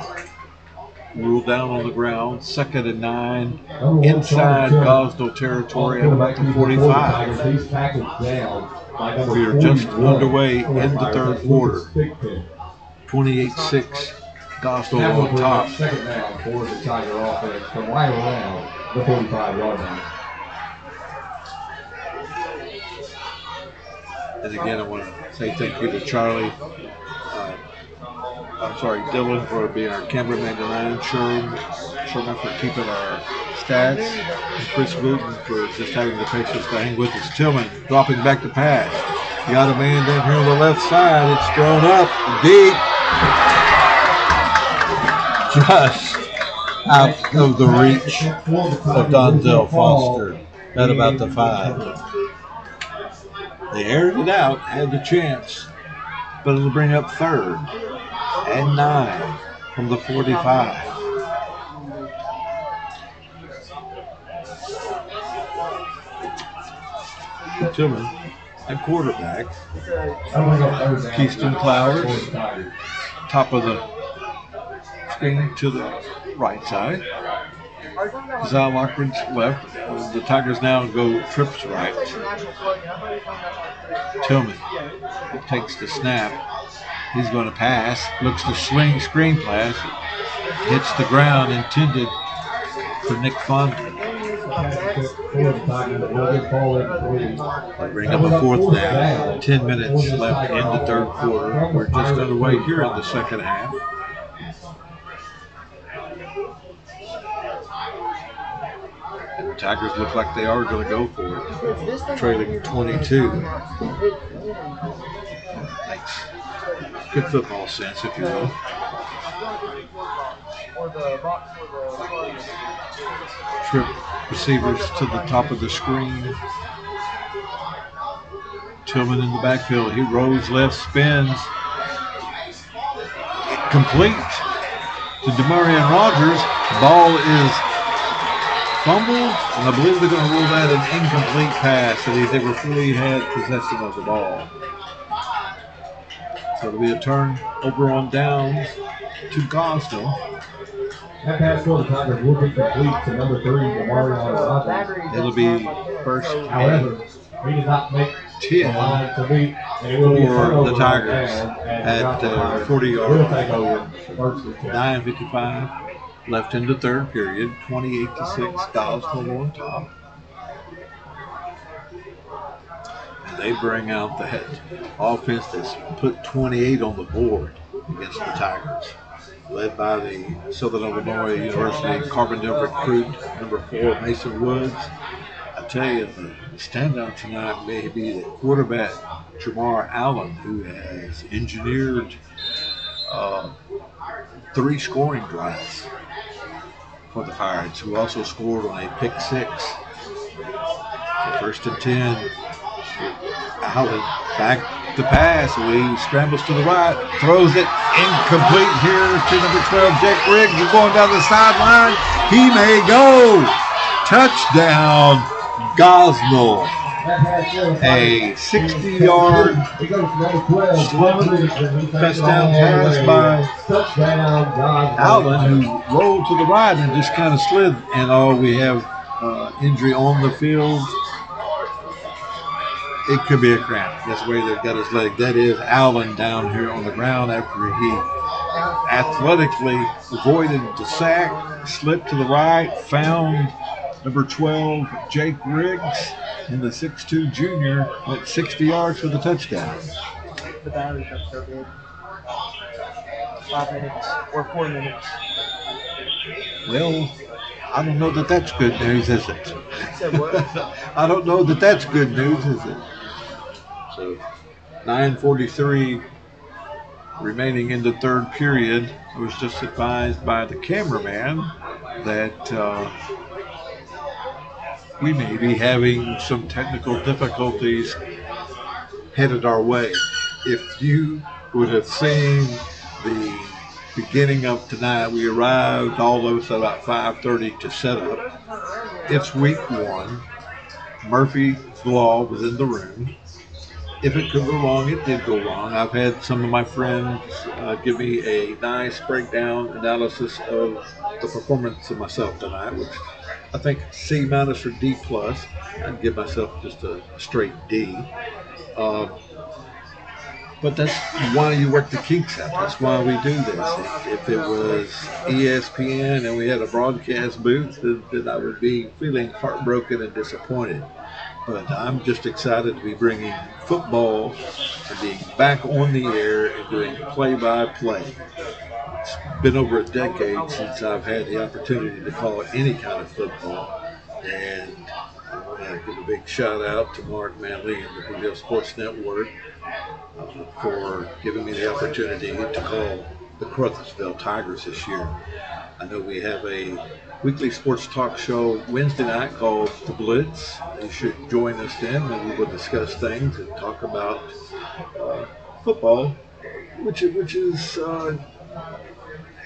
Ruled down on the ground. 2nd and 9. Inside Gosnell territory at about the 45. We are just underway in the third quarter. 28-6. Gosnell on top. Second down for the Tiger offense from right around the 45-yard line. And again, I want to say thank you to Charlie. Dylan for being our cameraman tonight. Sherman for keeping our stats. And Chris Wooten for just having the patience to hang with us. Tillman dropping back to pass. Got a man down here on the left side. It's thrown up deep. just out of the reach of Donzel Foster at about the 5. They aired it out, had the chance, but it'll bring up 3rd and 9 from the 45. Tillman at quarterback. Keyston Flowers, top of the screen to the right side. Zal Lockridge left. The Tigers now go trips right. Tillman takes the snap. He's going to pass. Looks to swing screen pass. Hits the ground intended for Nick Fondren. Bring up a 4th down. 10 minutes left in the 3rd quarter. We're just underway here in the 2nd half. And the Tigers look like they are going to go for it. Trailing 22. Makes good football sense, if you will. Trip receivers to the top of the screen. Tillman in the backfield. He rolls left, spins. Complete to Demarion Rogers. Ball is fumbled, and I believe they're going to rule that an incomplete pass, so they never fully had possession of the ball. So it'll be a turn over on downs to Gosnell. That pass for the Tigers will be complete to number 3, Demarion Rogers. It'll be first. However, he did not make 10 to beat, and it will be for the Tigers at 40-yard line. 9:55 left in the 3rd period. 28-6, Gosnell on top. And they bring out the offense that's put 28 on the board against the Tigers, led by the Southern Illinois University Carbondale recruit, number 4, Mason Woods. I tell you, the standout tonight may be the quarterback, Jamar Allen, who has engineered 3 scoring drives for the Pirates, who also scored on a pick 6. So 1st and 10. Allen back to pass. He scrambles to the right, throws it incomplete here to number 12, Jake Riggs. He's going down the sideline. He may go. Touchdown, Gosnell. A 60-yard touchdown pass by Allen, who rolled to the right and just kind of slid. And we have injury on the field. It could be a cramp. That's where they've got his leg. That is Allen down here on the ground after he athletically avoided the sack, slipped to the right, found number 12, Jake Riggs, and the 6'2 junior went 60 yards for the touchdown. The battery's up so good. 5 minutes or 4 minutes. Well, I don't know that that's good news, is it? Said what? I don't know that that's good news, is it? So, 9:43 remaining in the 3rd period. I was just advised by the cameraman that we may be having some technical difficulties headed our way. If you would have seen the beginning of tonight, we arrived all of us at about 5:30 to set up. It's week 1. Murphy's Law was in the room. If it could go wrong, it did go wrong. I've had some of my friends give me a nice breakdown analysis of the performance of myself tonight, which I think C- or D+. I'd give myself just a straight D. But that's why you work the kinks out. That's why we do this. If it was ESPN and we had a broadcast booth, then I would be feeling heartbroken and disappointed. But I'm just excited to be bringing football and being back on the air and doing play-by-play. It's been over a decade since I've had the opportunity to call any kind of football. And I want to give a big shout out to Mark Manley and the Bluegill Sports Network for giving me the opportunity to call the Caruthersville Tigers this year. I know we have a weekly sports talk show Wednesday night called The Blitz. You should join us then, and we will discuss things and talk about football, which is a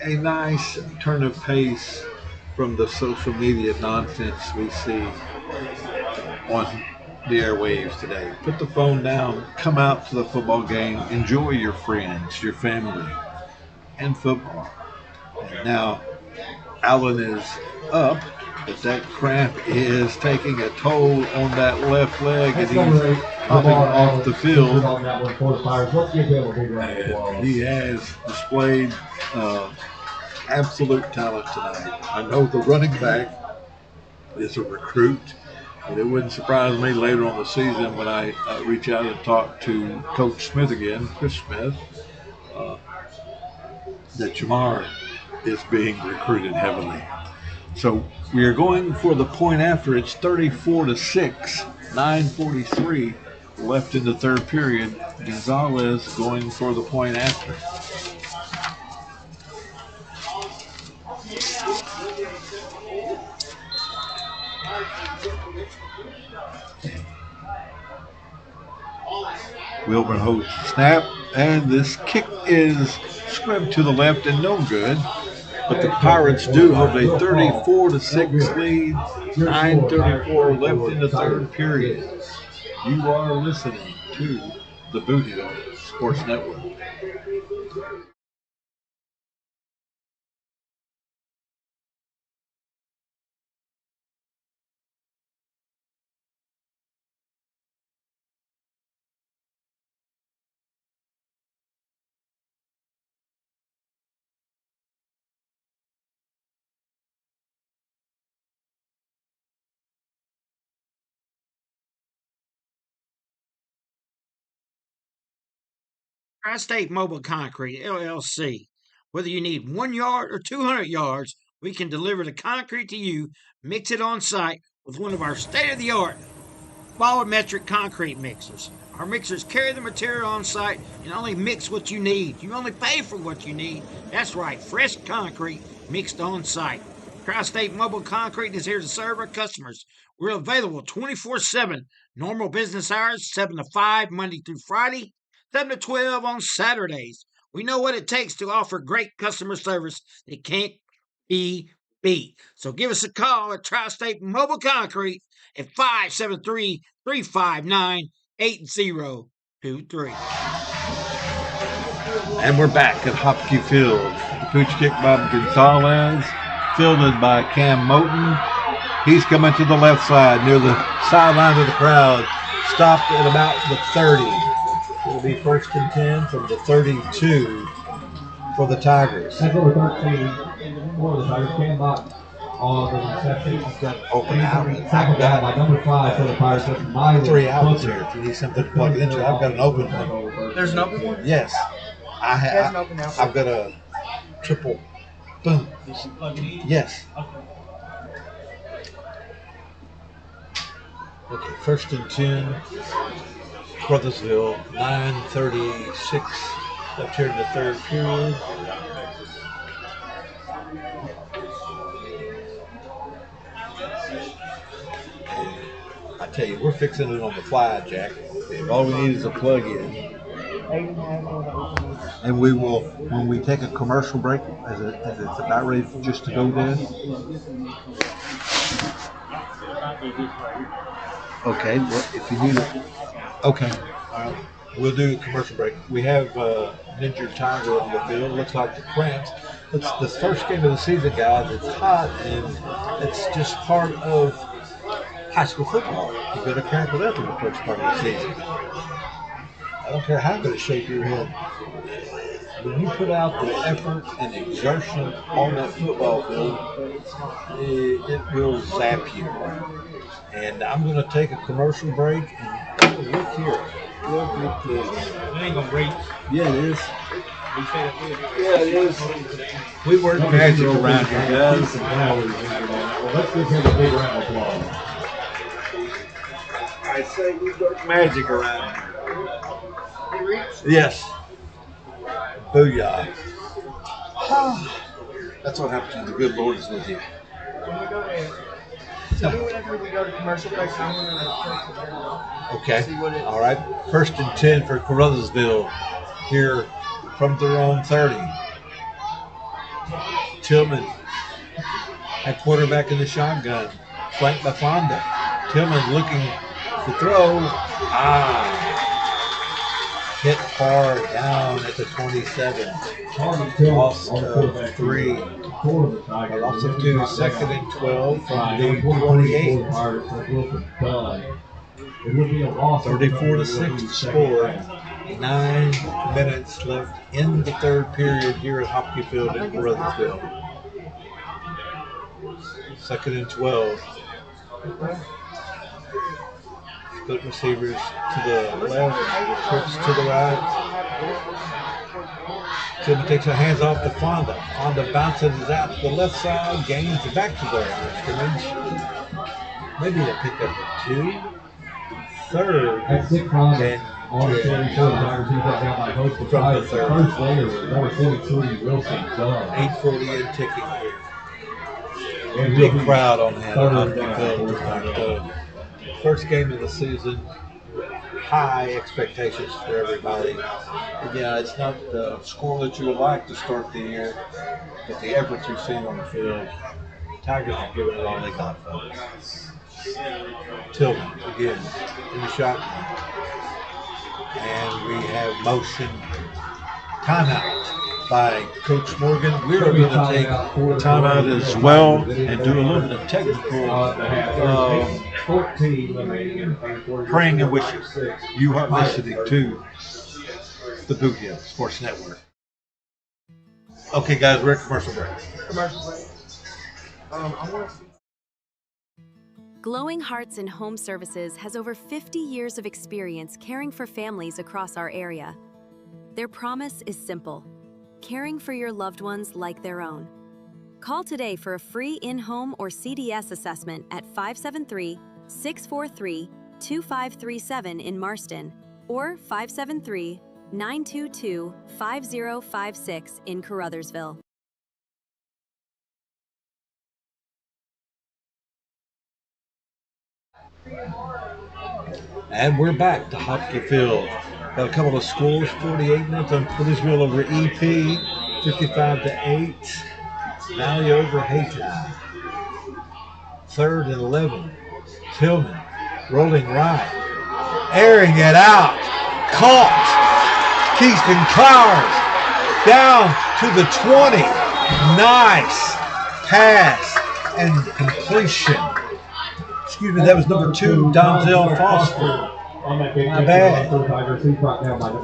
nice turn of pace from the social media nonsense we see on the airwaves today. Put the phone down, come out to the football game, enjoy your friends, your family, and football. And now, Allen is up, but that cramp is taking a toll on that left leg, and he's hopping off the field. And he has displayed absolute talent tonight. I know the running back is a recruit, and it wouldn't surprise me later on the season when I reach out and talk to Coach Smith again, Chris Smith, that Jamar is being recruited heavily. So we are going for the point after. It's 34-6, 9:43 left in the third period. Gonzalez going for the point after. Wilburn holds the snap, and this kick is scrimped to the left and no good. But the Pirates do hold a 34-6 lead, 9:34 left in the third period. You are listening to the Boot Hill Sports Network. Tri-State Mobile Concrete, LLC. Whether you need 1 yard or 200 yards, we can deliver the concrete to you, mix it on site with one of our state-of-the-art volumetric concrete mixers. Our mixers carry the material on site and only mix what you need. You only pay for what you need. That's right, fresh concrete mixed on site. Tri-State Mobile Concrete is here to serve our customers. We're available 24/7, normal business hours, 7 to 5, Monday through Friday, 7 to 12 on Saturdays. We know what it takes to offer great customer service that can't be beat. So give us a call at Tri-State Mobile Concrete at 573-359-8023. And we're back at Hopkey Field. The pooch kick by Gonzalez, fielded by Cam Moten. He's coming to the left side near the sideline of the crowd. Stopped at about the 30. It'll be 1st and 10 from the 32 for the Tigers. That's number 13 for the Tigers. Cam Moten on the reception. He's got open outlet. Tackled down by number 5 for the Pirates. 3 outlets here. If you need something to plug it into, I've got an open one. There's an open one? Yes. There's an open outlet. I've got a triple boom. Yes. Okay, 1st and 10. Caruthersville, 9:36 left here in the third period. I tell you, we're fixing it on the fly, Jack. All we need is a plug-in. And we will, when we take a commercial break, as it's about ready just to go then. Okay, well, if you need it. Okay, all right. We'll do a commercial break. We have an injured Tiger on the field. Looks like the cramps. It's the first game of the season, guys. It's hot, and it's just part of high school football. You're going to cramp it up in the first part of the season. I don't care how good a shape you're in. When you put out the effort and exertion on that football field, it will zap you. And I'm going to take a commercial break. And look here. Look at this. It ain't gonna break. Yeah, it is. We say that good. Yeah, it is. We work magic around here, guys. Let's give him a big round of applause. I say we work magic around here. Yes. Booyah. That's what happens when the good Lord is with you. When we go to, tell me whenever we go to commercial break, I'm going to Okay. see what it is. All right. 1st and 10 for Caruthersville here from their own 30. Tillman at quarterback in the shotgun, flanked by Fonda. Tillman looking to throw. Hit hard down at the 27. Loss of 3. Loss of 2. 2nd and 12 from the 28. 34-6 to score. 9 minutes left in the third period here at Hopkey Field in Caruthersville. 2nd and 12. Split receivers to the left, trips to the right. Tillman takes her hands off to Fonda. Fonda bounces it out to the left side, gains it back to the line scrimmage. Maybe they'll pick up a 2. 3rd At 6 and on the 34, the Tigers team brought down by Coach from the 3rd. First layer with number 23, Wilson Dunn. 8:40 in ticking here. Big crowd on hand. First game of the season. High expectations for everybody. And yeah, it's not the score that you would like to start the year, but the effort you've seen on the field, Tigers are giving it all they got, folks. Tillman again in the shotgun. And we have motion timeout by Coach Morgan. We're going to take a timeout as well and do a little bit of technical praying and wishes. You are listening to the Boot Hill Sports Network. Okay, guys, we're at commercial break. Commercial break. I want to see. Glowing Hearts and Home Services has over 50 years of experience caring for families across our area. Their promise is simple: caring for your loved ones like their own. Call today for a free in-home or CDS assessment at 573-643-2537 in Marston or 573-922-5056 in Caruthersville. And we're back to Hopkey Field. Got a couple of scores: 48 minutes on Caruthersville over EP, 55-8. Valley over Hayton. 3rd and 11. Tillman rolling right, airing it out, caught. Keeston Clowers down to the 20. Nice pass and completion. Excuse me, that was number 2, Donzel Foster. Not bad.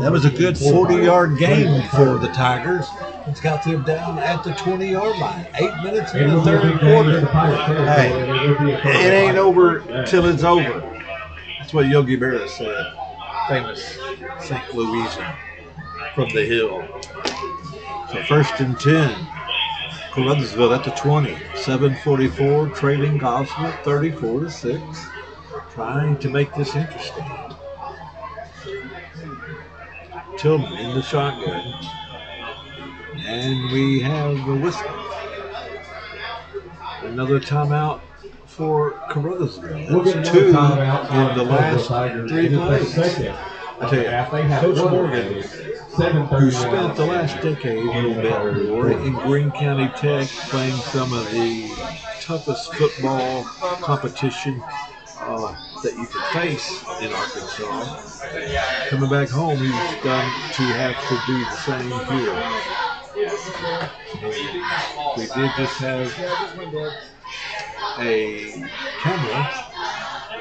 That was a good 40-yard game for the Tigers. It's got them down at the 20-yard line. 8 minutes in the third quarter. Hey, it ain't over till it's over. That's what Yogi Berra said. Famous St. Louisian from the Hill. So 1st and 10. Caruthersville at the 20. 7:44, trailing Gosnell 34-6. Trying to make this interesting. Tillman in the shotgun. And we have the whistle. Another timeout for Caruthersville. That's 2 in the last 3 plays. I tell you, Coach Morgan, who spent the last decade a little bit more in Greene County Tech playing some of the toughest football competition that you can face in Arkansas. Coming back home, he's going to have to do the same here. We did just have a camera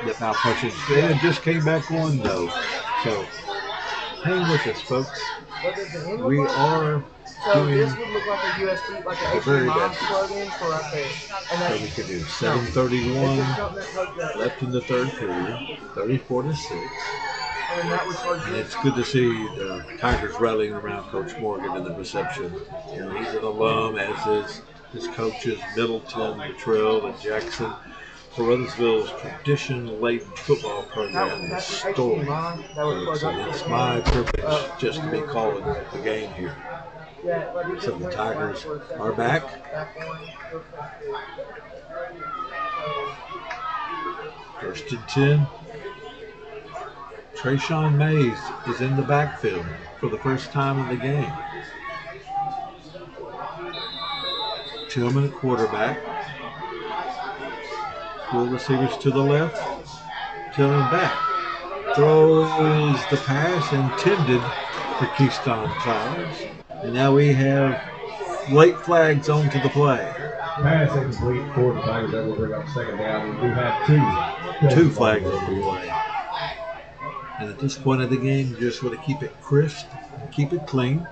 that malfunctioned. It just came back on though. So hang with us, folks. We are So doing this would look like a USB, like the an very HDMI best plug-in for right there. And that we can do. 7:31 that's left in the third period. 34-6. and then that would plug And in. it's good to see the Tigers rallying around Coach Morgan in the reception. You know, he's an alum, as is his coaches Middleton, Latrell, and Jackson. Caruthersville's tradition-laden football program is That's an storied. HDMI that would plug So up. it's my privilege just to be calling the game here. So the Tigers are back. First and 10. Trayshawn Mays is in the backfield for the first time in the game. Tillman at quarterback. Four receivers to the left. Tillman back. Throws the pass intended for Keystone Clouds. And now we have late flags onto the play. Pass incomplete for the Tigers. That will bring up second down. We do have two flags on the play. And at this point of the game, you just want to keep it crisp, keep it clean.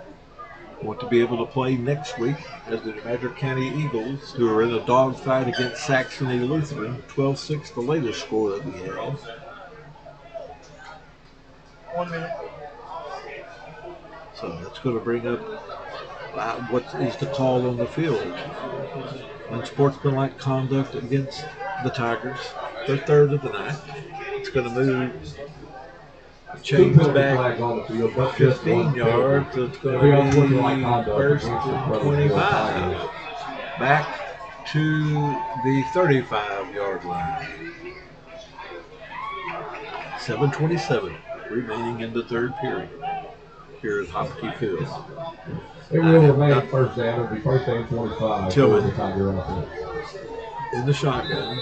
Want to be able to play next week as the New Madrid County Eagles, who are in a dogfight against Saxony Lutheran, 12-6, the latest score that we have. 1 minute. So that's going to bring up what is the call on the field. Unsportsmanlike conduct against the Tigers. Their third of the night. It's going to move. Change back 15 yards. So it's going to be first and 25. Back to the 35-yard line. 7:27 remaining in the third period here at Hopkey Field. It will remain first down. It'll be first and 25. Tillman in the shotgun.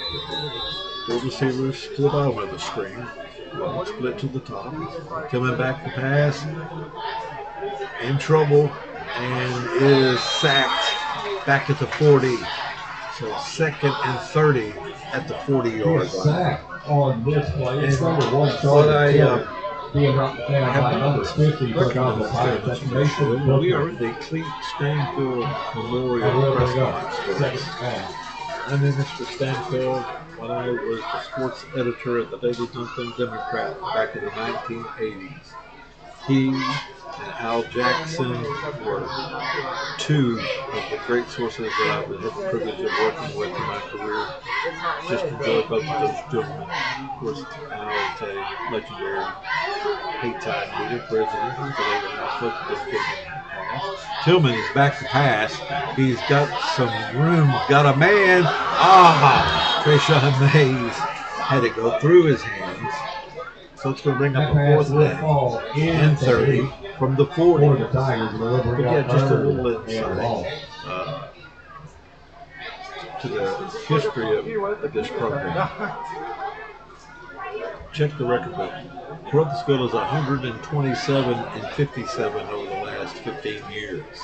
Four receivers to the bottom of the screen. One split to the top. Coming back to pass. In trouble and is sacked back at the 40. So second and 30 at the 40-yard line. On this play, it's number one being knocked down by number 50 for Gosnell Pirates. That's Mason. We are at the Cleet Stanfield Memorial Press Conference. I'm in Mr. Stanfield when I was the sports editor at the Daily Duncan Democrat back in the 1980s. He and Al Jackson were two of the great sources that I've had the privilege of working with in my career. Just enjoy both of those gentlemen. Of course, Al is a legendary Haytide leader, president. Tillman is back to pass. He's got some room, got a man. Trayshawn Mays had it go through his hands. So it's going to bring up a fourth down and 30 from the 40. But yeah, just a little insight to the history of this program. Check the record book. Caruthersville is 127-57 over the last 15 years.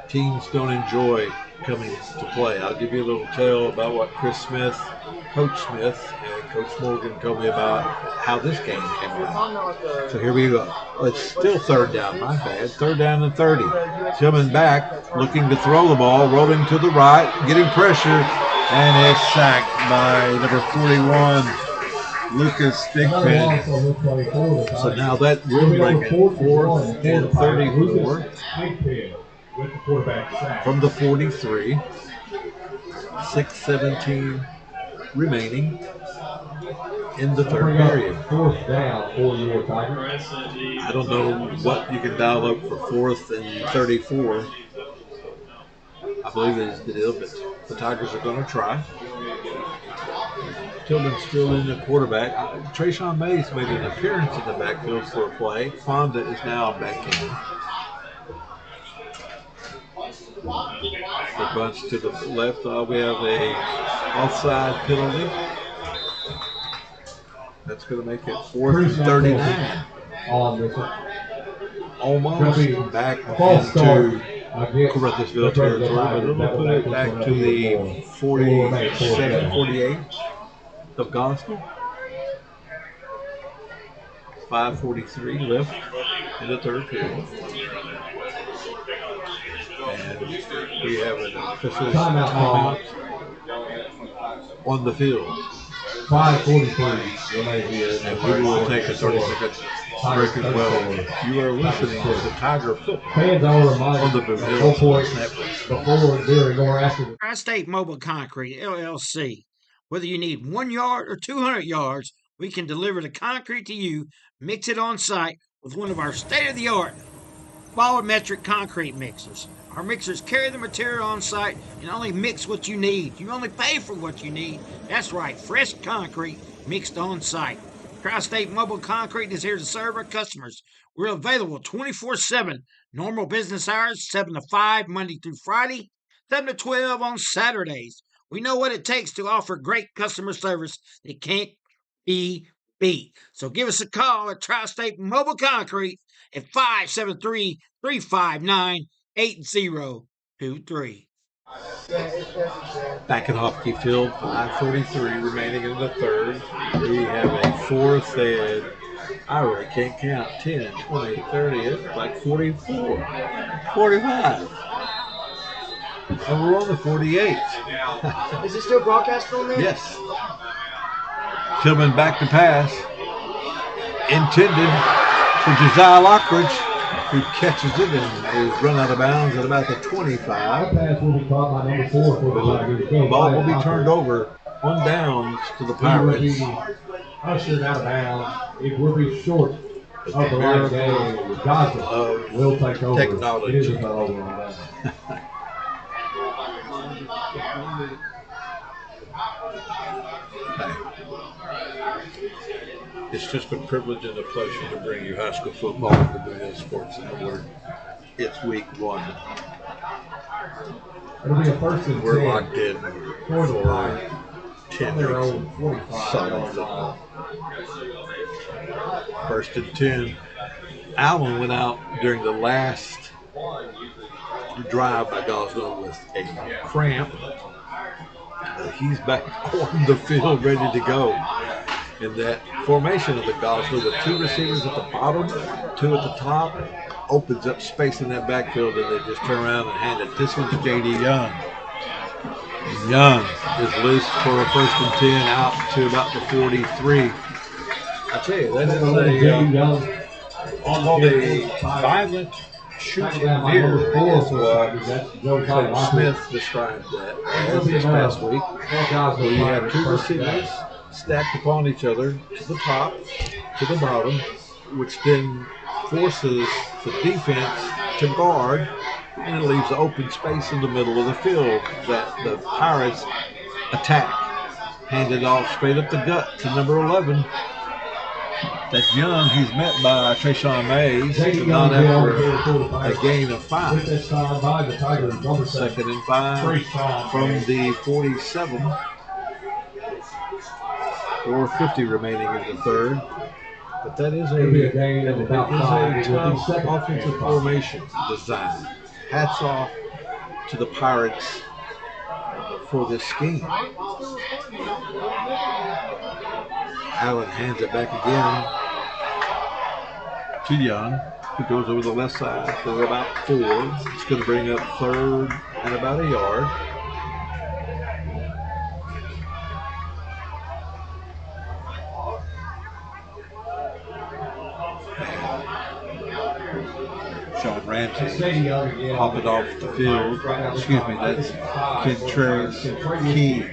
Teams don't enjoy coming to play. I'll give you a little tale about what Chris Smith, Coach Smith, and Coach Morgan told me about how this game came about. So here we go. It's still third down, my bad. Third down and 30. Coming back, looking to throw the ball, rolling to the right, getting pressure, and is sacked by number 41, Lucas Thigpen. So now that will bring it 4th and 34 from the 43. 6:17 remaining in the third period. I don't know what you can dial up for 4th and 34. I believe it is the deal, but the Tigers are going to try. Tillman's still in the quarterback. Trayshawn Mays made an appearance in the backfield for a play. Fonda is now back in. The bunch to the left, we have a offside penalty. That's going to make it 4th and 39. Almost back into Caruthersville territory, but it'll put it back to the 47, 48 of Gosnell. 5:43 left in the third period. And we have an official timeout on the field. 5:43 remain here. And we will take a 30-second break as well. You are listening to the Tiger Football Fans are reminded on the Brazil Sports Network. Before, during, or after. Tri-State Mobile Concrete, LLC. Whether you need 1 yard or 200 yards, we can deliver the concrete to you, mix it on site with one of our state-of-the-art volumetric concrete mixers. Our mixers carry the material on site and only mix what you need. You only pay for what you need. That's right, fresh concrete mixed on site. Tri-State Mobile Concrete is here to serve our customers. We're available 24/7. Normal business hours, 7 to 5, Monday through Friday, 7 to 12 on Saturdays. We know what it takes to offer great customer service that can't be beat. So give us a call at Tri-State Mobile Concrete at 573-359-8023. Back at Hockey Field, 5:43 remaining in the third. We have a fourth and I really can't count. 10, 20, 30, it's like 44, 45. And we're on the 48. Is it still broadcast on there? Yes. Tillman back to pass. Intended for Josiah Lockridge, who catches it and is run out of bounds at about the 25. Pass will be caught by number 4 for the Tigers. The ball will be turned over on downs to the Pirates. Ushered out of bounds. It will be short of the line game. Gosnell will take over. Technology. It is a over on that. It's just a privilege and a pleasure to bring you high school football to the Gosnell Sports Network. It's week 1. It'll be a first and 10. We're locked in For the for Pirates. 10 Their weeks own 45. solid football. First and 10. Allen went out during the last drive by Gosnell with a cramp. He's back on the field ready to go. In that formation of the Gosnell with 2 receivers at the bottom, 2 at the top, opens up space in that backfield, and they just turn around and hand it. This one's J.D. Young. Young is loose for a first and 10 out to about the 43. I tell you, that is a violent shooting deer, as Coach Smith described that this past week. Where you have 2 receivers stacked upon each other to the top, to the bottom, which then forces the defense to guard, and it leaves open space in the middle of the field that the Pirates attack. Handed off straight up the gut to number 11. That's Young. He's met by Trayshawn Mays. Not after a gain of 5. Second and 5 from the 47. 4:50 remaining in the third. But that is a tough offensive formation design. Hats off to the Pirates for this scheme. Allen hands it back again to Young, who goes over the left side for about 4. It's going to bring up third and about a yard. Sean Ramsey popping off the field. Excuse me, that's Contreras Key.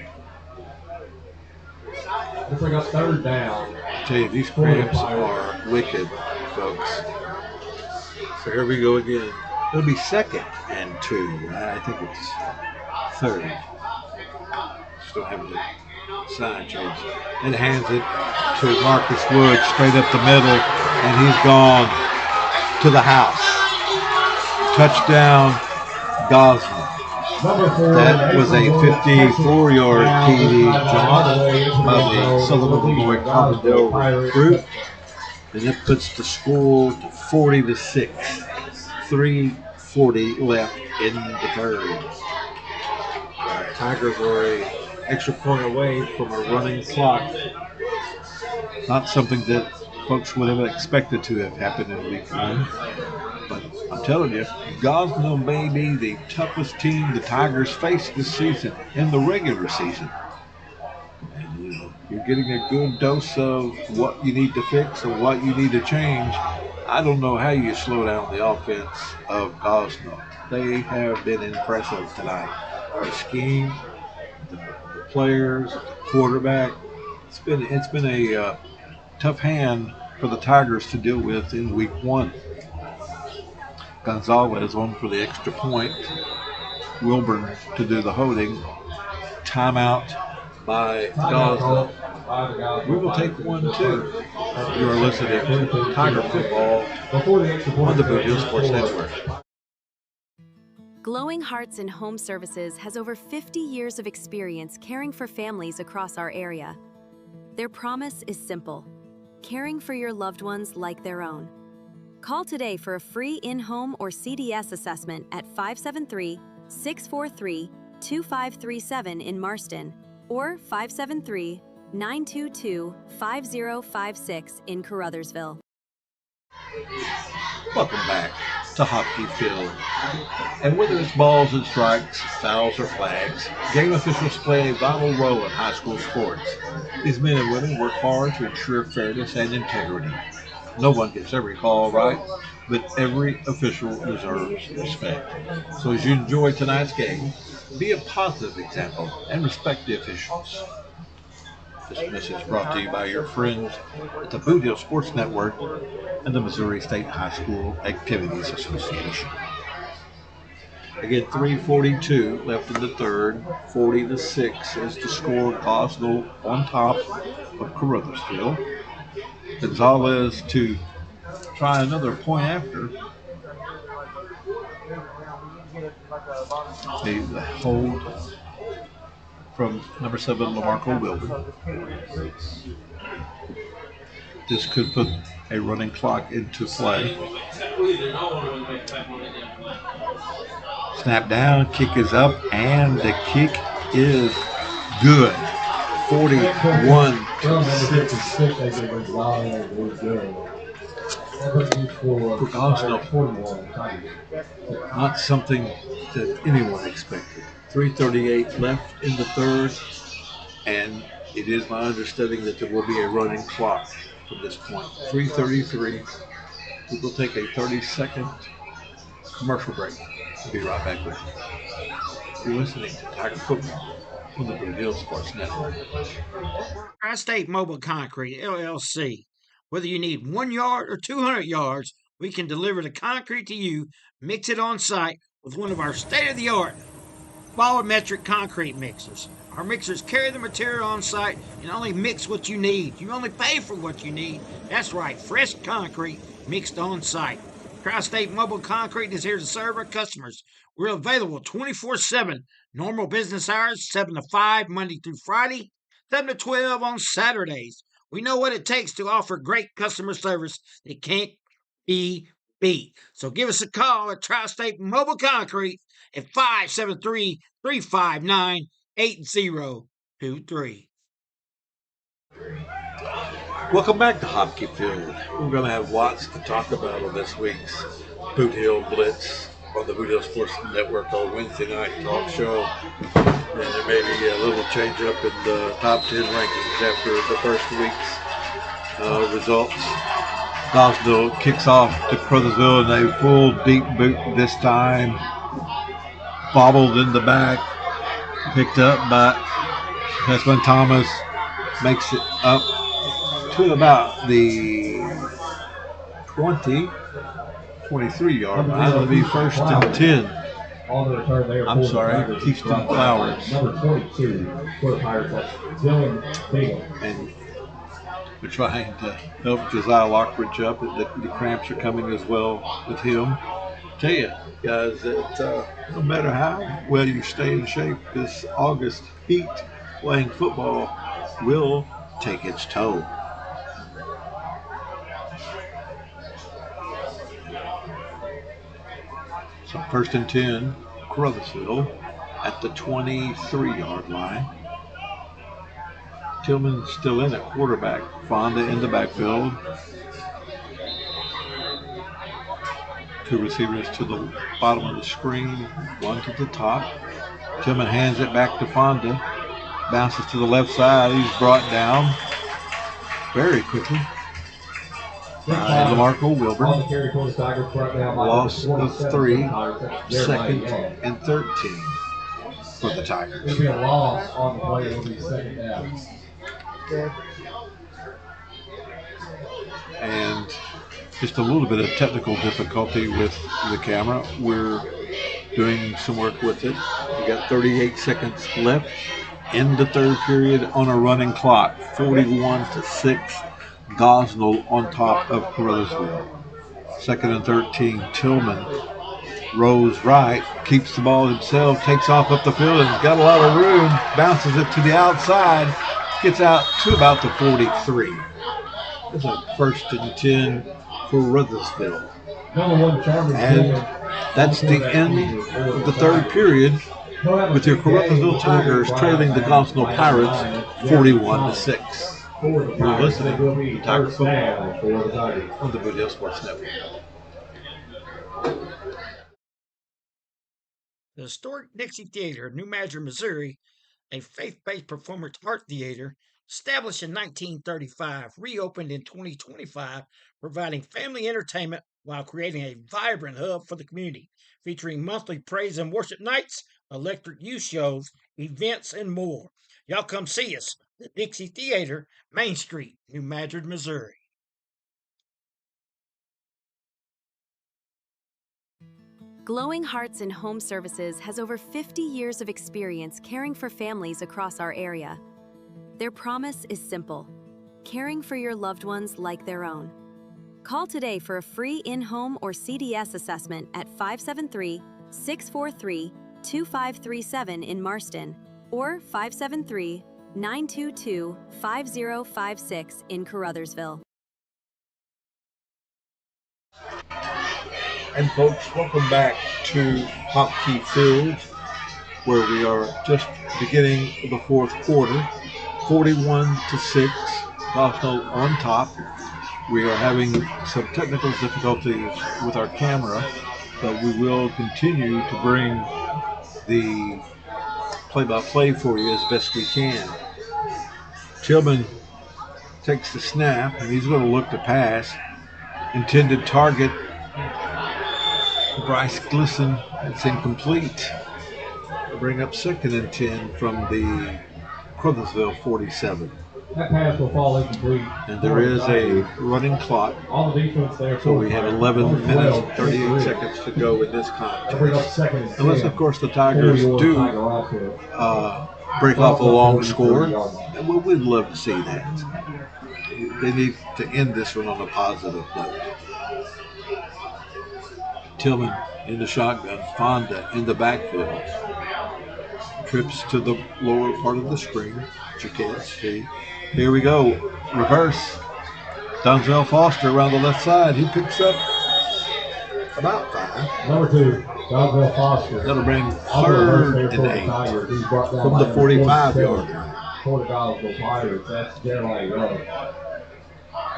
Let's bring up third down. I tell you, these cramps are wicked, folks. So here we go again. It'll be second and 2. I think it's third. Still having the sign change. And hands it to Marcus Wood straight up the middle, and he's gone to the house. Touchdown, Gosnell. That was a 54-yard TD jaunt by the Sullivan Lemoy Carbondale recruit. And it puts the score to 40-6. 3:40 left in the third. Tigers are an extra point away from a running clock. Not something that folks would have expected to have happened in week 1. But I'm telling you, Gosnell may be the toughest team the Tigers face this season in the regular season. And you're getting a good dose of what you need to fix and what you need to change. I don't know how you slow down the offense of Gosnell. They have been impressive tonight. The scheme, the players, the quarterback. It's been a tough hand for the Tigers to deal with in week 1. Gonzalez on for the extra point. Wilburn to do the holding. Timeout by Gosnell. We will take one, too. You are listening to Tiger Football on the Boot Hill Sports Network. Glowing Hearts and Home Services has over 50 years of experience caring for families across our area. Their promise is simple: caring for your loved ones like their own. Call today for a free in-home or CDS assessment at 573-643-2537 in Marston or 573-922-5056 in Caruthersville. Welcome back to Hockey Field. And whether it's balls and strikes, fouls or flags, game officials play a vital role in high school sports. These men and women work hard to ensure fairness and integrity. No one gets every call right, but every official deserves respect. So as you enjoy tonight's game, be a positive example and respect the officials. This message brought to you by your friends at the Boot Hill Sports Network and the Missouri State High School Activities Association. Again, 3:42 left in the third. 40-6 is the score. Gosnell on top of Caruthersville. Gonzalez to try another point after. The hold from number 7, LaMarco Wilburn. This could put a running clock into play. Snap down, kick is up, and the kick is good. 41-6. For Gosnell, not something that anyone expected. 3:38 left in the third, and it is my understanding that there will be a running clock from this point. 3:33. We will take a 30-second commercial break. We'll be right back with you. You're listening to Tiger Football on the Boot Hill Sports Network. Tri-State Mobile Concrete, LLC. Whether you need 1 yard or 200 yards, we can deliver the concrete to you, mix it on site with one of our state-of-the-art volumetric concrete mixers. Our mixers carry the material on site and only mix what you need. You only pay for what you need. That's right, fresh concrete mixed on site. Tri-State Mobile Concrete is here to serve our customers. We're available 24/7. Normal business hours, 7 to 5, Monday through Friday, 7 to 12 on Saturdays. We know what it takes to offer great customer service that can't be beat. So give us a call at Tri-State Mobile Concrete at 573-359-8023. Welcome back to Hockey Field. We're going to have lots to talk about on this week's Boot Hill Blitz on the Boot Hill Sports Network on Wednesday night talk show. And there may be a little change up in the top 10 rankings after the first week's results. Gosnell kicks off to Caruthersville in a full deep boot this time. Bobbled in the back. Picked up by Hesman Thomas. Makes it up to about the 23-yard line. It'll be 1st and 10. I'm sorry, Keyston Flowers. Number 22 for the Pirates. Dylan Bingham. And we're trying to help Josiah Lockridge up. The cramps are coming as well with him. Tell you guys that no matter how well you stay in shape, this August heat playing football will take its toll. So 1st and 10, Caruthersville at the 23-yard line. Tillman still in at quarterback. Fonda in the backfield. 2 receivers to the bottom of the screen, 1 to the top. Tillman hands it back to Fonda. Bounces to the left side. He's brought down very quickly by LaMarco Wilburn. Loss of 3, 2nd and 13 for the Tigers. It'll be a loss on the play. It'll be 2nd down. And just a little bit of technical difficulty with the camera. We're doing some work with it. We got 38 seconds left in the third period on a running clock. 41-6, Gosnell on top of Caruthersville. Second and 13, Tillman rolls right, keeps the ball himself, takes off up the field, and got a lot of room, bounces it to the outside, gets out to about the 43. It's a 1st and 10 for Caruthersville. And that's the end of the third period, with your Caruthersville Tigers trailing the Gosnell Pirates 41-6. You're listening to Tiger Football on the Boot Hill Sports Network. The historic Dixie Theater of New Madrid, Missouri, a faith-based performance art theater established in 1935, reopened in 2025, providing family entertainment while creating a vibrant hub for the community, featuring monthly praise and worship nights, electric youth shows, events, and more. Y'all come see us, the Dixie Theater, Main Street, New Madrid, Missouri. Glowing Hearts and Home Services has over 50 years of experience caring for families across our area. Their promise is simple: caring for your loved ones like their own. Call today for a free in-home or CDS assessment at 573-643-2537 in Marston or 573-922-5056 in Caruthersville. And folks, welcome back to Hopkey Field, where we are just beginning the fourth quarter. 41-6, Gosnell on top. We are having some technical difficulties with our camera, but we will continue to bring the play-by-play for you as best we can. Tillman takes the snap, and he's going to look to pass. Intended target, Bryce Glisson. It's incomplete. We'll bring up 2nd and 10 from the Caruthersville 47. That pass will fall incomplete. And there is a running clock. All the defense there. So we have 11 minutes and 38 seconds to go in this contest. Unless, of course, the Tigers do break off a long score. And we'd love to see that. They need to end this one on a positive note. Tillman in the shotgun, Fonda in the backfield. Trips to the lower part of the screen, which you can't see. Here we go. Reverse. Donzel Foster around the left side. He picks up about 5. Number 2, Donzel Foster. That'll bring 3rd and 8 from the 45-yard line. For the Gosnell Pirates, that's generally right.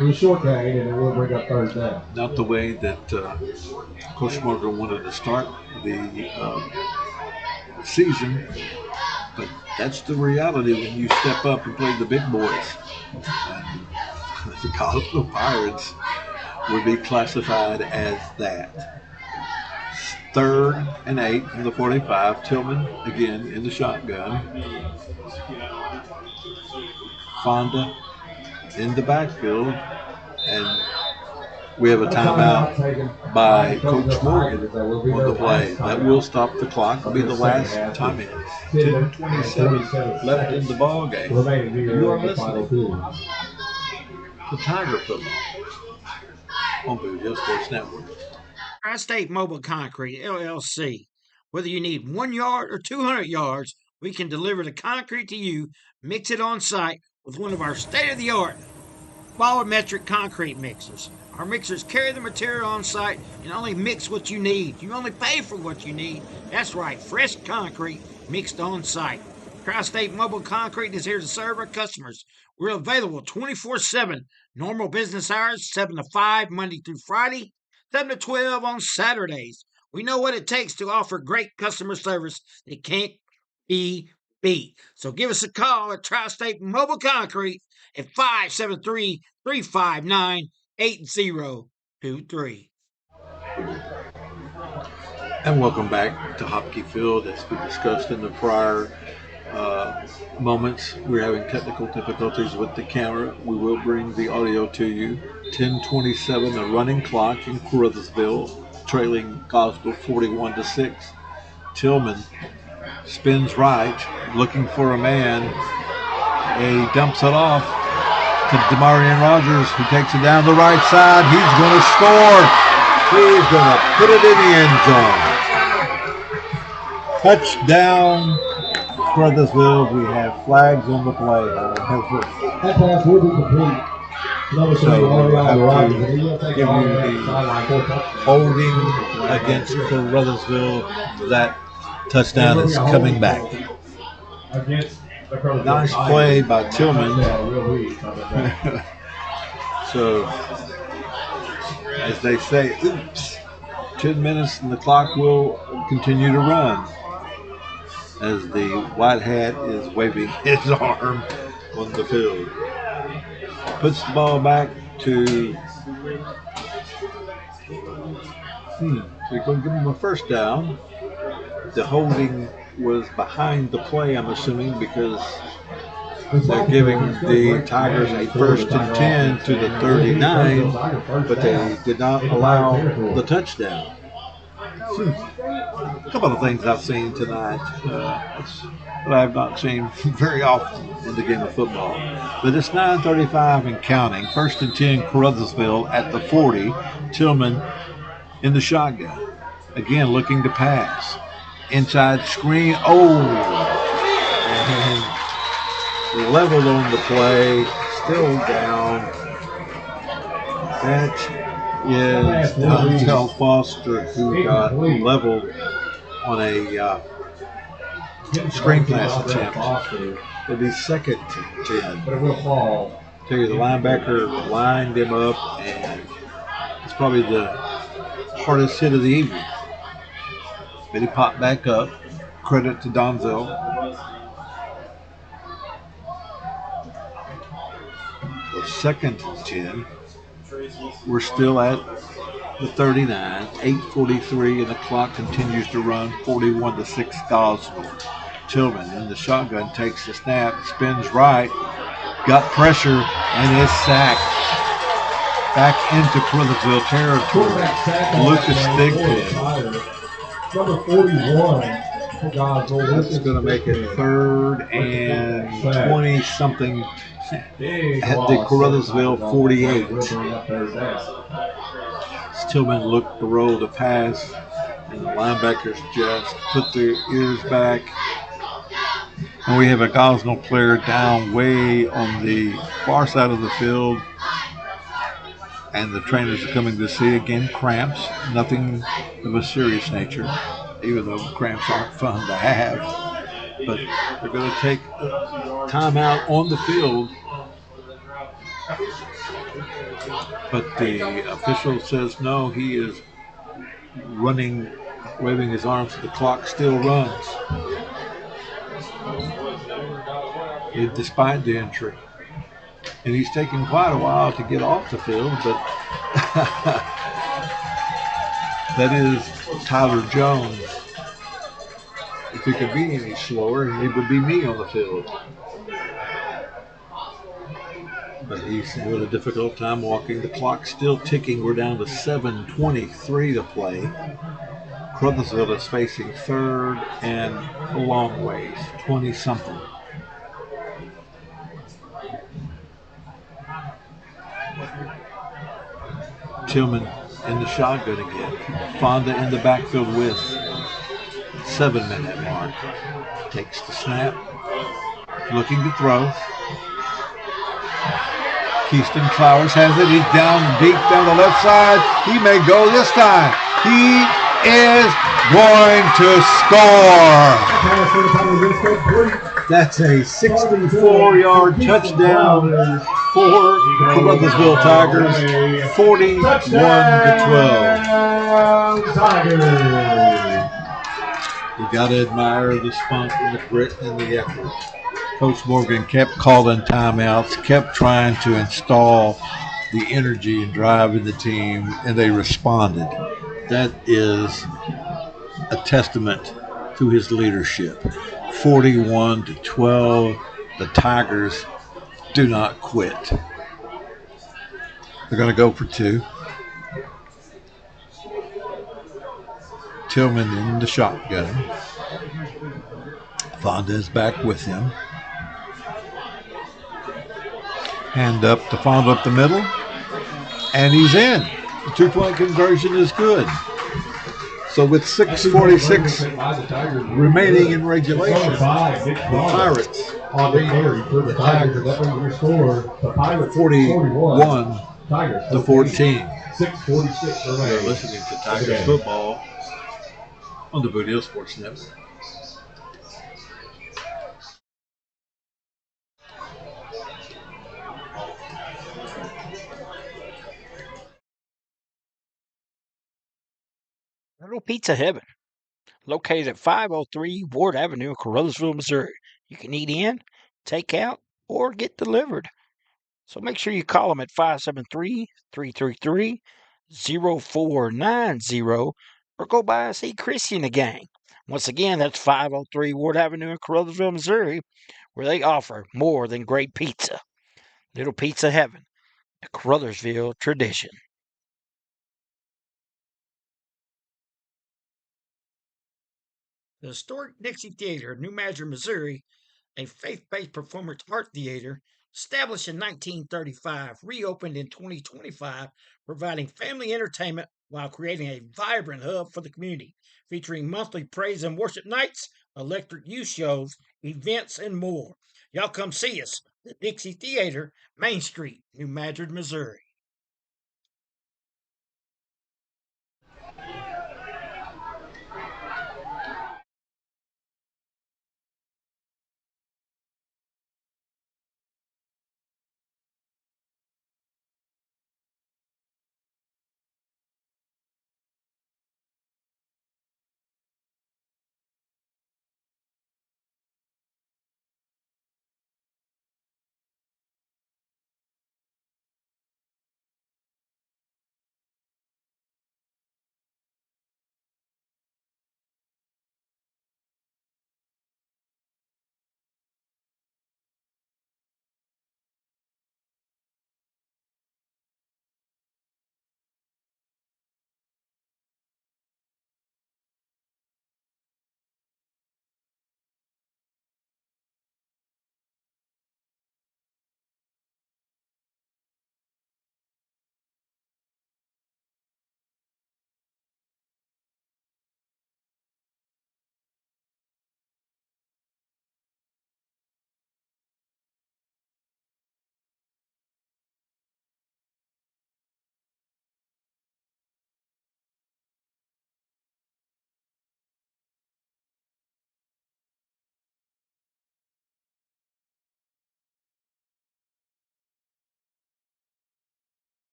It was short gain, and it will bring up 3rd down. Not the way that Coach Morgan wanted to start the season, but that's the reality when you step up and play the big boys. And the Gosnell Pirates would be classified as that. 3rd and 8 from the 45. Tillman again in the shotgun. Fonda in the backfield, and we have a timeout by Coach Morgan on the play. That will stop the clock. It'll be the last time in. 10:27 left in the ball game. You are listening to Tiger Football on Boot Hill Sports Network. Tri-State Mobile Concrete, LLC. Whether you need 1 yard or 200 yards, we can deliver the concrete to you, mix it on site with one of our state-of-the-art volumetric concrete mixers. Our mixers carry the material on site and only mix what you need. You only pay for what you need. That's right, fresh concrete mixed on site. Tri-State Mobile Concrete is here to serve our customers. We're available 24/7. Normal business hours, 7 to 5, Monday through Friday, 7 to 12 on Saturdays. We know what it takes to offer great customer service that can't be beat. So give us a call at Tri-State Mobile Concrete at 573-359-8023. And welcome back to Hopkey Field. As we discussed in the prior moments, we're having technical difficulties with the camera. We will bring the audio to you 10:27, the running clock in Caruthersville, trailing Gosnell 41-6. Tillman spins right, looking for a man. He dumps it off to Demarion Rogers, who takes it down the right side. He's going to score. He's going to put it in the end zone. Touchdown, Caruthersville. We have flags on the play. That pass will be complete. So we have to give you the holding against Caruthersville. That touchdown is coming back. Nice play by Tillman. So, as they say, oops, 10 minutes and the clock will continue to run as the white hat is waving his arm on the field. Puts the ball back to they're going to give him a first down. The holding was behind the play, I'm assuming, because they're giving the Tigers a 1st and 10 to the 39, but they did not allow the touchdown. A couple of things I've seen tonight that I have not seen very often in the game of football. But it's 9:35 and counting. 1st and 10, Caruthersville at the 40. Tillman in the shotgun. Again, looking to pass. Inside screen. Oh! And leveled on the play. Still down. That is Dontel Foster, who got leveled on a screen pass attempt. It'll be 2nd and 10. But it will fall. Tell you, the linebacker lined him up, and it's probably the hardest hit of the evening. But he popped back up. Credit to Donzel. So 2nd and 10. We're still at the 39. 8:43, and the clock continues to run. 41-6 Gosnell. Tillman in the shotgun takes the snap, spins right, got pressure, and is sacked. Back into Caruthersville territory. Lucas Thigpen. Number 41. That's going to make it 3rd and 20-something at the Caruthersville 48. Tillman looked to roll the pass, and the linebackers just put their ears back. And we have a Gosnell player down way on the far side of the field. And the trainers are coming to see again cramps, nothing of a serious nature, even though cramps aren't fun to have. But they're going to take time out on the field. But the official says no, he is running, waving his arms, so the clock still runs. Despite the injury. And he's taken quite a while to get off the field, but that is Tyler Jones. If he could be any slower, it would be me on the field. But he's having a difficult time walking. The clock's still ticking. We're down to 7:23 to play. Caruthersville is facing 3rd and a long ways, 20-something. Tillman in the shotgun again. Fonda in the backfield with 7-minute mark. Takes the snap. Looking to throw. Keyston Flowers has it. He's down deep down the left side. He may go this time. He is going to score. That's a 64-yard touchdown for the Caruthersville Tigers, 41-12. You got to admire the spunk and the grit and the effort. Coach Morgan kept calling timeouts, kept trying to install the energy and drive in the team, and they responded. That is a testament to his leadership. 41-12, the Tigers do not quit. They're going to go for two. Tillman in the shotgun. Fonda is back with him. Hand up to Fonda up the middle. And he's in. The 2-point conversion is good. So with 6:46 remaining in regulation, the Pirates on the carry for the Tigers. That brings your score to Pirates 41 Tigers to 14. 6:46 You're remaining. listening to Tigers football on the Boot Hill Sports Network. Little Pizza Heaven, located at 503 Ward Avenue in Caruthersville, Missouri. You can eat in, take out, or get delivered. So make sure you call them at 573-333-0490 or go by and see Chrissy and the gang. Once again, that's 503 Ward Avenue in Caruthersville, Missouri, where they offer more than great pizza. Little Pizza Heaven, a Caruthersville tradition. The historic Dixie Theater in New Madrid, Missouri, a faith-based performance art theater established in 1935, reopened in 2025, providing family entertainment while creating a vibrant hub for the community, featuring monthly praise and worship nights, electric youth shows, events, and more. Y'all come see us, the Dixie Theater, Main Street, New Madrid, Missouri.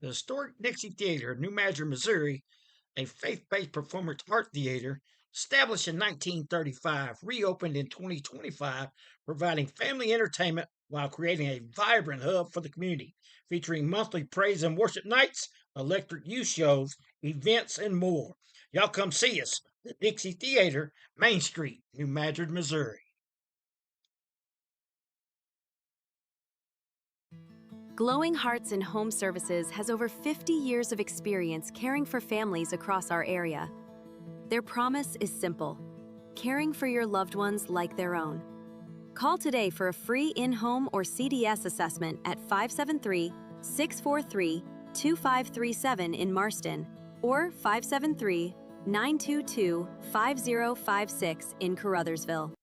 The historic Dixie Theater in New Madrid, Missouri, a faith-based performance art theater established in 1935, reopened in 2025, providing family entertainment while creating a vibrant hub for the community, featuring monthly praise and worship nights, electric youth shows, events, and more. Y'all come see us, the Dixie Theater, Main Street, New Madrid, Missouri. Glowing Hearts and Home Services has over 50 years of experience caring for families across our area. Their promise is simple: caring for your loved ones like their own. Call today for a free in-home or CDS assessment at 573-643-2537 in Marston or 573-922-5056 in Caruthersville.